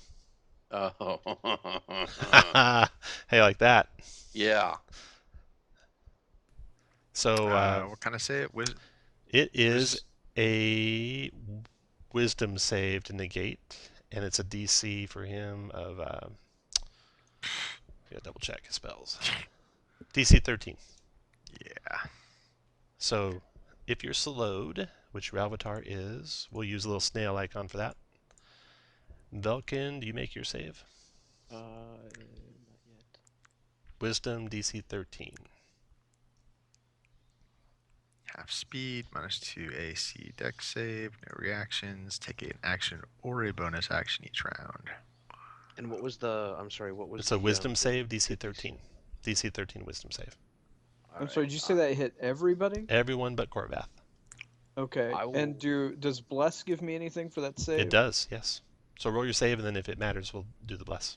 Oh. Hey, like that. Yeah. So what kind of say it? it is a wisdom save to negate, and it's a DC for him of. Gotta double check his spells. DC 13. Yeah. So if you're slowed, which your avatar is, we'll use a little snail icon for that. Velkin, do you make your save? Not yet. Wisdom DC 13. Half speed, -2 AC dex save, no reactions, take an action or a bonus action each round. And what was the? I'm sorry. What was? It's a wisdom save, the DC 13. DC 13 wisdom save. I'm sorry, did you say that hit everybody? Everyone but Korvath. Okay. I will- And does Bless give me anything for that save? It does, yes. So roll your save, and then if it matters, we'll do the bless.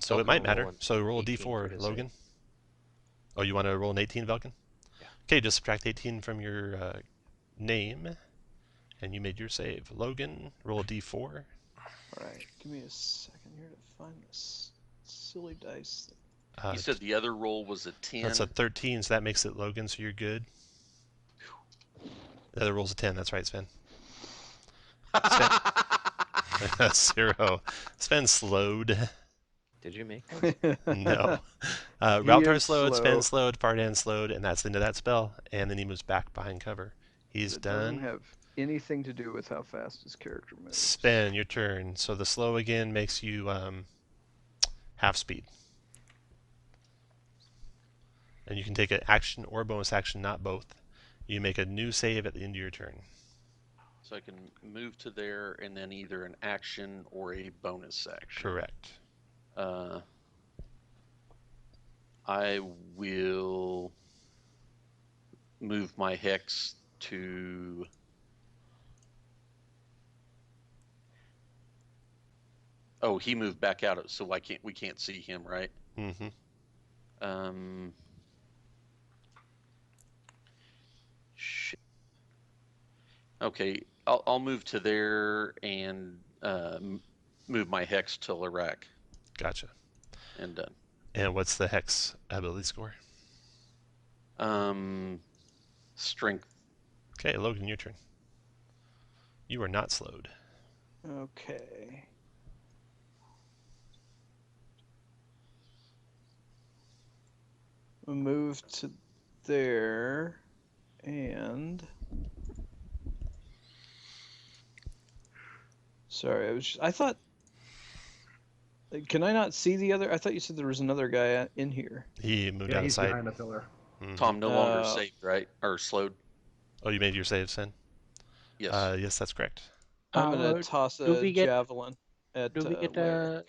So it might matter. So roll a 18 for d4, his Logan. save. Oh, you want to roll an 18, Velkin? Yeah. Okay, just subtract 18 from your name, and you made your save. Logan, roll a d4. Alright, give me a second here to find this silly dice. You said the other roll was a 10. That's a 13, so that makes it Logan, so you're good. The other roll's a 10, that's right, Sven. That's 0. Sven's slowed. Did you make? No. He Raltar is slowed, slow. Sven slowed, Fardan slowed, and that's the end of that spell. And then he moves back behind cover. He's It doesn't done. have anything to do with how fast his character moves. Sven, your turn. So the slow again makes you half speed. And you can take an action or a bonus action, not both. You make a new save at the end of your turn. So I can move to there and then either an action or a bonus action. Correct. I will move my hex to Oh, he moved back out, so we can't see him, right? Mm-hmm. Shit. Okay, I'll move to there and move my hex to Iraq Gotcha. and done. And what's the hex ability score? Strength. Okay, Logan, your turn. You are not slowed. Okay. We'll move to there, and sorry, I thought. Can I not see the other? I thought you said there was another guy in here. He moved Yeah, out of he's sight. behind the pillar. Tom no longer Uh, saved, right? Or slowed? Oh, you made your save, Sin? Yes. Yes, that's correct. I'm gonna toss do a we get javelin at do we get Larrick.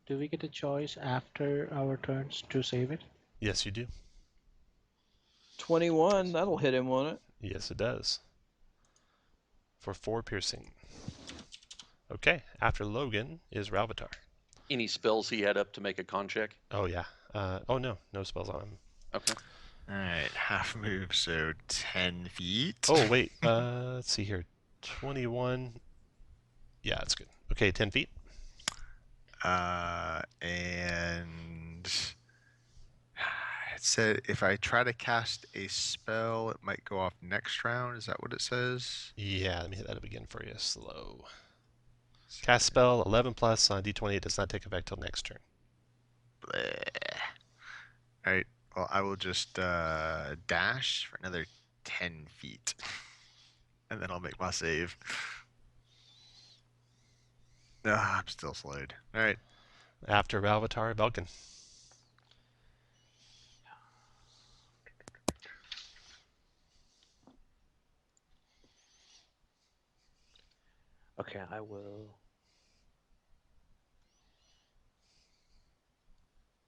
do we get a choice after our turns to save it? Yes, you do. 21. That'll hit him, won't it? Yes, it does. For 4 piercing. Okay, after Logan is Ralvitar. Any spells he had up to make a con check? Oh, yeah. Oh, no. No spells on him. Okay. Alright, half move, so 10 feet. Oh, wait. Let's see here. 21. Yeah, that's good. Okay, 10 feet. And it said if I try to cast a spell, it might go off next round. Is that what it says? Yeah, let me hit that up again for you. Slow. Cast spell 11 plus on D20. It does not take effect till next turn. Alright, well, I will just dash for another 10 feet. And then I'll make my save. Ah, I'm still slowed. Alright. After Ralvitar, Belkin. Okay, I will.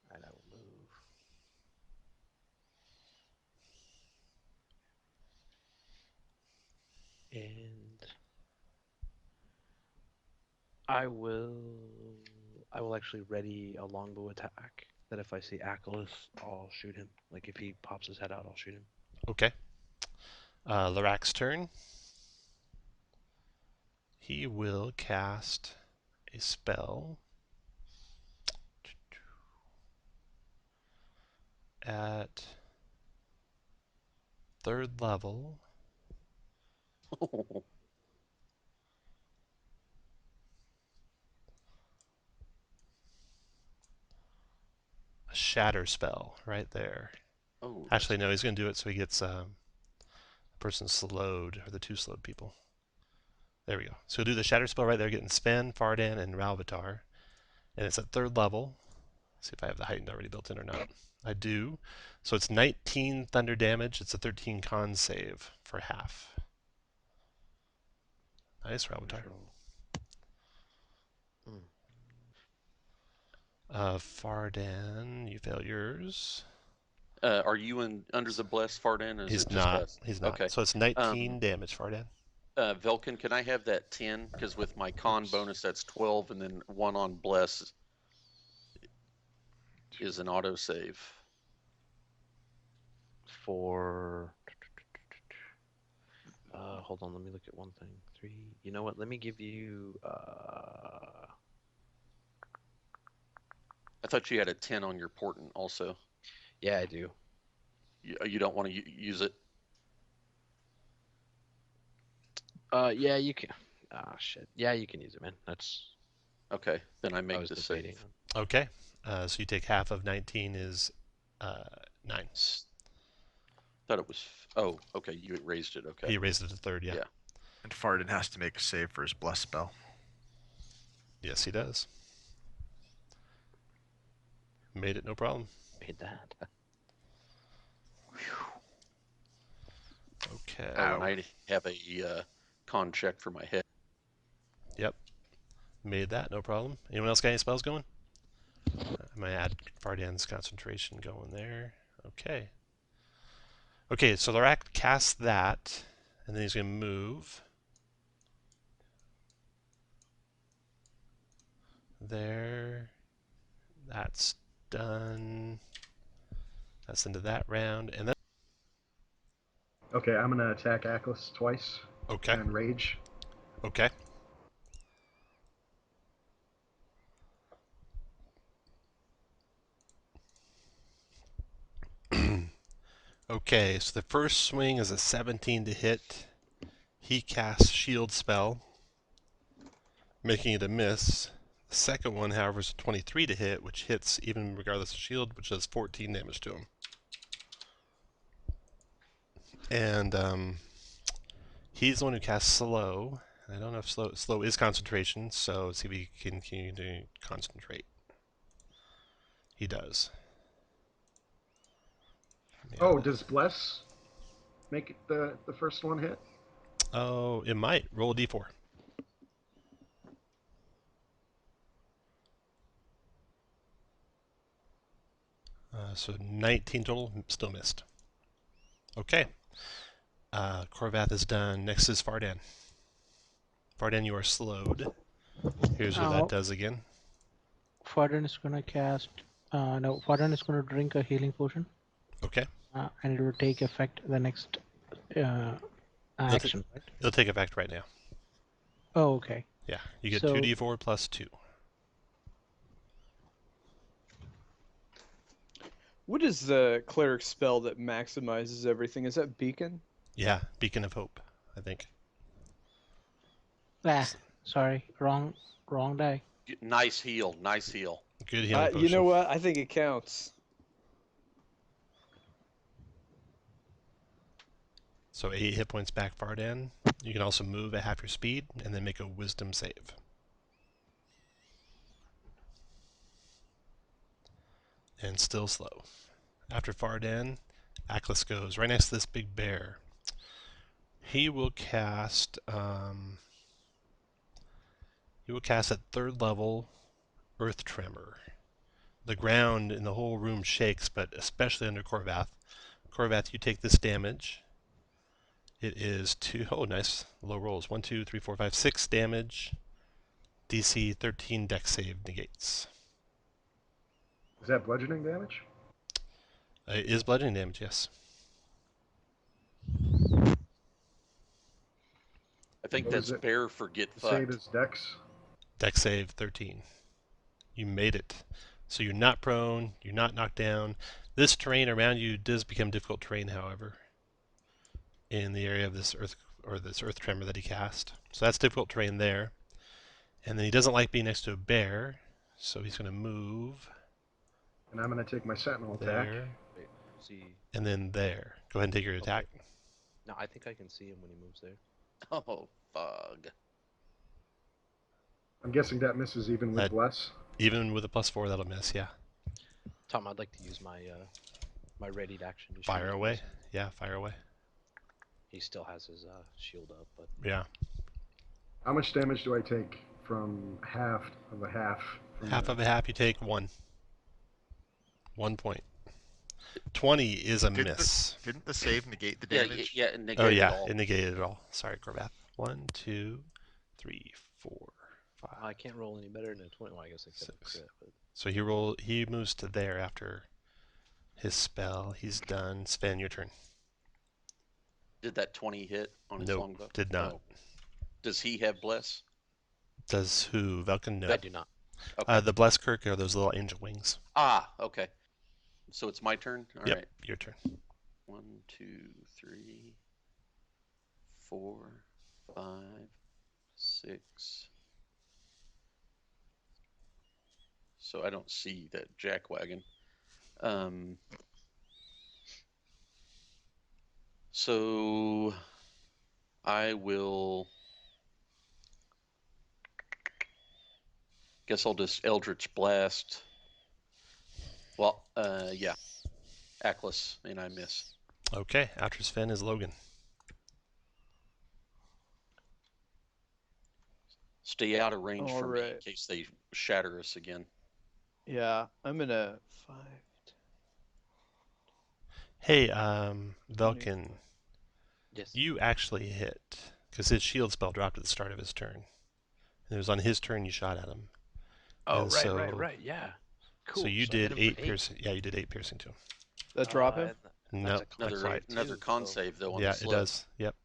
Alright, I will move. And I will actually ready a longbow attack. That if I see Achilles, I'll shoot him. Like if he pops his head out, I'll shoot him. Okay. Larac's turn. He will cast a spell at 3rd level. A shatter spell right there. Oh. Actually, no, he's going to do it so he gets the person slowed, or the 2 slowed people. There we go. So he'll do the shatter spell right there, getting Sven, Fardan, and Ralvitar. And it's at 3rd level. Let's see if I have the heightened already built in or not. I do. So it's 19 thunder damage. It's a 13 con save for half. Nice, Ralvitar. Fardan, you fail yours. Are you under the blessed Fardan? Or is He's it just not. us? He's not. Okay. So it's 19 damage, Fardan. Velkin, can I have that 10? Because with my con bonus, that's 12, and then 1 on bless is an auto save. For hold on, let me look at one thing. 3. You know what? Let me give you I thought you had a 10 on your portent also. yeah, I do. You don't want to use it? Yeah, you can. Ah, shit. Yeah, you can use it, man. That's Okay, then I I make was the debating save. on. Okay. So you take half of 19 is 9. Thought it was. Oh, okay. You raised it. Okay. He raised it to 3rd, yeah. Yeah. And Farden has to make a save for his bless spell. Yes, he does. Made it, no problem. Made that. Okay. Oh, and I have a con check for my head. Yep. Made that, no problem. Anyone else got any spells going? I'm going to add Fardan's concentration going there. Okay. Okay, so Lorak casts that, and then he's going to move. There. That's done. That's into that round. And then. Okay, I'm gonna attack Achilles twice. Okay. And rage. Okay. Okay, so the first swing is a 17 to hit. He casts Shield Spell, making it a miss. The second one, however, is a 23 to hit, which hits even regardless of shield, which does 14 damage to him. And he's the one who casts slow. I don't know if slow is concentration, so let's see if he can continue to concentrate. He does. Oh, does bless make it the first one hit? Oh, it might. Roll a d4. So 19 total, still missed. Okay. Corvath is done. Next is Fardan. Fardan, you are slowed. Here's what that does again. Fardan is going to cast. No, Fardan is going to drink a healing potion. Okay. And it will take effect the next action, right? It'll take effect right now. Oh, okay. Yeah, you get So- 2d4 plus 2. What is the cleric spell that maximizes everything? Is that Beacon? Yeah, Beacon of Hope, I think. Sorry, wrong die. Nice heal. Nice heal. Good healing potion. You know what? I think it counts. So 8 hit points back, Fardan. You can also move at half your speed and then make a wisdom save. And still slow. After Fardan, Aklis goes right next to this big bear. He will cast at 3rd level Earth Tremor. The ground in the whole room shakes, but especially under Corvath. Corvath, you take this damage. It is 2. Oh, nice. Low rolls. 1, 2, 3, 4, 5, 6 damage. DC 13 dex save negates. Is that bludgeoning damage? It is bludgeoning damage, yes. I think What that's was it? bear for get Save fucked. his dex. Dex save 13. You made it. So you're not prone, you're not knocked down. This terrain around you does become difficult terrain, however, in the area of this earth tremor that he cast. So that's difficult terrain there. And then he doesn't like being next to a bear, so he's going to move And I'm going to take my sentinel attack. there, Wait, see. and then there. Go ahead and take your attack. No, I think I can see him when he moves there. Oh, fug. I'm guessing that misses even with That- bless. Even with a +4, that'll miss, yeah. Tom, I'd like to use my my readied action to shoot Fire him. away. Yeah, fire away. He still has his shield up, but Yeah. How much damage do I take from half of a half? From Half of a half, you take 1. 1 point. 20 is a miss. Didn't the save negate the Yeah, damage? yeah, it negated Oh it yeah, all. it negated it all. Sorry, Corvath. 1, 2, 3, 4, 5. I can't roll any better than a 20. Well, I guess I could 6. crit, but So he moves to there after his spell. He's done. Sven, your turn. Did that 20 hit on his Nope, longbow? did not. No. Does he have bless? Does who? Velkin? No. I do not. Okay. The Blesskirk are those little angel wings. Ah, okay. So it's my turn? All right. Yep, your turn. 1, 2, 3, 4, 5, 6. So I don't see that jackwagon. So I will. Guess I'll just Eldritch Blast. Well, yeah. Aklis, and I miss. Okay, after Sven is Logan. Stay out of range All for me in right. case they shatter us again. Yeah, I'm gonna 5. Hey, Velkin, Yes. you actually hit because his shield spell dropped at the start of his turn. And it was on his turn you shot at him. Oh, And right. Yeah. Cool. So you I did hit him 8 for piercing. Yeah, you did 8 piercing to him. That drop him? No, That's not quite. Another con save though on Yeah, the it slow. does. Yep,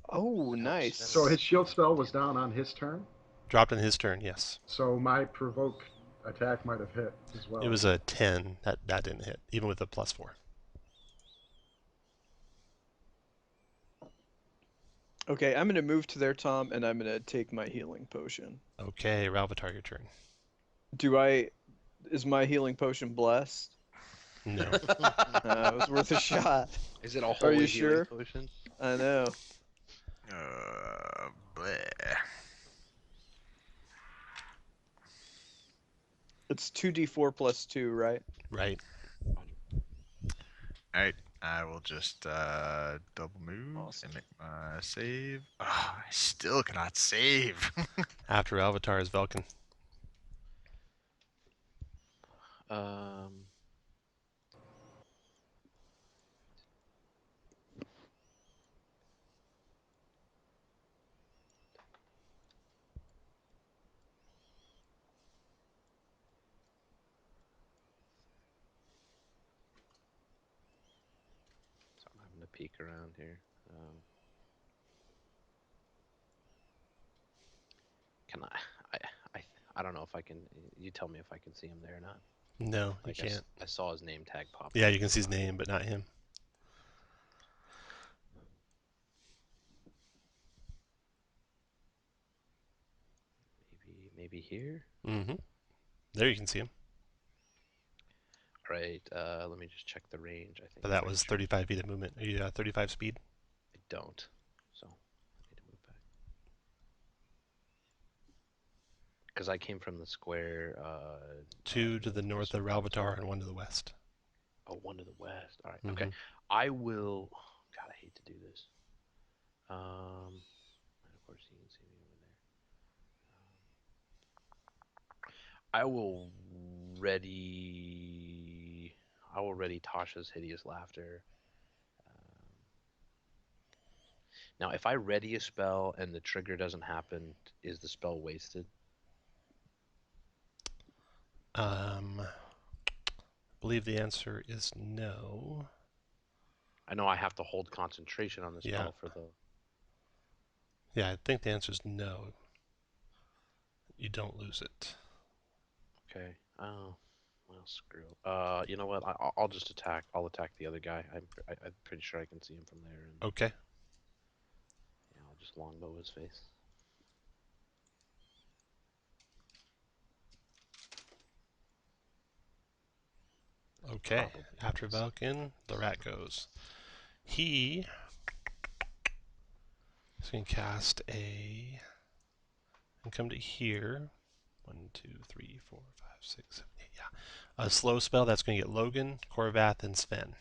Oh, nice. So his shield spell was down on his turn. dropped on his turn. Yes, So my provoke attack might have hit as well. it was a 10. That didn't hit, even with a +4. Okay, I'm gonna move to there, Tom, and I'm gonna take my healing potion. Okay, Ralvatar, your turn. Is my healing potion blessed? No. It was worth a shot. Is it a Are holy you healing sure? potion? I know. Bleh. It's 2d4 plus 2, right? Right. Alright, I will just double move Awesome. and make my save. Oh, I still cannot save. After Avatar is Velkin. So I'm having to peek around here. Can I don't know if I can. You tell me if I can see him there or not. No, you Like can't. I saw his name tag pop. Yeah, up. you can see his name, but not him. Maybe here. Mm-hmm. There you can see him. Right. Let me just check the range. I think. But that was 35 feet of movement. Are you 35 speed? I don't. So I need to move back. Because I came from the square. 2 to the north of Ralvatar and 1 to the west. Oh, 1 to the west. All right. Mhm. Okay. I will. God, I hate to do this. And of course, you can see me over there. I will ready Tasha's hideous laughter. Now, if I ready a spell and the trigger doesn't happen, is the spell wasted? I believe the answer is no. I know I have to hold concentration on the spell Yeah. for the. Yeah, I think the answer is no. You don't lose it. Okay. Oh, well, screw. You know what? I'll just attack. I'll attack the other guy. I'm pretty sure I can see him from there. And Okay. yeah, I'll just longbow his face. Okay. Probably After miss. Valken, the rat goes. He is going to cast and come to here. 1, 2, 3, 4, 5, 6, 7, 8. Yeah. A slow spell that's going to get Logan, Korvath, and Sven.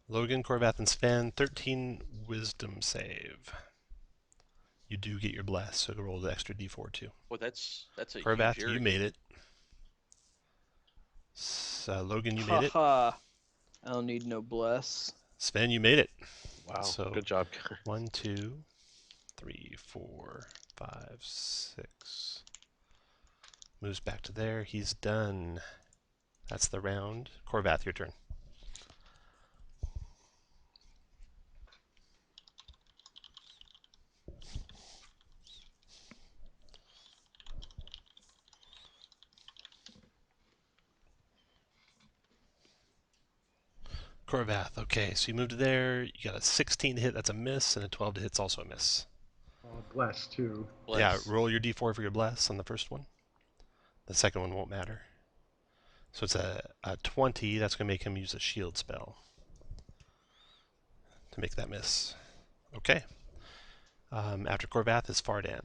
Logan, Korvath, and Sven, 13 wisdom save. You do get your bless, so roll the extra d4 too. Well, that's a Korvath, huge area. you made it. Logan, you made it. Haha. I don't need no bless. Sven, you made it. Wow. So Good job. 1, 2, 3, 4, 5, 6. Moves back to there. He's done. That's the round. Korvath, your turn. Korvath, okay, so you moved to there. You got a 16 to hit, that's a miss, and a 12 to hit's also a miss. Bless too. Bless. Yeah, roll your d4 for your bless on the first one. The second one won't matter. So it's a 20, that's going to make him use a shield spell to make that miss. Okay. After Korvath is Fardan.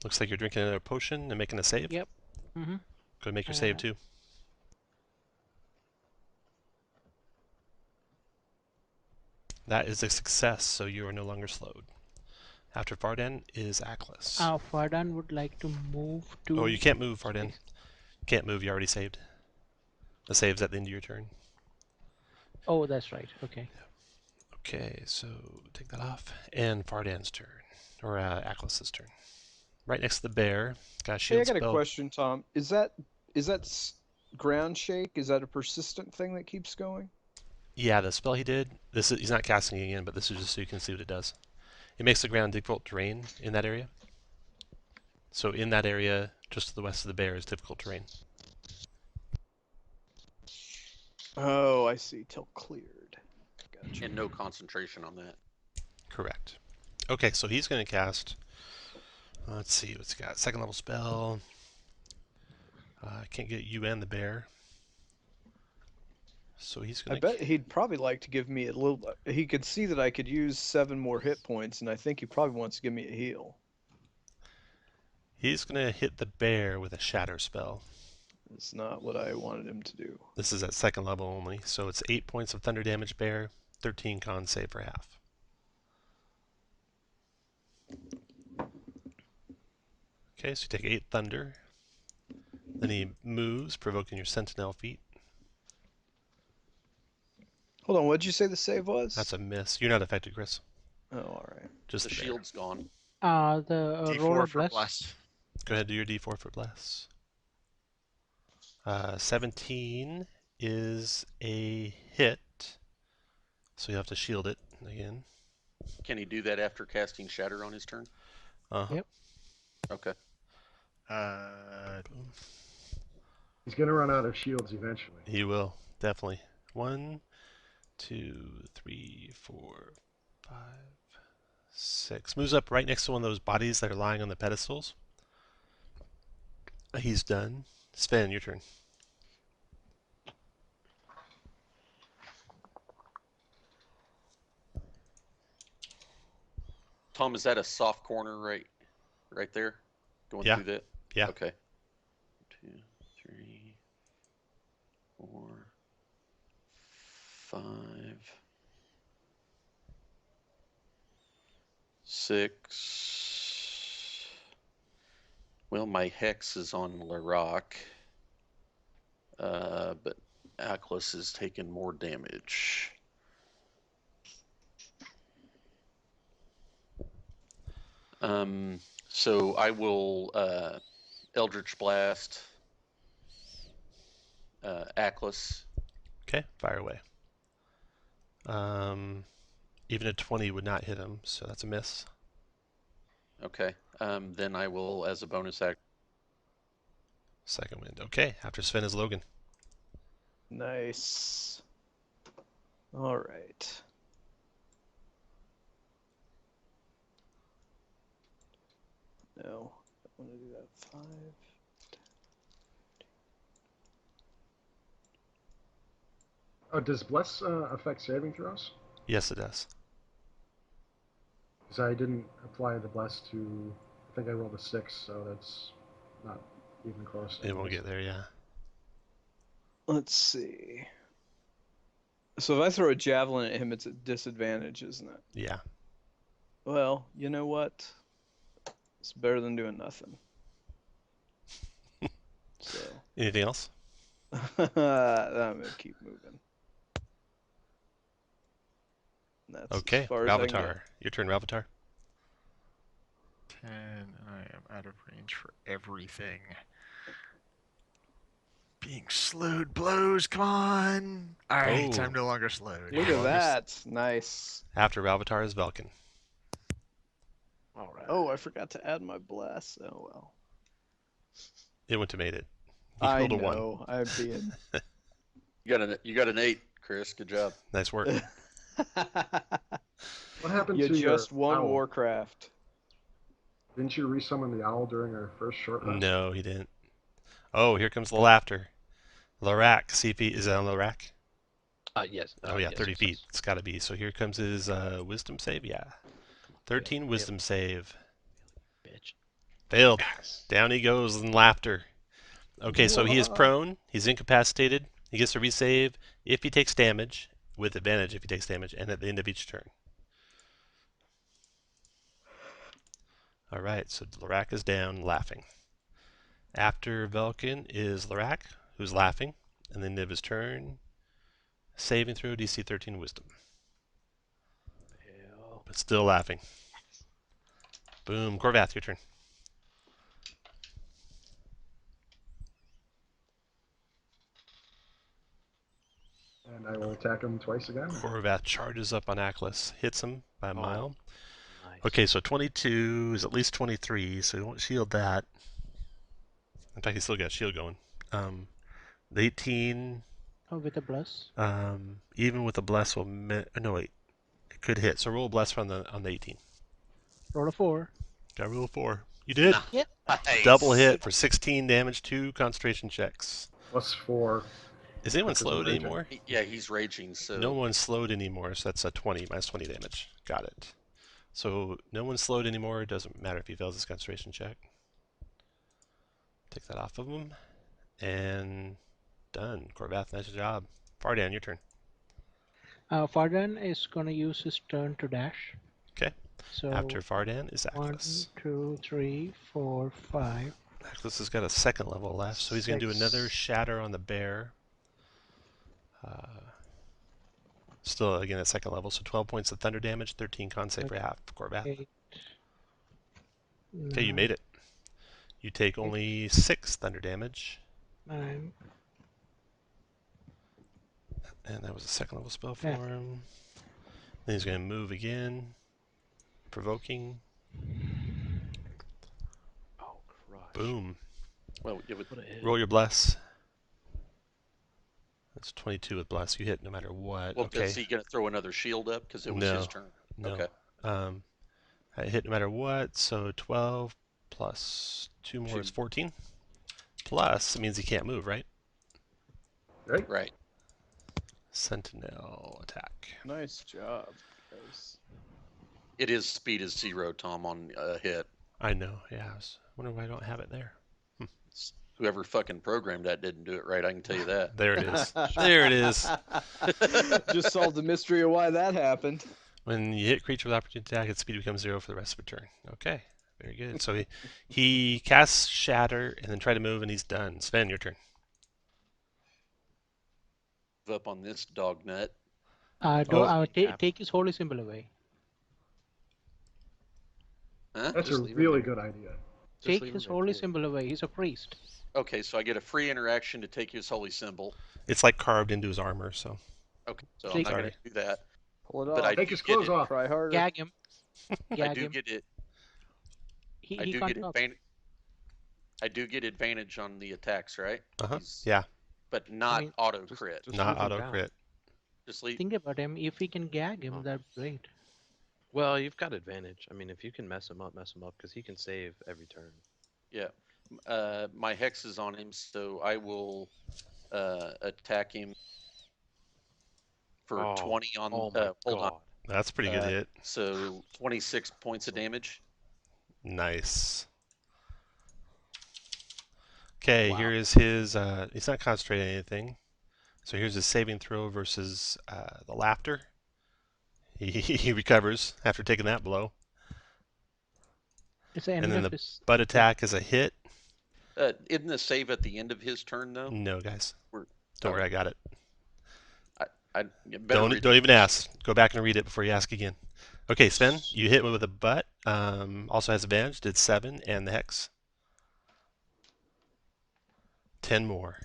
Looks like you're drinking another potion and making a save. Yep. Go ahead and make your save too. That is a success, so you are no longer slowed. After Fardan is Aklis. Fardan would like to move to. Oh, you can't move, Fardan. Can't move, you already saved. The save's at the end of your turn. Oh, that's right. Okay. Okay, so take that off. And Fardan's turn. Or Aklis' turn. Right next to the bear. Got a Hey, shield I got spell. a question, Tom. Is that ground shake? Is that a persistent thing that keeps going? Yeah, the spell he did, he's not casting it again, but this is just so you can see what it does. It makes the ground difficult terrain in that area. So in that area, just to the west of the bear, is difficult terrain. Oh, I see. Till cleared. Gotcha. And no concentration on that. Correct. Okay, so he's going to cast. Let's see what's he got. Second level spell. I can't get you and the bear. So he's I going to. bet he'd probably like to give me a little. He could see that I could use 7 more hit points, and I think he probably wants to give me a heal. He's going to hit the bear with a shatter spell. It's not what I wanted him to do. This is at second level only, so it's 8 points of thunder damage, bear. 13 con save for half. Okay, so you take 8 thunder. Then he moves, provoking your sentinel feet. Hold on, what'd you say the save was? That's a miss. You're not affected, Chris. Oh, all right. Just The the bear. shield's gone. The roller D4 for bless. bless. Go ahead, do your d4 for bless. 17 is a hit, so you have to shield it again. Can he do that after casting Shatter on his turn? Uh-huh. Yep. Okay. He's gonna run out of shields eventually. He will, definitely. 1, 2, 3, 4, 5, 6. Moves up right next to one of those bodies that are lying on the pedestals. He's done. Sven, your turn. Tom, is that a soft corner right there? Going Yeah. through that? Yeah. Okay. 2, 3, 4, 5, 6. Well, my hex is on Larock. But Aklis is taking more damage. So I will Eldritch Blast Aklis. Okay, fire away. Even a 20 would not hit him, so that's a miss. Okay. Then I will, as a bonus action. Second wind. Okay, after Sven is Logan. Nice. All right. No, I want to do that 5. Oh, does bless affect saving throws? Yes, it does. Because I didn't apply the bless to. I think I rolled a 6, so that's not even close. It won't get there, yeah. Let's see. So if I throw a javelin at him, it's a disadvantage, isn't it? Yeah. Well, you know what? It's better than doing nothing. So Anything else? I'm gonna keep moving. That's Okay, as far as I can get. Ravatar. Your turn, Ravatar. 10. I am out of range for everything. Being slowed blows. Come on. All right, Oh. I'm no longer slowed. Look at that. Nice. After Ravatar is Velkin. All right. Oh, I forgot to add my bless. Oh well. It wouldn't have made it. He I rolled a 1. know. I'm being. You got an 8, Chris. Good job. Nice work. What happened You to just your won owl? Warcraft. Didn't you resummon the owl during our first short rest? No, he didn't. Oh, here comes the laughter. Larak. See if he is that on Larak? Yes. Oh yeah, yes, 30 yes, feet. yes. It's got to be. So here comes his wisdom save. Yeah, 13 Yep. wisdom save. Bitch. Failed. Down he goes in laughter. Okay, so he is Whoa. prone. He's incapacitated. He gets to resave if he takes damage, with advantage if he takes damage, and at the end of each turn. All right, so Larak is down, laughing. After Velkin is Larak, who's laughing, and the end of his turn, saving throw DC 13 wisdom, Fail. but still laughing. Boom, Corvath, your turn. And I will attack him twice again. Corvath charges up on Aklis, hits him by a mile. Nice. Okay, so 22 is at least 23, so you won't shield that. In fact, he still got shield going. The 18, Oh, with a bless. even with a bless will no wait, it could hit. So roll a bless on the 18. Roll a 4. Got rule 4. You did. Nice. Double hit for 16 damage, 2 concentration checks. +4. Is anyone Because I'm slowed raging. anymore? Yeah, he's raging, so No one's slowed anymore, so that's a 20, minus 20 damage. Got it. So no one's slowed anymore. It doesn't matter if he fails his concentration check. Take that off of him. And done. Corvath, nice job. Fardan, your turn. Fardan is going to use his turn to dash. Okay. So After Fardan is 1, Aklis. 2, 3, 4, 5. Aklis has got a second level left, so he's going to do another 6. shatter on the bear. Still, again, at second level, so 12 points of thunder damage, 13 con save for half, Corvath. 8. Okay, you made it. You take only 6 thunder damage. 9. And that was a second level spell for Yeah. him. Then he's going to move again. Provoking. Oh, crush. Boom. well, it would. What a hit. Roll your bless. That's 22 with bless. You hit no matter what. Well, Okay. is he going to throw another shield up because it was his turn? No. Okay. I hit no matter what, so 12 plus 2 more is 14. Plus, it means he can't move, right? Right? Right. Sentinel attack. Nice job, guys. It is speed is 0, Tom, on a hit. I know, yeah. I was wondering why I don't have it there. Whoever fucking programmed that didn't do it right, I can tell you that. There it is. There it is. Just solved the mystery of why that happened. When you hit creature with opportunity attack, its speed becomes 0 for the rest of the turn. Okay, very good. So he casts Shatter and then try to move, and he's done. Sven, your turn. Up on this dog nut. Take his holy symbol away. Huh? That's Just a leave him really there. good idea. Just Take leave his him right holy there. symbol away. He's a priest. Okay, so I get a free interaction to take his holy symbol. It's like carved into his armor, so. Okay, so Take- I'm not going to do that. Pull it But off. I Take do his get clothes it. off. Try harder. Gag him. I Gag do him. get it. He I do can't get talk. advantage. I do get advantage on the attacks, right? Uh-huh. He's- Yeah, but not mean, auto crit. Just not leave him auto down. crit. Just leave. Think about him. If we can gag him, Oh. that'd be great. Well, you've got advantage. I mean, if you can mess him up, because he can save every turn. Yeah. My hex is on him, so I will attack him for Oh, 20 on. Oh my hold on. god. That's a pretty good hit. So 26 points of damage. Nice. Okay, Wow. here is his, he's not concentrating on anything. So here's his saving throw versus the laughter. He recovers after taking that blow. It's the And end then of the his. butt attack is a hit. Isn't the save at the end of his turn, though? No, guys. We're- Don't worry, I got it. I better read Don't it. even ask. Go back and read it before you ask again. Okay, Sven, you hit me with a butt. Also has advantage. Did 7 and the hex. 10 more.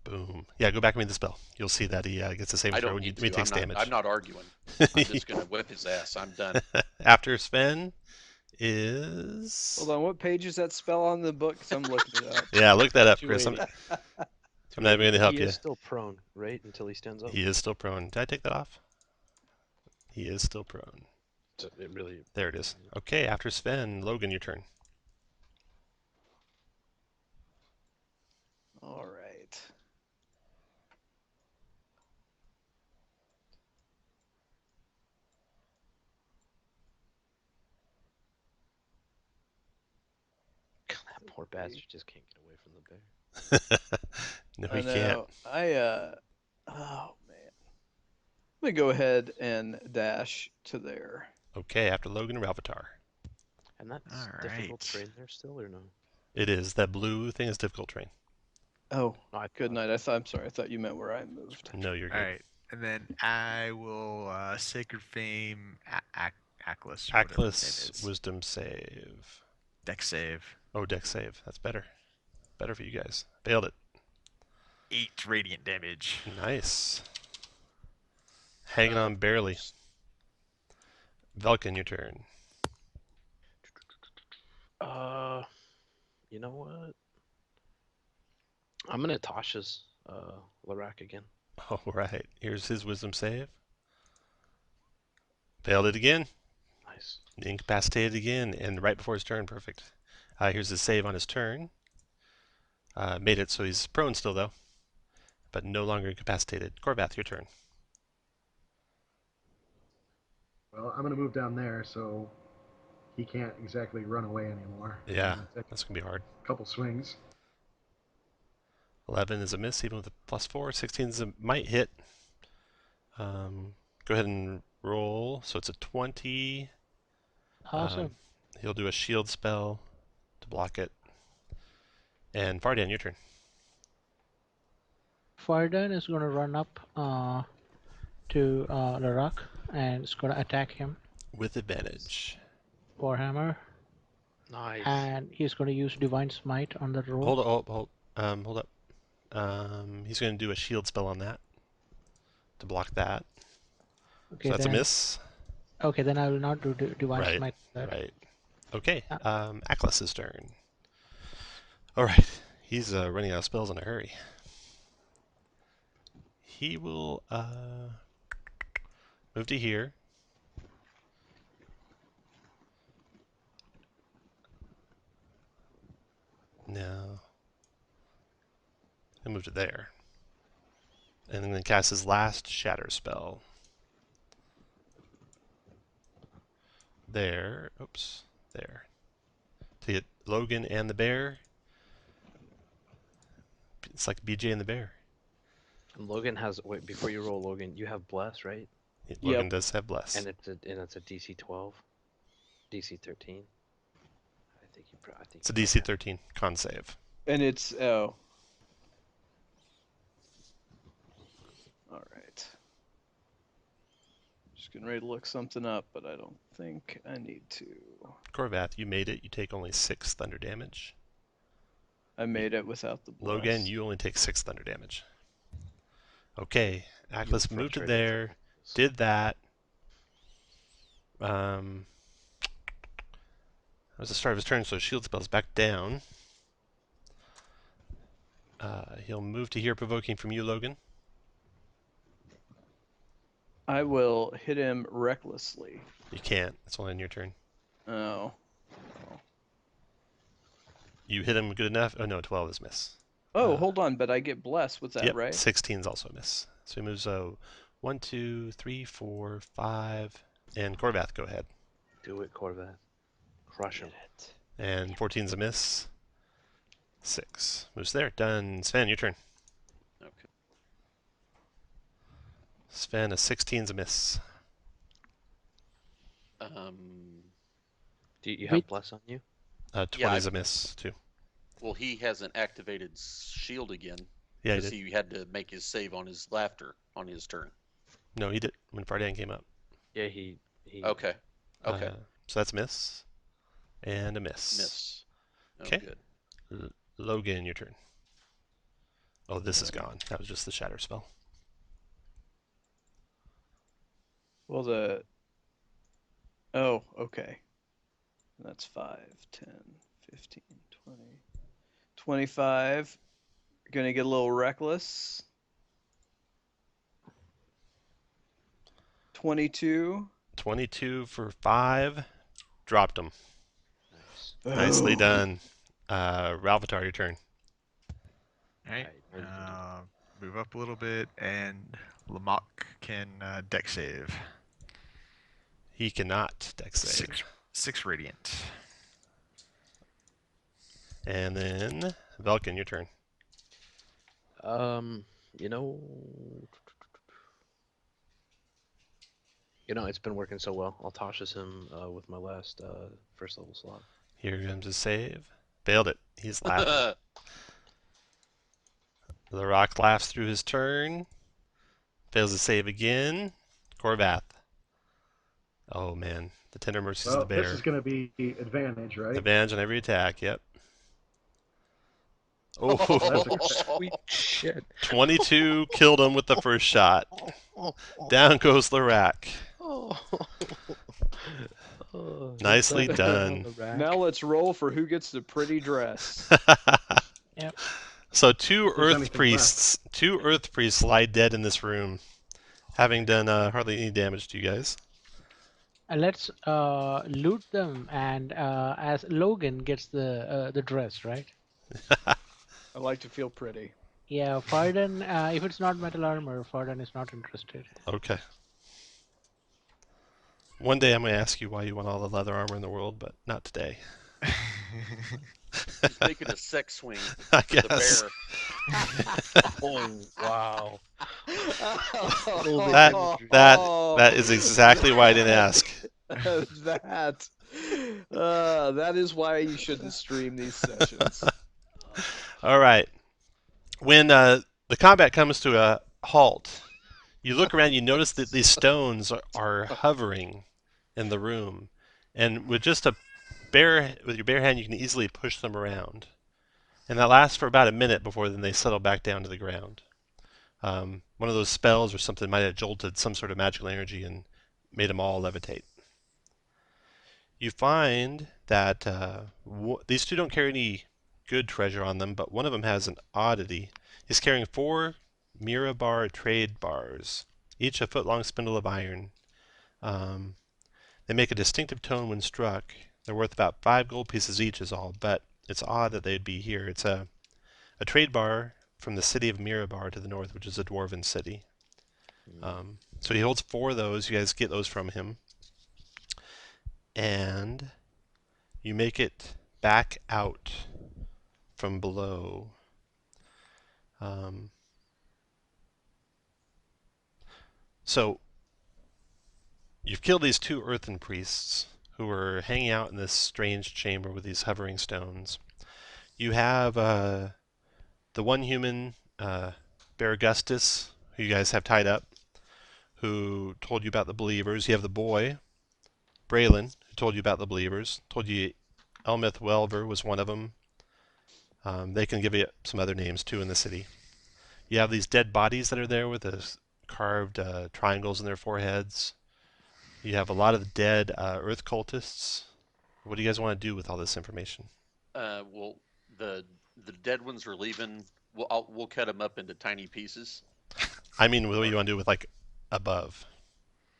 Boom. Yeah, go back and read the spell. You'll see that he gets the saving I throw don't when he need to. takes damage. I'm not arguing. I'm just going to whip his ass. I'm done. After Sven is. Hold on, what page is that spell on the book? 'Cause I'm looking it up. Yeah, look that up, Chris. I'm 280. not even going to help He you. is still prone, right? Until he stands up. He is still prone. Did I take that off? He is still prone. So it really. There it is. Okay, after Sven, Logan, your turn. All right. God, that poor bastard just can't get away from the bear. No, I he can't. know. Oh man. Let me go ahead and dash to there. Okay, after Logan and Ralvatar. And that's All difficult right. terrain there still, or no? It is. That blue thing is difficult terrain. Oh, No, I good night. I'm sorry. I thought you meant where I moved. No, you're good. All right, and then I will Sacred Fame Aklis. Aklis, wisdom save. Deck save. Oh, deck save. That's better. Better for you guys. Failed it. 8 radiant damage. Nice. Hanging on barely. Velkin, your turn. You know what? I'm gonna Tasha's Larak again. All right. Here's his wisdom save. Failed it again. Nice. Incapacitated again, and right before his turn, perfect. Here's his save on his turn. Made it, so he's prone still though, but no longer incapacitated. Corvath, your turn. Well, I'm going to move down there so he can't exactly run away anymore. Yeah, I'm gonna take that's gonna be hard. a couple swings. 11 is a miss, even with a +4. 16 is a might hit. Go ahead and roll. So it's a 20. Awesome. He'll do a shield spell to block it. And Vardan, your turn. Fardan is going to run up to the rock and it's going to attack him. With advantage. Warhammer. Nice. And he's going to use Divine Smite on the roll. Hold up. He's going to do a shield spell on that to block that. Okay, So that's then, a miss. Okay, then I will not do Divine Right, Smite. right. Okay, Aklas's turn. Alright, he's running out of spells in a hurry. He will move to here. No. He'll move to there. And then cast his last shatter spell. There. Oops. There. To hit Logan and the bear. It's like BJ and the bear. And Logan has wait before you roll, Logan. You have bless, right? Logan does have bless. And it's a DC 12, DC 13. I think it's a DC 13 con save. And it's oh. All right. Just getting ready to look something up, but I don't think I need to. Corvath, you made it. You take only 6 thunder damage. I made it without the bless. Logan, you only take 6 thunder damage. Okay, Aklas moved to there, did that. That was the start of his turn, so shield spell's back down. He'll move to here, provoking from you, Logan. I will hit him recklessly. You can't. It's only on your turn. Oh. You hit him good enough? Oh no, 12 is miss. Oh, hold on, but I get blessed with that, yep, right? 16 is also a miss. So he moves 1, 2, 3, 4, 5. And Corvath, go ahead. Do it, Corvath. Crush him. And 14's a miss. 6. Moves there. Done. Sven, your turn. Okay. Sven, a 16's a miss. Do you have bless on you? 20's a miss, too. Well, he hasn't activated shield again. Yeah, because he had to make his save on his laughter on his turn. No, he did when Vardan came up. Yeah, he Okay. Okay. So that's miss. And a miss. Miss. Oh, Okay. Good. Logan, your turn. Oh, this is gone. That was just the shatter spell. Well, oh, okay. That's 5, 10, 15, 20, 25. Gonna get a little reckless. 22. 22 for 5. Dropped him. Nice. Nicely done. Ralvatar, your turn. Alright. Move up a little bit, and Lamok can deck save. He cannot deck save. 6 radiant. And then Velkin, your turn. You know, it's been working so well. I'll toshes him with my last first level slot. Here comes his save. Failed it. He's laughing. The rock laughs through his turn. Fails to save again. Corvath. Oh man, the tender mercies of the bear. This is going to be advantage, right? Advantage on every attack. Yep. Oh, Sweet shit. 22 killed him with the first shot. Down goes Larac. Nicely done. Now let's roll for who gets the pretty dress. Yep. So two there's earth priests lie dead in this room, having done hardly any damage to you guys. Let's loot them, and as Logan gets the dress, right? I like to feel pretty. Yeah, Farden. If it's not metal armor, Farden is not interested. Okay. One day I'm going to ask you why you want all the leather armor in the world, but not today. He's making a sex swing I for the guess. bear. Oh wow. That is exactly why I didn't ask. That is why you shouldn't stream these sessions. All right. When the combat comes to a halt, you look around, you notice that these stones are hovering in the room, and with just with your bare hand, you can easily push them around, and that lasts for about a minute before then they settle back down to the ground. One of those spells or something might have jolted some sort of magical energy and made them all levitate. You find that these two don't carry any good treasure on them, but one of them has an oddity. He's carrying 4 Mirabar trade bars, each a foot-long spindle of iron. They make a distinctive tone when struck. They're worth about 5 gold pieces each is all, but it's odd that they'd be here. It's a trade bar from the city of Mirabar to the north, which is a dwarven city. So he holds 4 of those. You guys get those from him. And you make it back out from below. So you've killed these 2 earthen priests who were hanging out in this strange chamber with these hovering stones. You have the one human, Baragustus, who you guys have tied up, who told you about the believers. You have the boy, Braylon, who told you about the believers, told you Elmith Welver was one of them. They can give you some other names too in the city. You have these dead bodies that are there with the carved triangles in their foreheads. You have a lot of dead earth cultists. What do you guys want to do with all this information? Well, the dead ones are leaving. We'll cut them up into tiny pieces. I mean, what do you want to do with like above?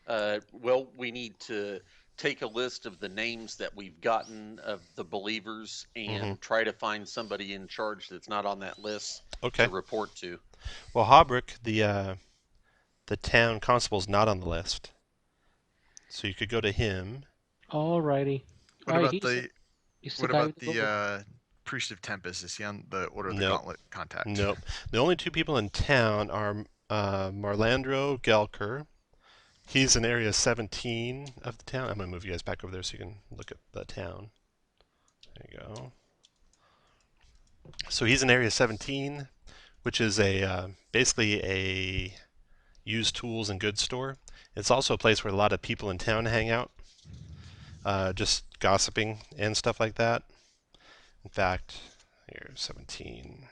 Well, we need to take a list of the names that we've gotten of the believers and try to find somebody in charge that's not on that list Okay. to report to. Well, Hobrick, the town constable, is not on the list, so you could go to him. Alrighty. What about he's the he's what guy about with the gold. the priest of Tempest? Is he on the Order of the Nope. Gauntlet contact? Nope. The only 2 people in town are Marlandro Gelker. He's in area 17 of the town. I'm going to move you guys back over there so you can look at the town. There you go. So he's in area 17, which is basically a used tools and goods store. It's also a place where a lot of people in town hang out, just gossiping and stuff like that. In fact, here, 17.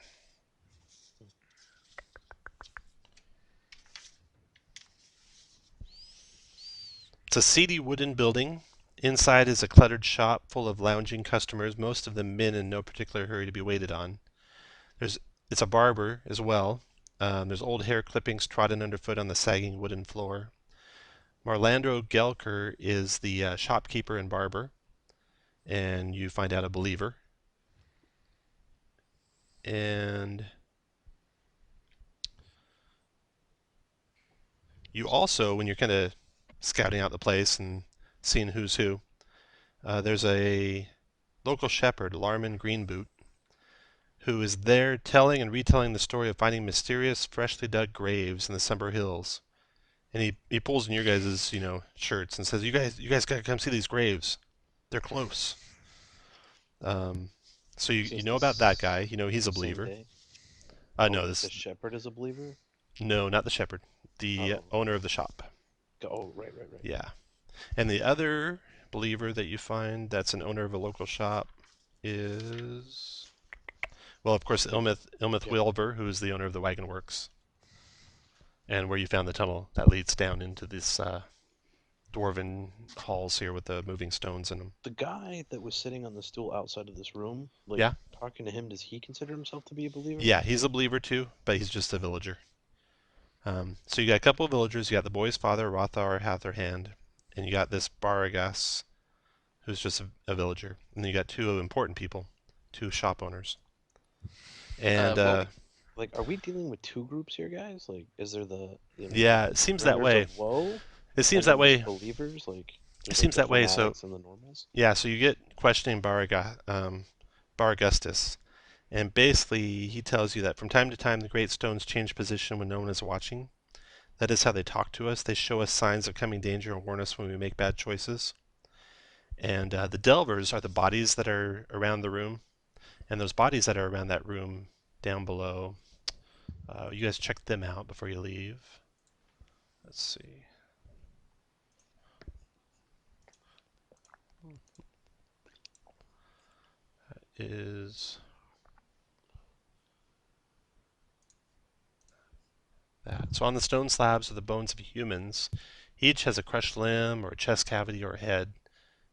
It's a seedy wooden building. Inside is a cluttered shop full of lounging customers, most of them men in no particular hurry to be waited on. It's a barber as well. There's old hair clippings trodden underfoot on the sagging wooden floor. Marlandro Gelker is the shopkeeper and barber, and you find out a believer. And you also, when you're kind of scouting out the place and seeing who's who, there's a local shepherd, Larman Greenboot, who is there telling and retelling the story of finding mysterious, freshly dug graves in the Summer Hills. And he pulls in your guys' shirts and says, "You guys gotta come see these graves. They're close." So you know about that guy. You know he's a believer. No, The shepherd is a believer? No, not the shepherd. The owner of the shop. Oh, right. Yeah. And the other believer that you find that's an owner of a local shop is, well, of course, Ilmith Wilver, who is the owner of the Wagon Works, and where you found the tunnel that leads down into this dwarven halls here with the moving stones in them. The guy that was sitting on the stool outside of this room, talking to him, does he consider himself to be a believer? Yeah, he's a believer too, but he's just a villager. So you got a couple of villagers. You got the boy's father, Rothar Hatherhand, and you got this Baragas, who's just a villager, and then you got two important people, two shop owners. And Well, Like, are we dealing with two groups here, guys? Like, is there the yeah, it seems that Renders way. of woe, It seems and that then way. there's believers? Like, It there's like seems the that way. So fanatics and the normals. yeah, so you get questioning Baragustus, and basically he tells you that from time to time the great stones change position when no one is watching. That is how they talk to us. They show us signs of coming danger and warn us when we make bad choices. And the delvers are the bodies that are around the room, and those bodies that are around that room down below. You guys check them out before you leave. Let's see. That is that. So on the stone slabs are the bones of humans. Each has a crushed limb or a chest cavity or a head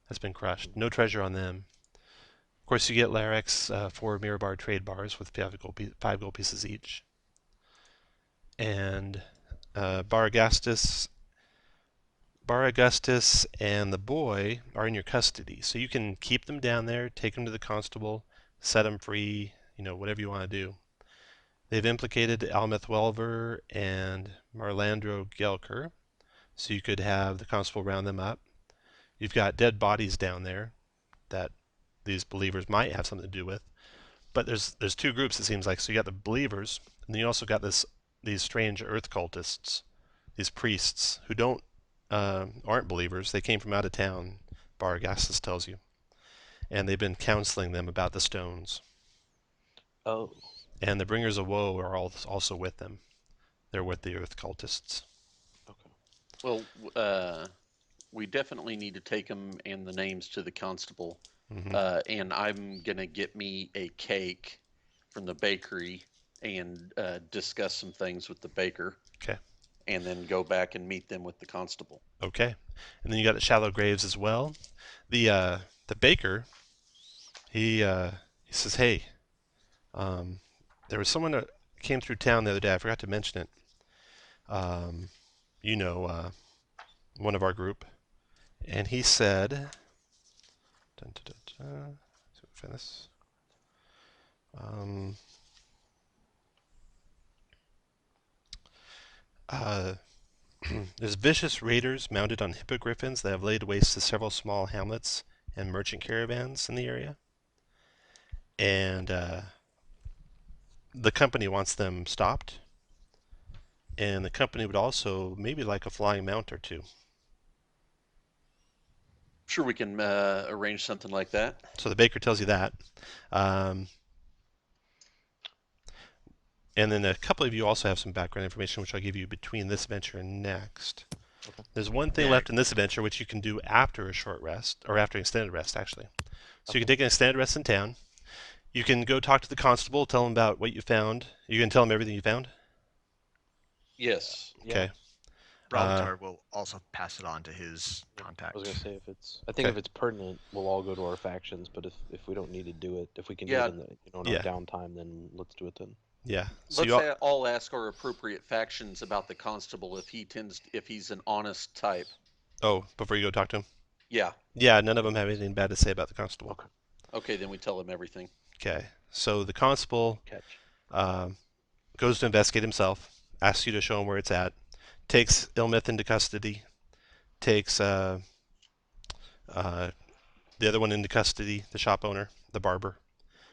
that's been crushed. No treasure on them. Of course, you get Larix 4 mirror bar trade bars with 5 gold pieces each. And Baragastus and the boy are in your custody. So you can keep them down there, take them to the constable, set them free, whatever you want to do. They've implicated Almeth Welver and Marlandro Gelker, so you could have the constable round them up. You've got dead bodies down there that these believers might have something to do with. But there's two groups, it seems like. So you got the believers, and then you also got these strange earth cultists, these priests who aren't believers. They came from out of town, Baragassus tells you, and they've been counseling them about the stones. Oh. And the bringers of woe are also with them. They're with the earth cultists. Okay. Well, we definitely need to take them and the names to the constable. Mm-hmm. And I'm gonna get me a cake from the bakery and discuss some things with the baker. Okay. And then go back and meet them with the constable. Okay. And then you got the shallow graves as well. The baker, he says, hey, there was someone that came through town the other day. I forgot to mention it. One of our group, and he said, dun, dun, dun, dun. So find this. There's vicious raiders mounted on hippogriffins that have laid waste to several small hamlets and merchant caravans in the area. And the company wants them stopped. And the company would also maybe like a flying mount or two. Sure, we can arrange something like that. So the baker tells you that. And then a couple of you also have some background information, which I'll give you between this adventure and next. Okay. There's one thing left in this adventure, which you can do after a short rest, or after an extended rest, actually. So you can take an extended rest in town. You can go talk to the constable, tell him about what you found. You can tell him everything you found? Yes. Okay. Raltar will also pass it on to his contact. I was gonna say if it's pertinent, we'll all go to our factions. But if we don't need to do it, if we can do it in our downtime, then let's do it then. Yeah. So Let's all ask our appropriate factions about the constable if he's an honest type. Oh, before you go talk to him? Yeah. Yeah, none of them have anything bad to say about the constable. Okay. Okay, then we tell him everything. Okay. So the constable goes to investigate himself, asks you to show him where it's at, takes Ilmith into custody, takes the other one into custody, the shop owner, the barber.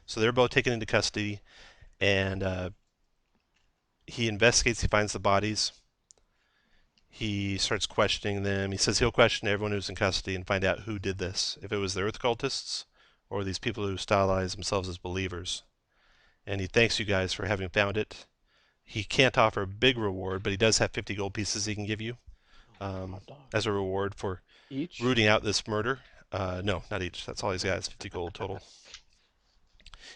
So they're both taken into custody, and he investigates, he finds the bodies. He starts questioning them. He says he'll question everyone who's in custody and find out who did this, if it was the earth cultists or these people who stylize themselves as believers. And he thanks you guys for having found it. He can't offer a big reward, but he does have 50 gold pieces he can give you as a reward for Each? rooting out this murder. No, not each. That's all he's got is 50 gold total.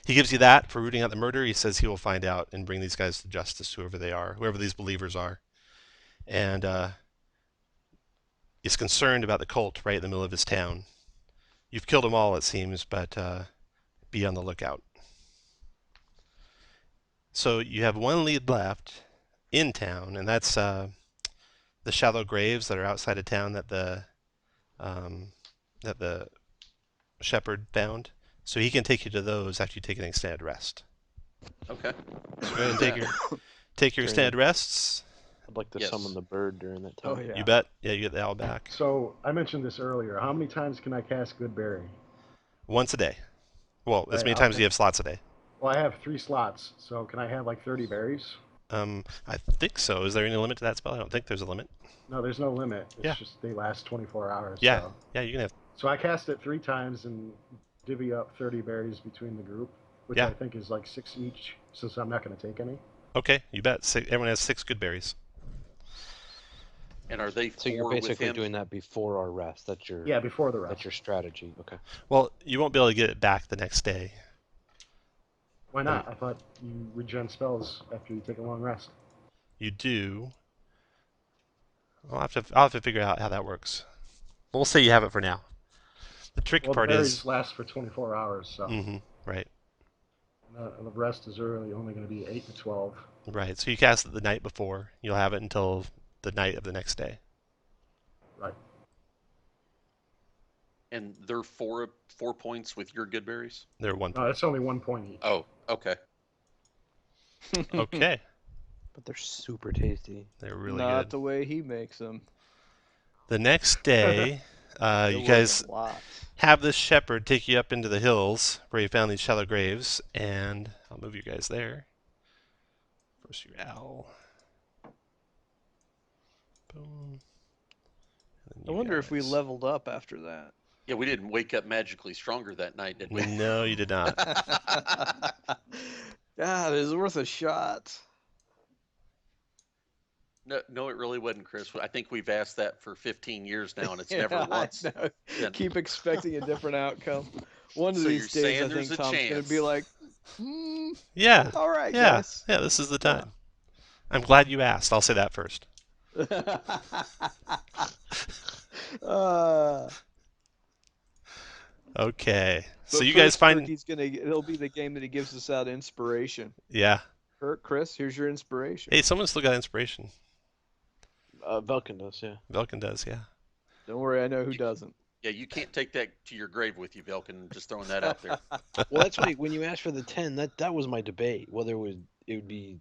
He gives you that for rooting out the murder. He says he will find out and bring these guys to justice, whoever they are, whoever these believers are. And is concerned about the cult right in the middle of his town. You've killed them all, it seems, but be on the lookout. So you have one lead left in town, and that's the shallow graves that are outside of town that the that the shepherd found. So he can take you to those after you take an extended rest. Okay. So go ahead and take your Turn extended it. rests. I'd like to Yes. summon the bird during that time. Oh yeah. You bet. Yeah, you get the owl back. So I mentioned this earlier. How many times can I cast Good Berry? Once a day. Well, as Right, many times as okay. you have slots a day. Well, I have 3 slots, so can I have like 30 berries? I think so. Is there any limit to that spell? I don't think there's a limit. No, there's no limit. It's Yeah. just they last 24 hours. Yeah. So. Yeah, you can have. So I cast it 3 times and divvy up 30 berries between the group, which Yeah. I think is like 6 each, since I'm not going to take any. Okay, you bet. Everyone has 6 good berries. And are they So you're 4 with basically him? doing that before our rest. That's your Yeah, before the rest. That's your strategy. Okay. Well, you won't be able to get it back the next day. Why not? I thought you regen spells after you take a long rest. You do. I'll have to figure out how that works. We'll say you have it for now. The tricky Well, the part berries is. last for 24 hours, so Right. the rest is really only going to be 8 to 12. Right. So you cast it the night before. You'll have it until the night of the next day. Right. And they're 4 points with your good berries? They're 1 No, point. it's only 1 point each. Oh, okay. Okay. But they're super tasty. They're really Not good. the way he makes them. The next day, There you was guys a lot. have this shepherd take you up into the hills where you found these shallow graves, and I'll move you guys there. First, your owl. Boom. And I you wonder if we guys. leveled up after that. Yeah, we didn't wake up magically stronger that night, did we? No, you did not. God, it's worth a shot. No, it really wasn't, Chris. I think we've asked that for 15 years now, and it's Yeah, never I once. know. been- Keep expecting a different outcome. One of So these you're days, saying I there's think a Tom's going to chance. be like, Yeah. all right, Yeah. guys. Yeah, this is the time. I'm glad you asked. I'll say that first. Okay. So But you guys first, find. it'll be the game that he gives us out inspiration. Yeah. Chris, here's your inspiration. Hey, someone still got inspiration. Velkin does, yeah. Velkin does, yeah. Don't worry, I know who doesn't. Yeah, you can't take that to your grave with you, Velkin. Just throwing that out there. Well, that's when you asked for the 10. That was my debate whether it would be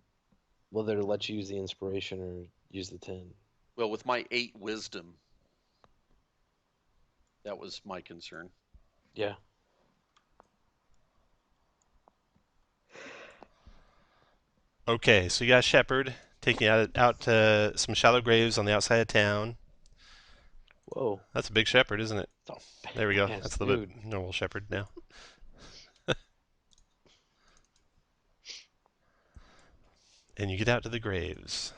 whether to let you use the inspiration or use the 10. Well, with my 8 wisdom, that was my concern. Yeah. Okay, so you got a shepherd taking you out to some shallow graves on the outside of town. Whoa. That's a big shepherd, isn't it? It's a There we go. badass That's the dude. normal shepherd now. And you get out to the graves.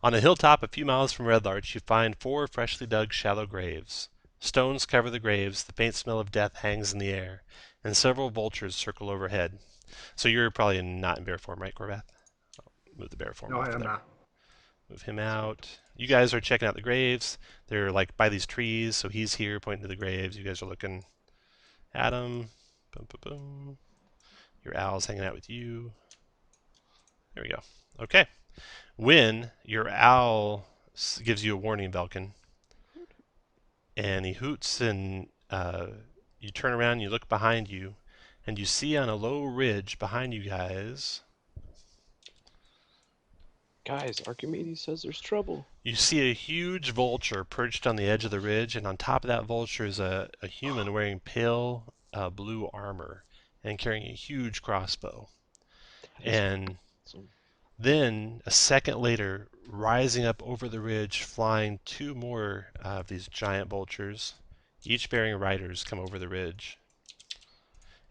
On a hilltop a few miles from Red Larch, you find 4 freshly dug shallow graves. Stones cover the graves, the faint smell of death hangs in the air, and several vultures circle overhead. So you're probably not in bear form, right, Corvath? I'll move the bear form No, off I am there. not. Move him out. You guys are checking out the graves. They're like by these trees, so he's here pointing to the graves. You guys are looking at them. Boom, boom, boom. Your owl's hanging out with you. There we go. Okay. When your owl gives you a warning, Velkin, and he hoots, and you turn around and you look behind you, and you see on a low ridge behind you guys, Guys, Archimedes says there's trouble. you see a huge vulture perched on the edge of the ridge, and on top of that vulture is a human wearing pale blue armor and carrying a huge crossbow. That is And awesome. then, a second later, rising up over the ridge, flying 2 more of these giant vultures, each bearing riders, come over the ridge.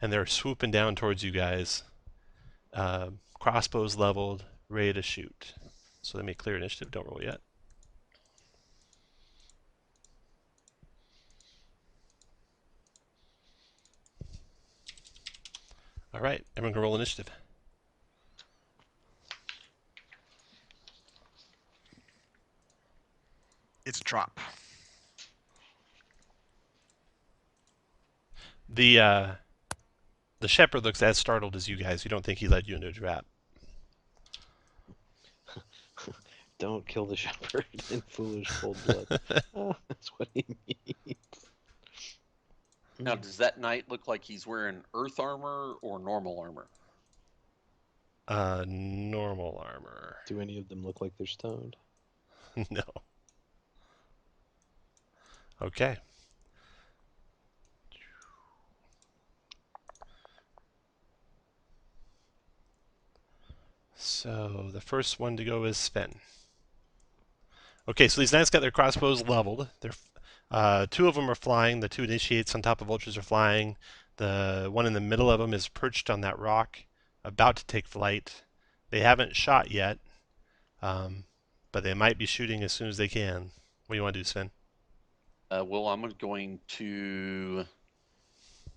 And they're swooping down towards you guys, crossbows leveled, ready to shoot. So let me clear initiative, don't roll yet. Alright, everyone can roll initiative. It's a drop. The shepherd looks as startled as you guys. You don't think he led you into a trap. Don't kill the shepherd in foolish cold blood. That's what he means. Now, does that knight look like he's wearing earth armor or normal armor? Normal armor. Do any of them look like they're stoned? No. Okay. So the first one to go is Sven. Okay, so these knights got their crossbows leveled. They're two of them are flying. The two initiates on top of vultures are flying. The one in the middle of them is perched on that rock, about to take flight. They haven't shot yet, but they might be shooting as soon as they can. What do you want to do, Sven? Well, I'm going to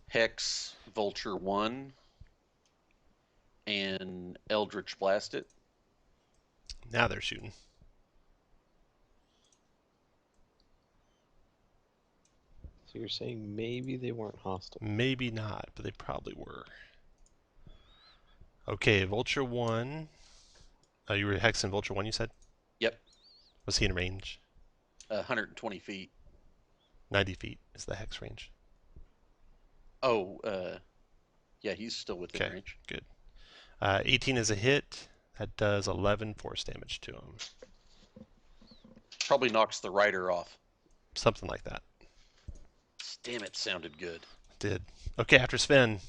hex Vulture 1 and Eldritch Blast it. Now they're shooting. So you're saying maybe they weren't hostile? Maybe not, but they probably were. Okay, Vulture 1. You were hexing Vulture 1, you said? Yep. Was he in range? 120 feet. 90 feet is the hex range. Oh, yeah, he's still within Okay, range. good. 18 is a hit. That does 11 force damage to him. Probably knocks the rider off. Something like that. Damn, it sounded good. Did. Okay, after Sven.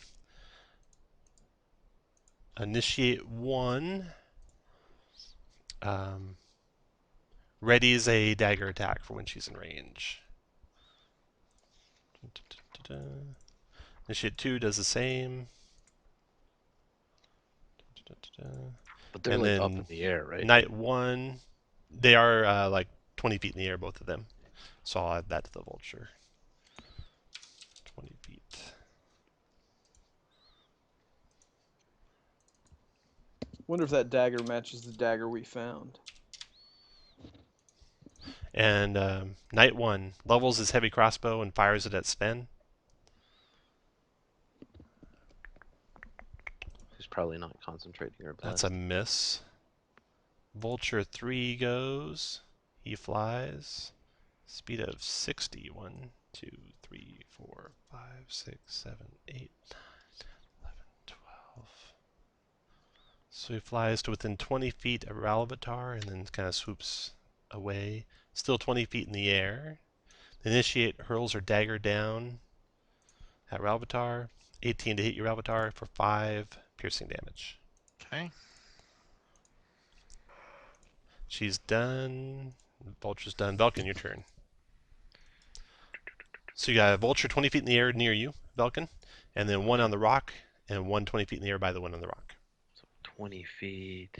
Initiate 1. Readies a dagger attack for when she's in range. Initiate 2 does the same. But they're And like up then in the air, right? Knight 1, they are like 20 feet in the air, both of them. So I'll add that to the vulture. 20 feet. Wonder if that dagger matches the dagger we found. And Knight 1 levels his heavy crossbow and fires it at Sven. Who's probably not concentrating or That's a blasting. miss. Vulture 3 goes. He flies. Speed of 60. 1, 2, 3, 4, 5, 6, 7, 8, 9, 11, 12. So he flies to within 20 feet of Ralvatar and then kind of swoops away. Still 20 feet in the air. The initiate hurls her dagger down at Ralvatar. 18 to hit you, Ralvatar, for 5 piercing damage. Okay. She's done. Vulture's done. Velkin, your turn. So you got a vulture 20 feet in the air near you, Velkin, and then one on the rock, and one 20 feet in the air by the one on the rock. So 20 feet.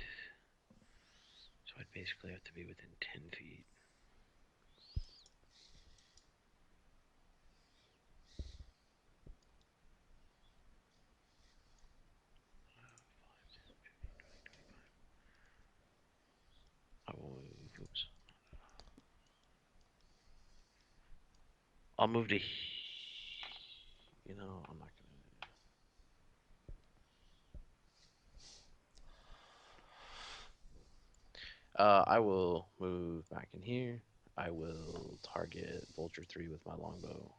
So I'd basically have to be within 10 feet. Oops. I'll move to. You know, I'm not gonna. I will move back in here. I will target Vulture 3 with my longbow.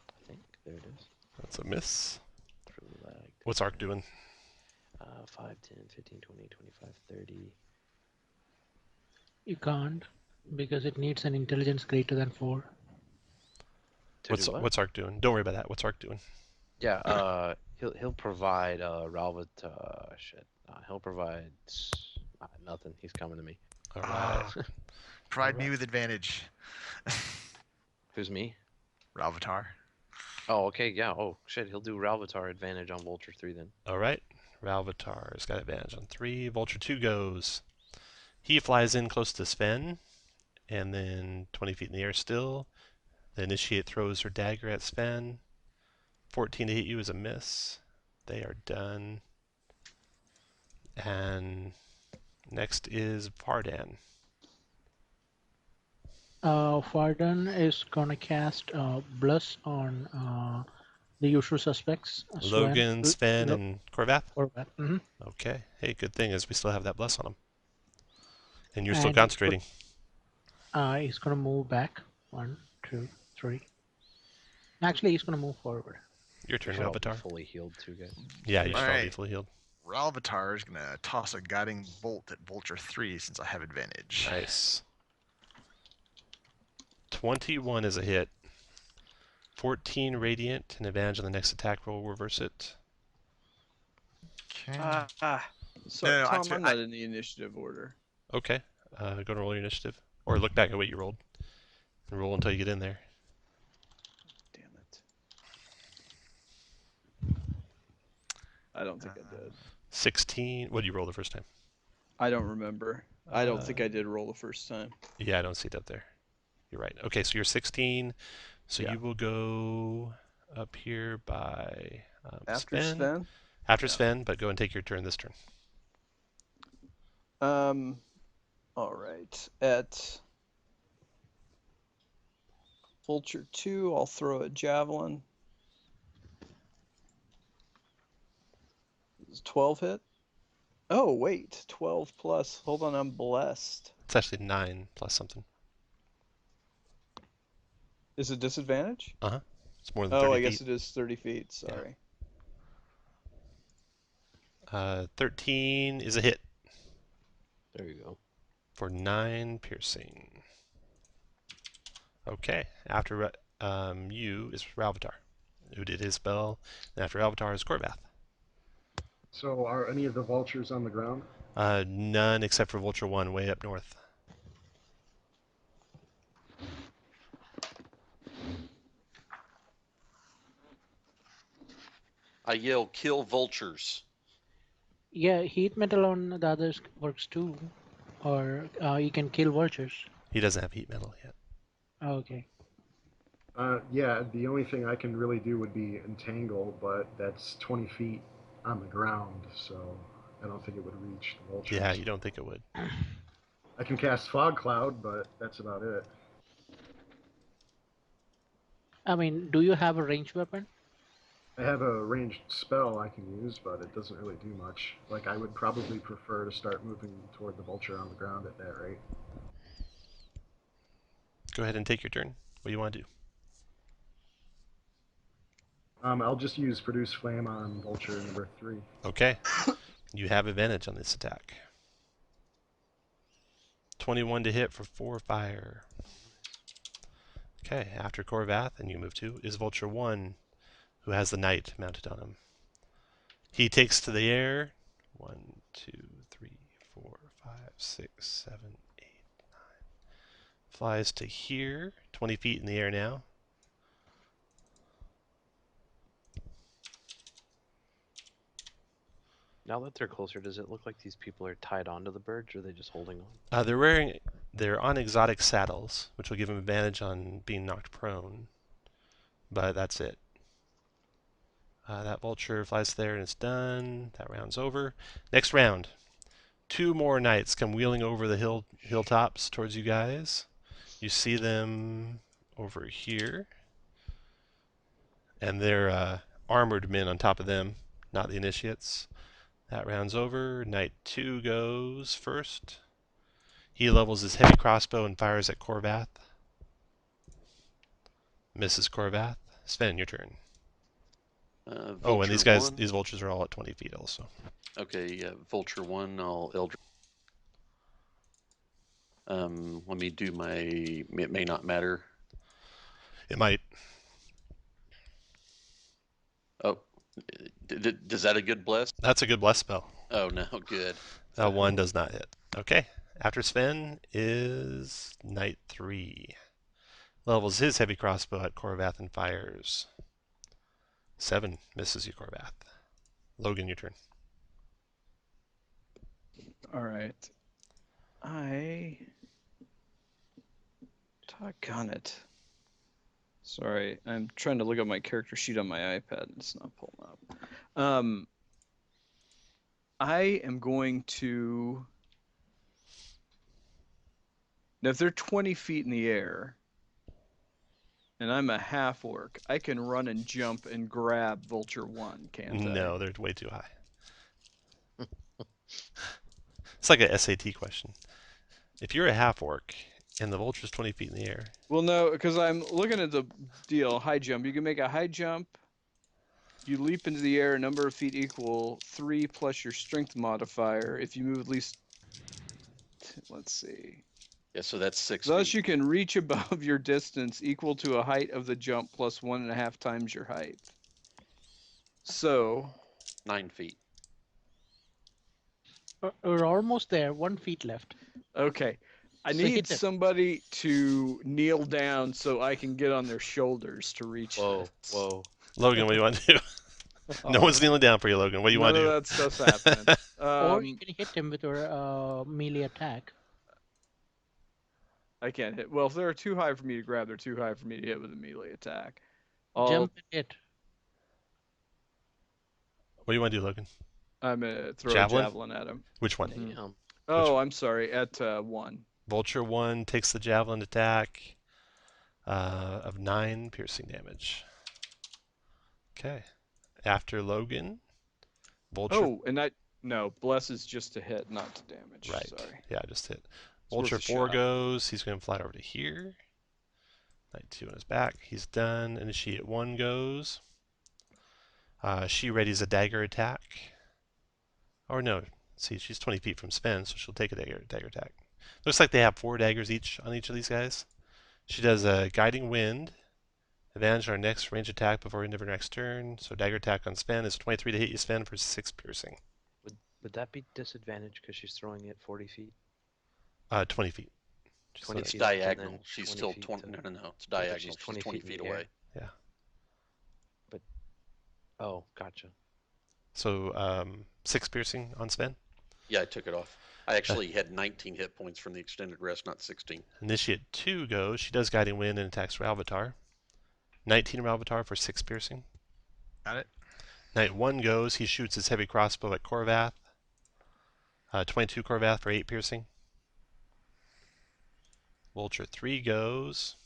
I think there it is. That's a miss. It's really lagged. What's Arc doing? 5, 10, 15, 20, 25, 30. You can't, because it needs an intelligence greater than 4. What's Arc doing? Don't worry about that. What's Arc doing? Yeah, he'll provide he'll provide nothing. He's coming to me. All right. Provide me with advantage. Who's me? Ralvatar. Oh, okay, yeah. Oh shit, he'll do Ralvatar advantage on Vulture 3 then. All right. Ralvatar's got advantage on 3. Vulture 2 goes. He flies in close to Sven, and then 20 feet in the air still. The initiate throws her dagger at Sven. 14 to hit you is a miss. They are done. And next is Fardan. Fardan is gonna cast Bless on The usual suspects: Logan, Sven, and Corvath? Corvath. Mm-hmm. Okay. Hey, good thing is we still have that bless on him. And you're still And concentrating. he's gonna move back. 1, 2, 3. Actually, he's gonna move forward. Your turn, Should all be Ralvitar. fully healed too, guys. Yeah, you should all be Alright. fully healed. Ralvitar is gonna toss a guiding bolt at Vulture 3 since I have advantage. Nice. 21 is a hit. 14 radiant, and advantage on the next attack roll. Reverse it. Okay. Sorry, No, Tom, actually, I'm not in the initiative order. Okay. Go and roll your initiative. Or look back at what you rolled. And roll until you get in there. Damn it. I don't think I did. 16. What did you roll the first time? I don't remember. I don't think I did roll the first time. Yeah, I don't see it up there. You're right. Okay, so you're 16. So Yeah. you will go up here by After Sven? After Yeah. Sven, but go and take your turn this turn. All right. At Vulture 2, I'll throw a javelin. Does 12 hit? Oh, wait. 12 plus. Hold on, I'm blessed. It's actually 9 plus something. Is it disadvantage? It's more than 30 Oh, I feet. guess it is 30 feet. Sorry. 13 is a hit There you go. for 9 piercing. Okay, after you is Ralvitar, who did his spell, and after Ralvitar is Corvath. So are any of the vultures on the ground? None except for Vulture 1 way up north. I yell, kill vultures. Yeah, heat metal on the others works too, or you can kill vultures. He doesn't have heat metal yet. Oh, okay. Yeah, the only thing I can really do would be entangle, but that's 20 feet on the ground, so I don't think it would reach the vultures. Yeah, you don't think it would. I can cast Fog Cloud, but that's about it. I mean, do you have a ranged weapon? I have a ranged spell I can use, but it doesn't really do much. Like, I would probably prefer to start moving toward the vulture on the ground at that rate. Go ahead and take your turn. What do you want to do? I'll just use Produce Flame on vulture number 3. Okay. You have advantage on this attack. 21 to hit for 4 fire. Okay, after Corvath, and you move to, is Vulture 1, who has the knight mounted on him. He takes to the air. 1, 2, 3, 4, 5, 6, 7, 8, 9. Flies to here. 20 feet in the air now. Now that they're closer, does it look like these people are tied onto the birds, or are they just holding on? They're on exotic saddles, which will give them advantage on being knocked prone. But that's it. That vulture flies there and it's done. That round's over. Next round. 2 more knights come wheeling over the hilltops towards you guys. You see them over here. And they're armored men on top of them, not the initiates. That round's over. Knight 2 goes first. He levels his heavy crossbow and fires at Corvath. Misses Corvath. Sven, your turn. Oh, and these vultures are all at 20 feet also. Okay, yeah, Vulture 1, I'll Eldritch. Let me do my, it may not matter. It might. Oh, does that a good bless? That's a good bless spell. Oh, no, good. That 1 does not hit. Okay. After Sven is Knight 3. Levels his heavy crossbow at Corvath and fires. 7 misses you, Corvath. Logan, your turn. All right. Doggone it. Sorry, I'm trying to look at my character sheet on my iPad and it's not pulling up. I am going to... Now, if they're 20 feet in the air, And I'm a half orc. I can run and jump and grab Vulture 1, can't I? No, they're way too high. It's like a SAT question. If you're a half orc and the vulture's 20 feet in the air. Well, no, because I'm looking at the deal. High jump. You can make a high jump. You leap into the air a number of feet equal 3 plus your strength modifier. If you move at least, let's see. Yeah, so that's 6 Thus, feet. you can reach above your distance equal to a height of the jump plus 1.5 times your height. So 9 feet. We're almost there. 1 feet left. okay, I So need hit them. somebody to kneel down so I can get on their shoulders to reach Whoa, this. whoa. Logan, what do you want to do? No one's kneeling down for you, Logan. What do you want to do? None of that stuff's happening. Or you can hit him with your melee attack. I can't hit. Well, if they're too high for me to grab, they're too high for me to hit with a melee attack. I'll, Jump and hit. What do you want to do, Logan? I'm gonna throw Javelin? a javelin at him. Which one? Damn. Oh, I'm sorry. At 1. Vulture 1 takes the javelin attack of 9 piercing damage. Okay. After Logan, Vulture. Oh, and no, bless is just to hit, not to damage. Right. Sorry. Yeah, just hit. It's worth Vulture a 4 shot. goes. He's going to fly over to here. Knight 2 on his back. He's done. Initiate 1 goes. She readies a dagger attack. Or no. See, she's 20 feet from Sven, so she'll take a dagger attack. Looks like they have 4 daggers each on each of these guys. She does a guiding wind. Advantage on her next range attack before end of her next turn. So dagger attack on Sven is 23 to hit you, Sven, for 6 piercing. Would that be disadvantage because she's throwing it 40 feet? 20 feet. 20 It's feet up and diagonal. then She's 20 still feet 20. to- No. It's but diagonal. she's She's 20 20 feet in feet the air. away. Oh, gotcha. So 6 piercing on Sven. Yeah, I took it off. I actually had 19 hit points from the extended rest, not 16. Initiate 2 goes. She does guiding wind and attacks Ralvatar. 19 Ralvatar for 6 piercing. Got it. Knight 1 goes. He shoots his heavy crossbow at Korvath. 22 Korvath for 8 piercing. Vulture 3 goes.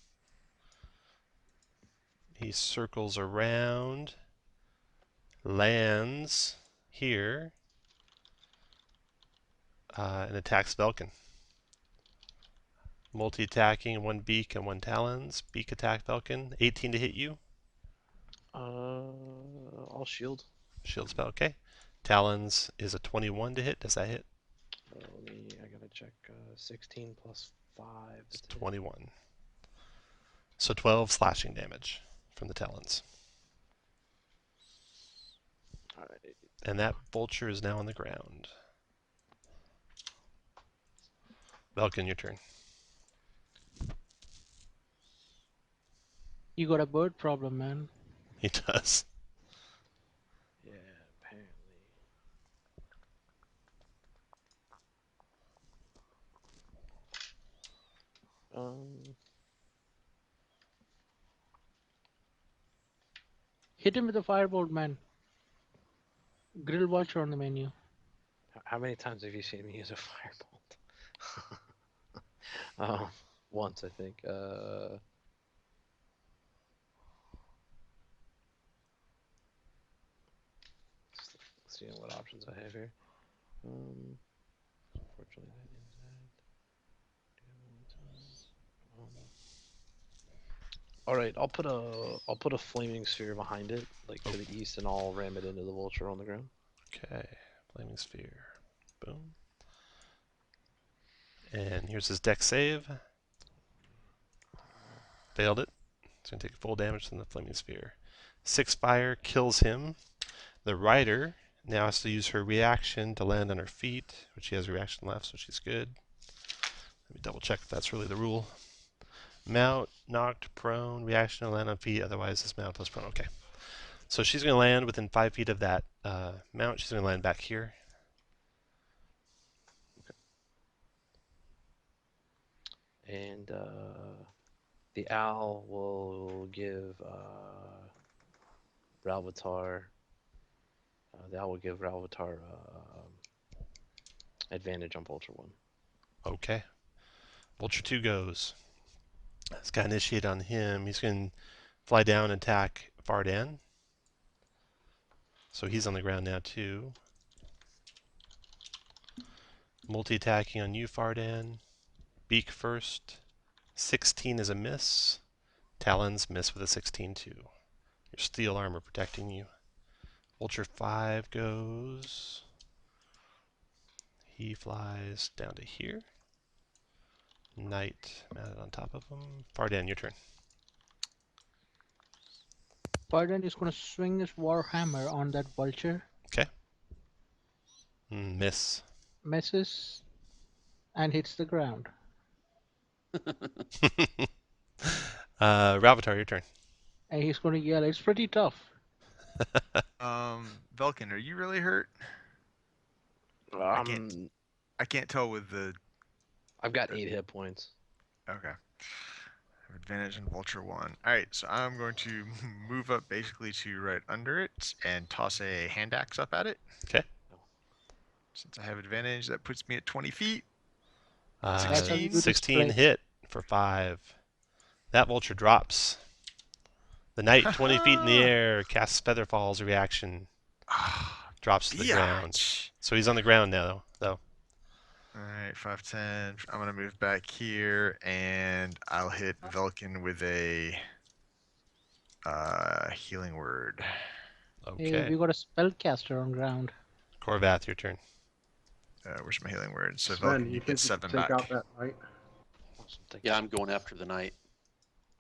He circles around. Lands here. And attacks Velkin. Multi-attacking, 1 beak and 1 talons. Beak attack Velkin. 18 to hit you. I'll shield. Shield spell, okay. Talons is a 21 to hit. Does that hit? I gotta check. 16 plus 5. It's 21. So 12 slashing damage from the talons. Alright. And that vulture is now on the ground. Velkin, your turn. You got a bird problem, man. He does. Yeah, apparently. Hit him with a firebolt, man. Grill watcher on the menu. How many times have you seen me use a firebolt? Once, I think. Seeing what options I have here. Unfortunately, that is that. All right, I'll put a flaming sphere behind it, like to the east, and I'll ram it into the vulture on the ground. Okay. Flaming sphere. Boom. And here's his dex save. Failed it. It's going to take full damage from the flaming sphere. 6 fire kills him. The rider now has to use her reaction to land on her feet, which she has a reaction left, so she's good. Let me double check if that's really the rule. Mount, knocked, prone, reaction to land on feet, otherwise it's mount plus prone. Okay. So she's going to land within 5 feet of that mount. She's going to land back here. And the owl will give Ralvatar. The owl will give Ralvatar advantage on Vulture 1. Okay. Vulture 2 goes. It's got initiate on him. He's going to fly down and attack Fardan. So he's on the ground now too. Multi-attacking on you, Fardan. Beak first. 16 is a miss. Talons miss with a 16 too. Your steel armor protecting you. Vulture 5 goes. He flies down to here. Knight mounted on top of him. Fardan, your turn. Fardan is going to swing his warhammer on that vulture. Okay. Miss. Misses and hits the ground. Ravatar, your turn. And he's going to yell, "It's pretty tough." Velkin, are you really hurt? I can't tell with the. I've got 8 hit points. Okay. I have advantage in Vulture 1. Alright, so I'm going to move up basically to right under it and toss a hand axe up at it. Okay. Since I have advantage, that puts me at 20 feet. That's how you do 16 display. hit for 5. That vulture drops. The knight 20 feet in the air casts Featherfall's reaction. Drops to the ground. So he's on the ground now, though. Alright, 5, 10. I'm going to move back here, and I'll hit Velkin with a healing word. Hey, Okay. we got a spellcaster on ground. Corvath, your turn. Where's my healing word? So Sven, Velkin, you you think get you 7 can take back. out that knight? Awesome, thank Yeah, you. I'm going after the knight.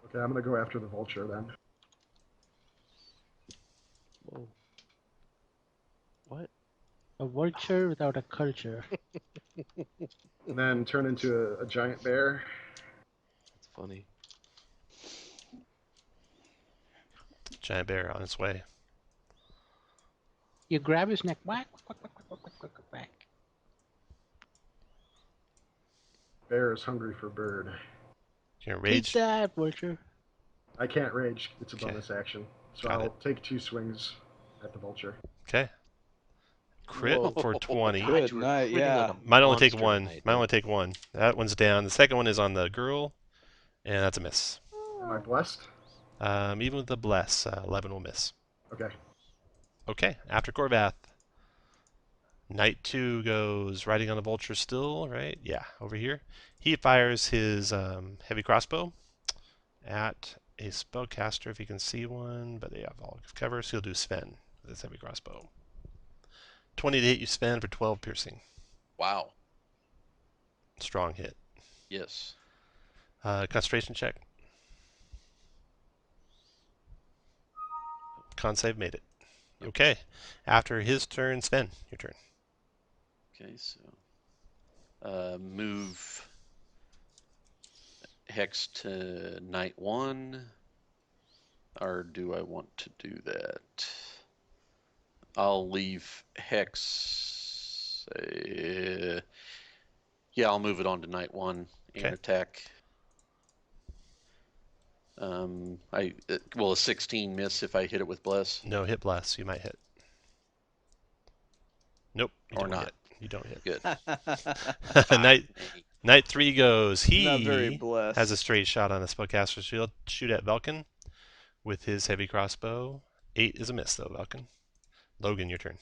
Okay, I'm gonna go after the vulture then. Whoa. What? A vulture without a culture. And then turn into a giant bear. That's funny. Giant bear on its way. You grab his neck. Whack, whack, whack, whack, whack, whack, whack, whack. Bear is hungry for bird. You're Take rage. that, vulture. I can't rage. It's a Okay. bonus action. So Got I'll it. take 2 swings at the vulture. Okay. Crit Whoa. for 20. God, Good you were night, critting yeah. like a Might only take monster one. tonight, Might dude. only take one. That one's down. The second one is on the girl, and that's a miss. Am I blessed? Even with the bless, 11 will miss. Okay. Okay, after Corvath. Knight 2 goes riding on the vulture still, right? Yeah, over here. He fires his heavy crossbow at a spellcaster if he can see one, but they have all cover, so he'll do Sven with his heavy crossbow. 20 to hit you, Sven, for 12 piercing. Wow. Strong hit. Yes. Concentration check. Con save made it. Okay. After his turn, Sven, your turn. Okay, so move Hex to Knight 1, or do I want to do that? I'll leave Hex. Yeah, I'll move it on to Knight 1 and Okay. attack. Will a 16 miss if I hit it with Bless? No, hit bless. You might hit. Nope. You Or don't not. hit. You don't hit. Good. Knight 3 goes. Not very He blessed. has a straight shot on a spellcaster's shield. Shoot at Velkin with his heavy crossbow. 8 is a miss, though, Velkin. Logan, your turn.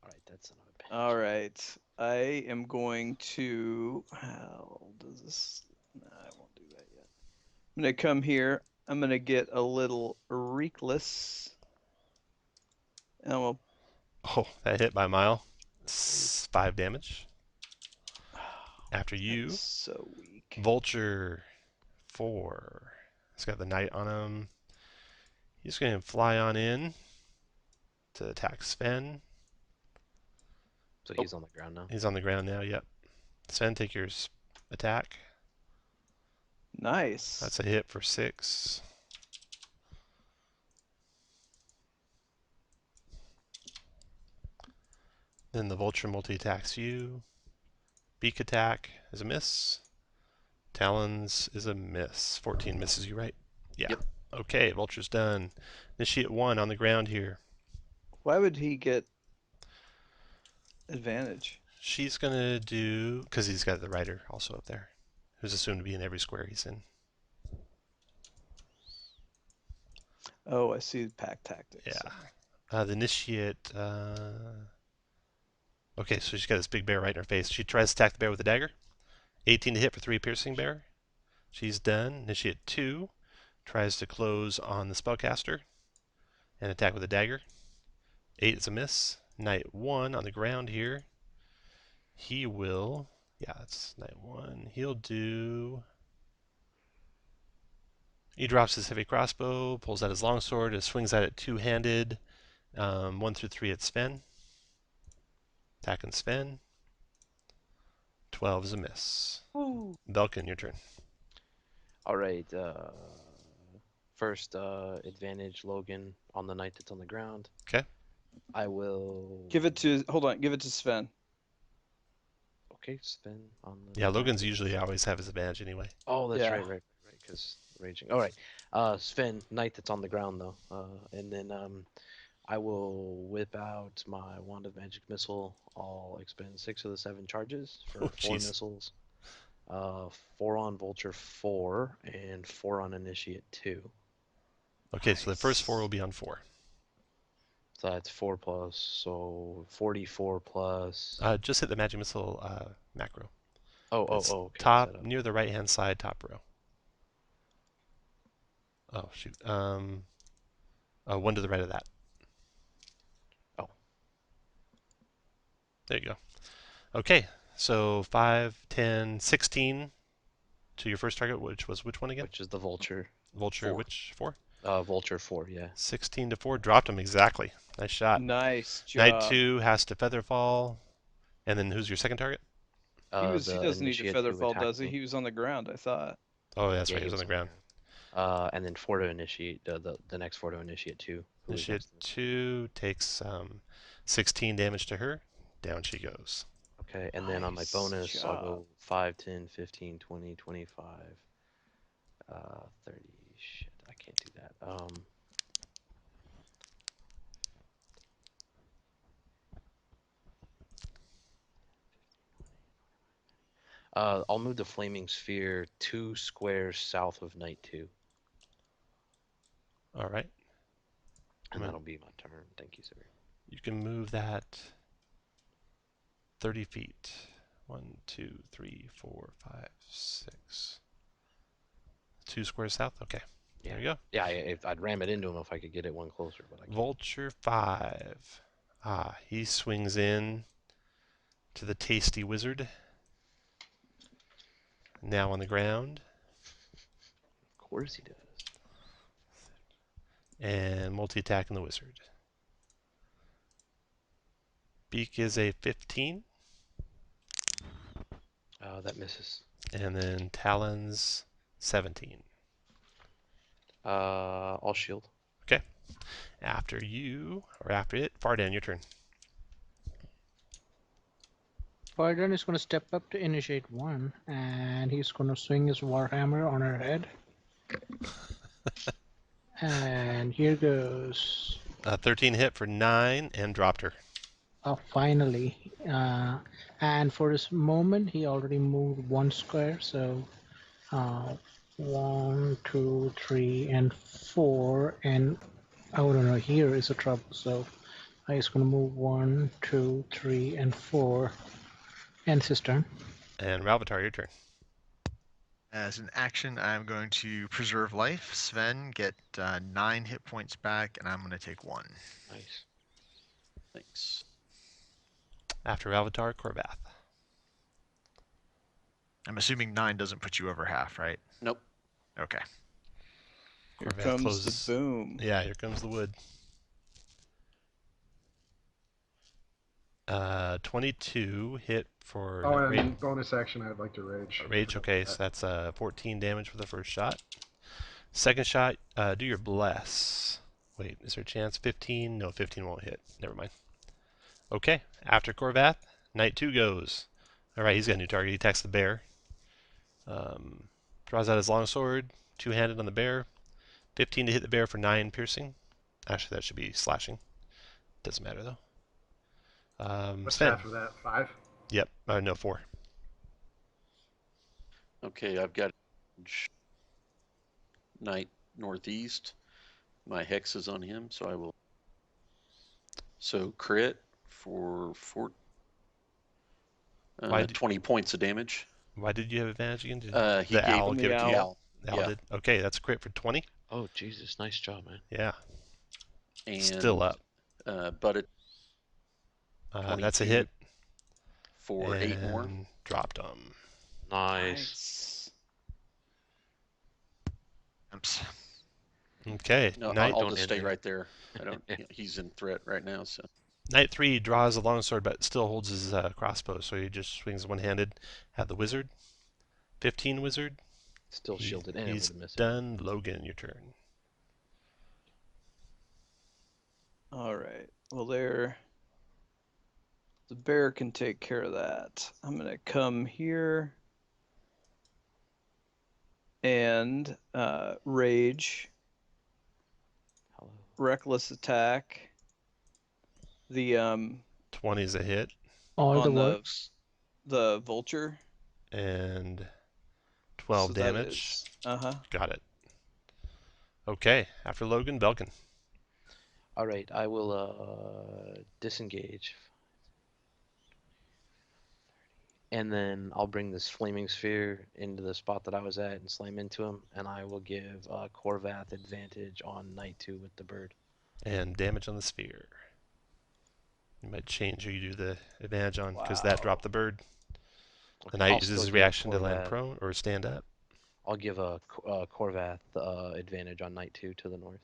Alright, that's son of a bitch. All right. I am going to. How does this? No, I won't do that yet. I'm going to come here. I'm going to get a little reckless. And we'll. Oh, that hit by a mile. 5 damage. After you, That's so weak. Vulture 4. He's got the knight on him. He's going to fly on in to attack Sven. So he's on the ground now. He's on the ground now, yep. Sven, take your attack. Nice. That's a hit for 6. Then the vulture multi-attacks you. Beak attack is a miss. Talons is a miss. 14 misses you, right? Yeah. Yep. Okay, vulture's done. Initiate 1 on the ground here. Why would he get advantage? She's gonna do, because he's got the rider also up there, who's assumed to be in every square he's in. Oh, I see pack tactics. Yeah. The initiate. Okay, so she's got this big bear right in her face. She tries to attack the bear with a dagger. 18 to hit for 3 piercing bear. She's done. Initiate 2 tries to close on the spellcaster and attack with a dagger. 8 is a miss. Knight 1 on the ground here. He will. Yeah, that's Knight 1. He'll do. He drops his heavy crossbow, pulls out his longsword, and swings at it two-handed. 1 through 3 at Sven. Attacking Sven. 12 is a miss. Woo. Belkin, your turn. All right. First, advantage Logan on the knight that's on the ground. Okay. I will. Hold on. Give it to Sven. Okay, Sven on the. Yeah, Logan's usually always have his advantage anyway. Oh, that's Yeah. right. Because raging. All right. Sven, knight that's on the ground though. And then I will whip out my wand of magic missile. I'll expend 6 of the 7 charges for 4 jeez. missiles. 4 on vulture 4 and 4 on initiate 2. Okay, so the first 4 will be on 4. So that's 4 plus, so 44 plus. Just hit the magic missile macro. It's Okay. Top near the right-hand side, top row. Oh shoot. 1 to the right of that. Oh. There you go. Okay, so 5, 10, 16 to your first target, which was which one again? Which is the vulture. Vulture, 4. which 4? Vulture 4, yeah. 16 to 4, dropped him exactly. Nice shot. Nice job. Knight 2 has to feather fall. And then who's your second target? He doesn't need to feather fall, does he? Me. He was on the ground, I thought. Oh, that's Yeah, right, he was on the ground. And then 4 to initiate, the next 4 to initiate 2. Initiate 2 takes 16 damage to her. Down she goes. Okay, and then on my Nice bonus, I'll job. go 5, 10, 15, 20, 25, 30. Shit, I can't do that. I'll move the flaming sphere 2 squares south of Knight 2. All right. And that'll be my turn. Thank you, sir. You can move that 30 feet. 1, 2, 3, 4, 5, 6. 2 squares south? Okay. Yeah. There you go. Yeah, I'd ram it into him if I could get it one closer, but I can't. Vulture 5. He swings in to the tasty wizard. Now on the ground. Of course he does. And multi-attacking the wizard. Beak is a 15. That misses. And then Talons 17. I'll shield. Okay. After it, Fardan, your turn. Fardan is going to step up to initiate 1, and he's going to swing his warhammer on her head. And here goes. 13 hit for 9 and dropped her. Finally. And for this moment, he already moved 1 square, so 1, 2, 3, and 4. And I don't know, here is a trouble, so I'm just going to move 1, 2, 3, and 4. And his turn. And Ralvatar, your turn. As an action, I'm going to preserve life. Sven, get 9 hit points back, and I'm going to take 1. Nice. Thanks. After Ralvatar, Corvath. I'm assuming 9 doesn't put you over half, right? Nope. Okay. Here Corvath comes closes. the boom. Yeah, here comes the wood. 22 hit for and bonus action, I'd like to rage. rage. Okay, so that's 14 damage for the first shot. Second shot, do your bless. Wait, is there a chance? 15? No, 15 won't hit. Never mind. Okay, after Corvath, Knight 2 goes. Alright, he's got a new target. He attacks the bear. Draws out his longsword, two-handed on the bear. 15 to hit the bear for 9 piercing. Actually, that should be slashing. Doesn't matter, though. What's Sven. half of that? 5? Yep, no, 4. Okay, I've got Knight northeast. my hexes on him, so I will. So crit for 20 points of damage. Why did you have advantage again? Did He the gave owl him give the it to you? owl. The owl Yeah. did? Okay, that's a crit for 20. Oh, Jesus. Nice job, man. Yeah, and still up. But it That's a 22 hit. for 8 more. And dropped him. Nice. Oops. Okay, No, Knight, I'll don't just end stay there. right there. I don't. He's in threat right now, so. Knight 3 draws a longsword but still holds his crossbow, so he just swings one-handed at the wizard. 15 wizard. Still shielded and He's able to miss it. done. Logan, your turn. All right. Well, the bear can take care of that. I'm gonna come here and rage, Hello. reckless attack. The 20 is a hit, All the on works. the vulture. and 12 So that damage. is- Got it. Okay, after Logan, Belkin. All right, I will disengage. And then I'll bring this flaming sphere into the spot that I was at and slam into him. And I will give Corvath advantage on Knight 2 with the bird. And damage on the sphere. You might change who you do the advantage on, because Wow. that dropped the bird. The Okay, knight I'll uses still his give reaction to land Corvath- prone or stand up. I'll give Corvath advantage on Knight 2 to the north.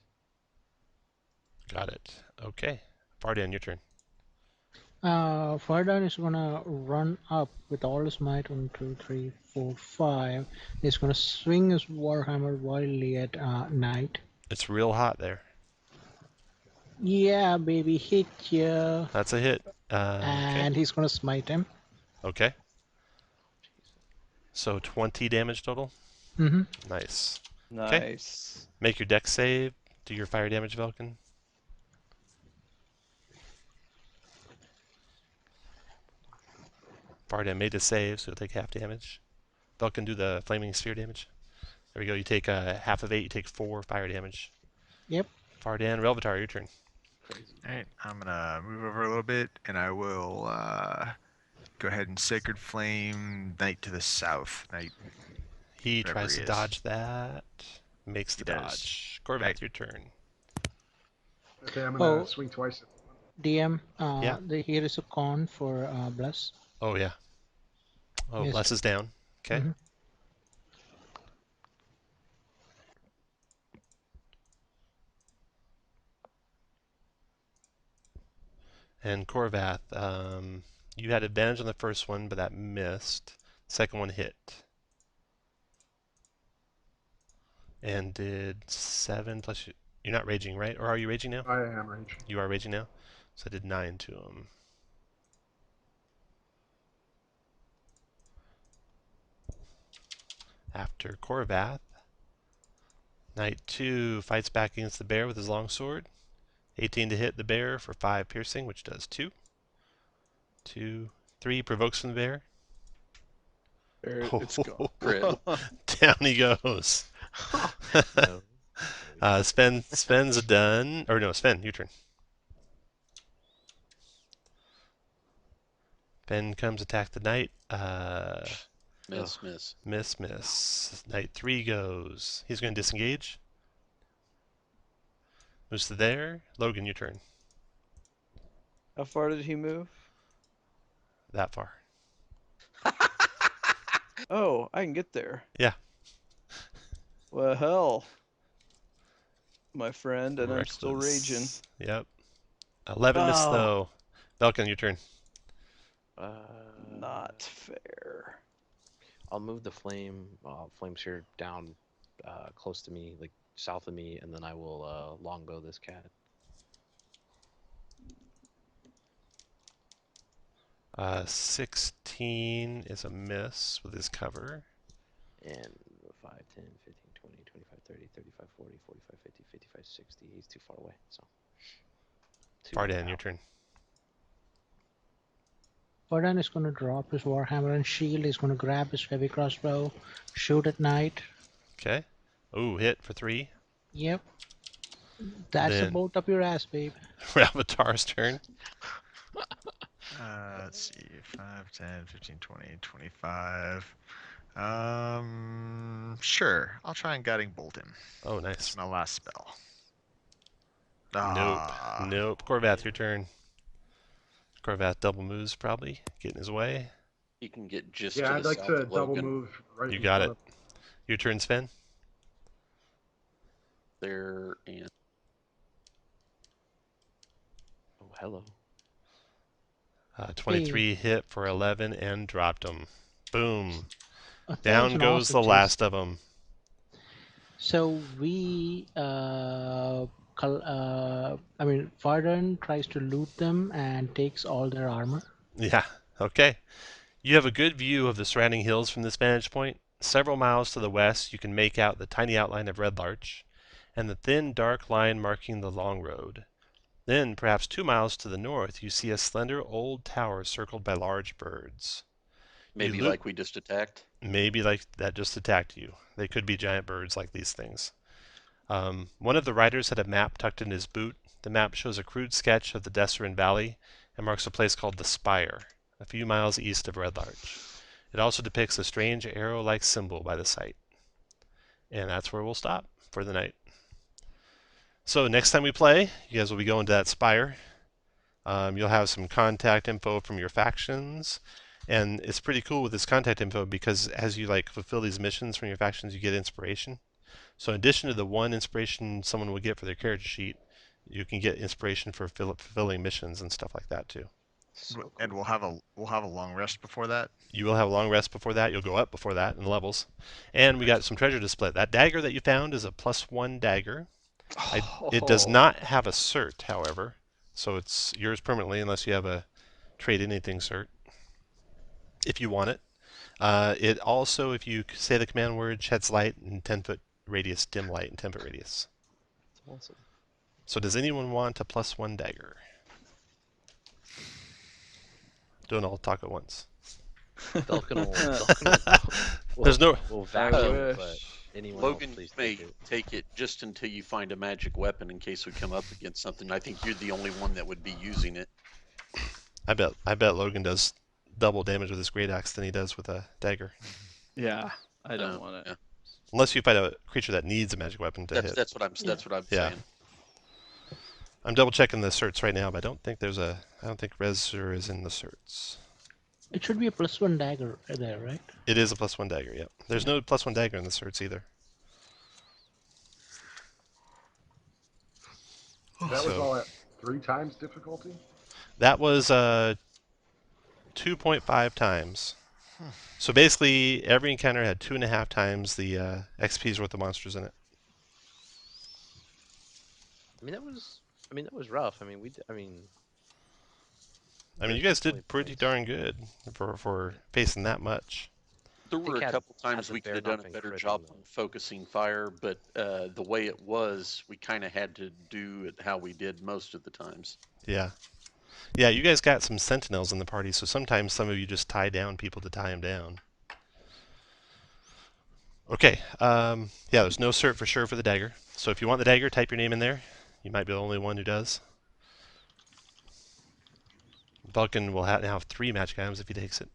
Got it. Okay. Vardan, your turn. Fardan is gonna run up with all his might. 1, 2, 3, 4, 5. He's gonna swing his warhammer wildly at Knight. It's real hot there. Yeah, baby, hit ya. That's a hit. And he's gonna smite him. Okay. So 20 damage total. Mm-hmm. Nice. nice. Make your dex save. Do your fire damage, Velkin. Vardan made a save, so you'll take half damage. Velkin, do the flaming sphere damage. There we go. You take half of 8. You take 4 fire damage. Yep. Vardan, Relvatar, your turn. Alright, I'm gonna move over a little bit, and I will go ahead and Sacred Flame Knight to the south. Knight. He Whatever tries he to is. dodge that. Makes the He does. dodge. Corvath, Right. your turn. Okay, I'm gonna Oh. swing twice. DM, Yeah. here is a con for Bless. Oh, yeah. Oh, Yes. Bless is down. Okay. Mhm. And Corvath, you had advantage on the first one, but that missed. Second one hit. And did 7 plus. You're not raging, right? Or are you raging now? I am rage. You are raging now? So I did 9 to him. After Corvath, Knight 2 fights back against the bear with his longsword. 18 to hit the bear for 5 piercing, which does 2. 2, 3 provokes from the bear. There, it's gone. Crit. Down he goes. No. Sven's done. Or no, Sven, your turn. Ben comes attack the knight. Miss. Miss. Knight 3 goes. He's going to disengage. Moves to there. Logan, your turn. How far did he move? That far. Oh, I can get there. Yeah. Well, hell, my friend, and I'm still raging. Reckless. Yep. 11 miss Oh. though. Belkin, your turn. Not fair. I'll move the flame sphere down close to me, like south of me, and then I will longbow this cat. 16 is a miss with his cover. And 5, 10, 15, 20, 25, 30, 35, 40, 45, 50, 55, 60. He's too far away, so. Vardan, your turn. Fardan is gonna drop his warhammer and shield. He's gonna grab his heavy crossbow, shoot at Knight. Okay. Ooh, hit for 3. Yep. That's a Then bolt up your ass, babe. Ravatar's turn. Let's see. 5, 10, 15, 20, 25. Sure. I'll try and guiding bolt him. Oh, It's nice. my last spell. Nope. Ah. Nope. Corvath, your turn. Corvath double moves probably. Get in his way. He can get just Yeah, to I'd the like south to of double Logan move right You in got front it. Your turn, Sven. there, and Oh, hello. 23 hit for 11 and dropped him. Boom. That Down was an goes awesome the chase. last of them. So we, I mean, Vardan tries to loot them and takes all their armor. Yeah. Okay. You have a good view of the surrounding hills from this vantage point. Several miles to the west, you can make out the tiny outline of Red Larch and the thin, dark line marking the long road. Then, perhaps 2 miles to the north, you see a slender old tower circled by large birds. maybe like we just attacked. Maybe like that just attacked you. They could be giant birds like these things. One of the riders had a map tucked in his boot. The map shows a crude sketch of the Desserin Valley and marks a place called the Spire, a few miles east of Red Larch. It also depicts a strange arrow-like symbol by the site. And that's where we'll stop for the night. So next time we play, you guys will be going to that Spire. You'll have some contact info from your factions. And it's pretty cool with this contact info because as you like fulfill these missions from your factions, you get inspiration. So in addition to the 1 inspiration someone will get for their character sheet, you can get inspiration for fulfilling missions and stuff like that too. So And cool. we'll have a long rest before that. You will have a long rest before that. You'll go up before that in levels. And we got some treasure to split. That dagger that you found is a +1 dagger. It does not have a cert, however, so it's yours permanently unless you have a trade anything cert, if you want it. It also, if you say the command word, sheds light in 10-foot radius, dim light in 10-foot radius. That's awesome. So does anyone want a +1 dagger? Don't all talk at once. Belkin will, There's no. will I vacuum, but wish. anyone Logan else, please may take it. take it just until you find a magic weapon in case we come up against something. I think you're the only one that would be using it. I bet Logan does double damage with his great axe than he does with a dagger. Yeah, I don't want it. Yeah. Unless you fight a creature that needs a magic weapon to hit. That's what I'm Yeah. saying. I'm double checking the certs right now, but I don't think Rezzur is in the certs. It should be a +1 dagger there, right? It is a +1 dagger, yep. There's no +1 dagger in the certs either. That was all at 3 times difficulty? That was 2.5 times. So basically, every encounter had 2.5 times the XP's worth of monsters in it. I mean, that was rough. I mean, you guys did 20 pretty points. darn good for facing that much. There were a had- couple had times the we bear could have not done a been better critting, job though. on focusing fire, but the way it was, we kind of had to do it how we did most of the times. Yeah. Yeah, you guys got some sentinels in the party, so sometimes some of you just tie down people to tie them down. Okay, yeah, there's no cert for sure for the dagger. So if you want the dagger, type your name in there. You might be the only one who does. Vulcan will now have 3 magic items if he takes it.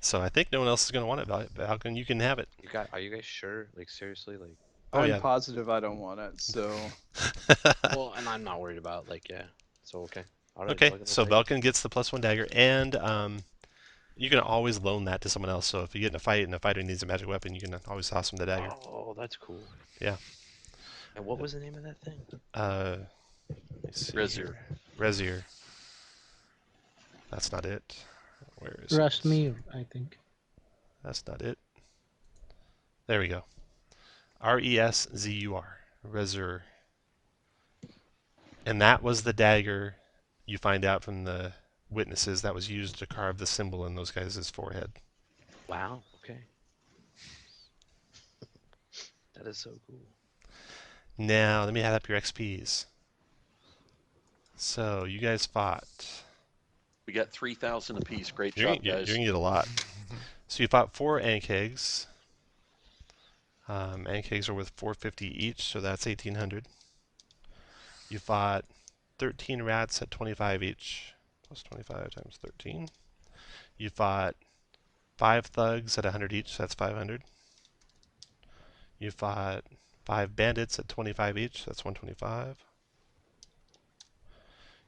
So I think no one else is going to want it, Vulcan. You can have it. Are you guys sure? Like, seriously? Like, Oh, I'm yeah. positive I don't want it, so well, and I'm not worried about, like, yeah. So, okay. All right, Okay, Belkin will so take it. Vulcan gets the +1 dagger, and you can always loan that to someone else. So if you get in a fight and a fighter needs a magic weapon, you can always toss him the dagger. Oh, that's cool. Yeah. And what was the name of that thing? Let me see Rezzur. here. Rezzur. That's not it. Where is it? Rustmere, I think. That's not it. There we go. Rezzur. Rezzur. And that was the dagger you find out from the witnesses that was used to carve the symbol in those guys' forehead. Wow. Okay. That is so cool. Now, let me add up your XPs. So, you guys fought. We got 3,000 apiece. Great You're job, gonna guys. get a lot. So you fought 4 Ankhegs. And kegs are worth 450 each, so that's 1,800. You fought 13 rats at 25 each, plus 25 times 13. You fought 5 thugs at 100 each, so that's 500. You fought 5 bandits at 25 each, that's 125.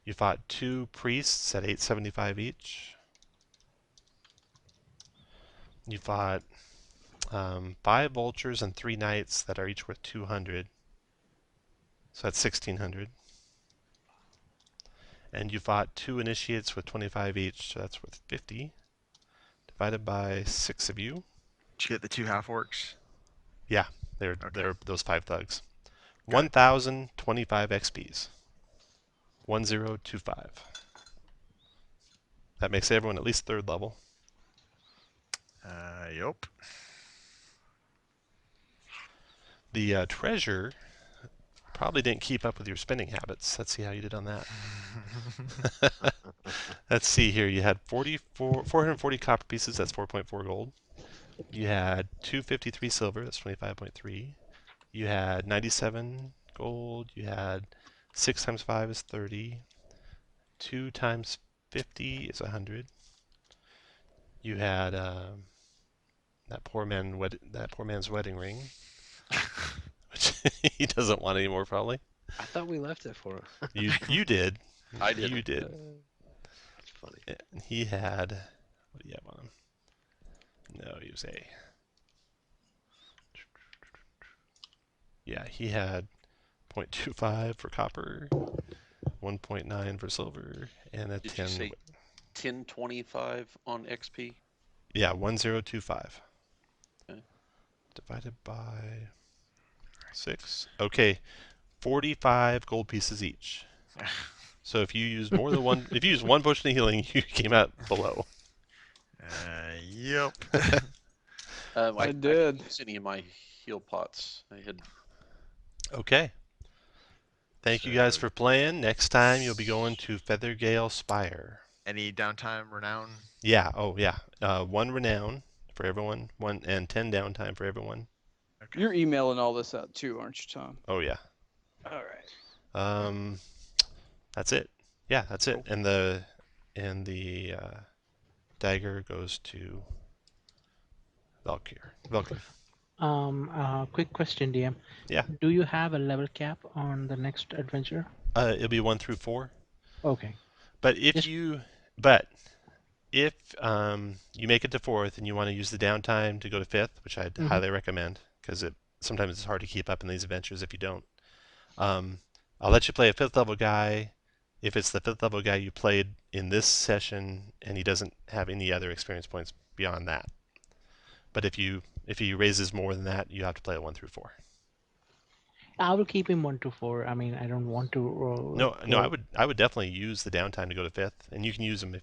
You fought 2 priests at 875 each. You fought 5 vultures and 3 knights that are each worth 200. So that's 1,600. And you fought 2 initiates with 25 each, so that's worth 50. Divided by 6 of you. Did you get the 2 half orcs? Yeah, they're Okay. those 5 thugs. Got it. 1,025 XPs. 1025. That makes everyone at least 3rd level. Yup. The treasure probably didn't keep up with your spending habits. Let's see how you did on that. Let's see here. You had 440 copper pieces. That's 4.4 gold. You had 253 silver. That's 25.3. You had 97 gold. You had 6 times 5 is 30. 2 times 50 is 100. You had that poor man's wedding ring, which he doesn't want anymore, probably. I thought we left it for him. You did. I did. You did. That's funny. And he had, what do you have on him? No, he was a. Yeah, he had 0.25 for copper, 1.9 for silver, and a Did 10. you say 1025 on XP? Yeah, 1025. Okay. Divided by 6. Okay, 45 gold pieces each. So if you use more than one, if you use 1 potion of healing, you came out below. Yep. I did. didn't use any of my heal pots. I had. Okay. Thank you guys So- for playing. Next time you'll be going to Feathergale Spire. Any downtime, renown? Yeah. Oh, yeah. 1 renown for everyone. 1 and 10 downtime for everyone. Okay. You're emailing all this out too, aren't you, Tom? Oh yeah. All right. That's it. Yeah, that's it. And the dagger goes to Valkyr. Quick question, DM. Yeah. Do you have a level cap on the next adventure? It'll be 1 through 4. Okay. But if Just- you make it to 4th and you want to use the downtime to go to 5th, which I'd highly recommend, because sometimes it's hard to keep up in these adventures if you don't. I'll let you play a 5th level guy if it's the 5th level guy you played in this session and he doesn't have any other experience points beyond that. But if he raises more than that, you have to play a 1 through 4. I will keep him 1 to 4. I mean, I don't want to. No, I would definitely use the downtime to go to 5th, and you can use him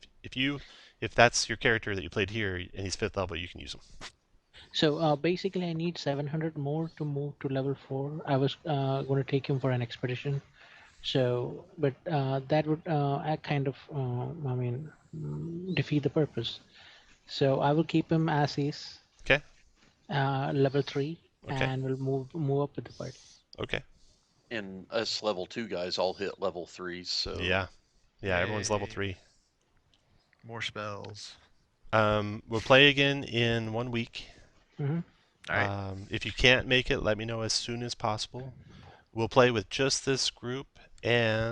if that's your character that you played here and he's 5th level, you can use him. So basically, I need 700 more to move to level 4. I was going to take him for an expedition. So, but that would kind of, defeat the purpose. So I will keep him as is. Okay. Level 3, Okay. and we'll move up with the party. Okay. And us level 2 guys all hit level 3, so. Yeah, everyone's level Yay. 3. More spells. We'll play again in 1 week. Mm-hmm. All right. If you can't make it, let me know as soon as possible. We'll play with just this group, and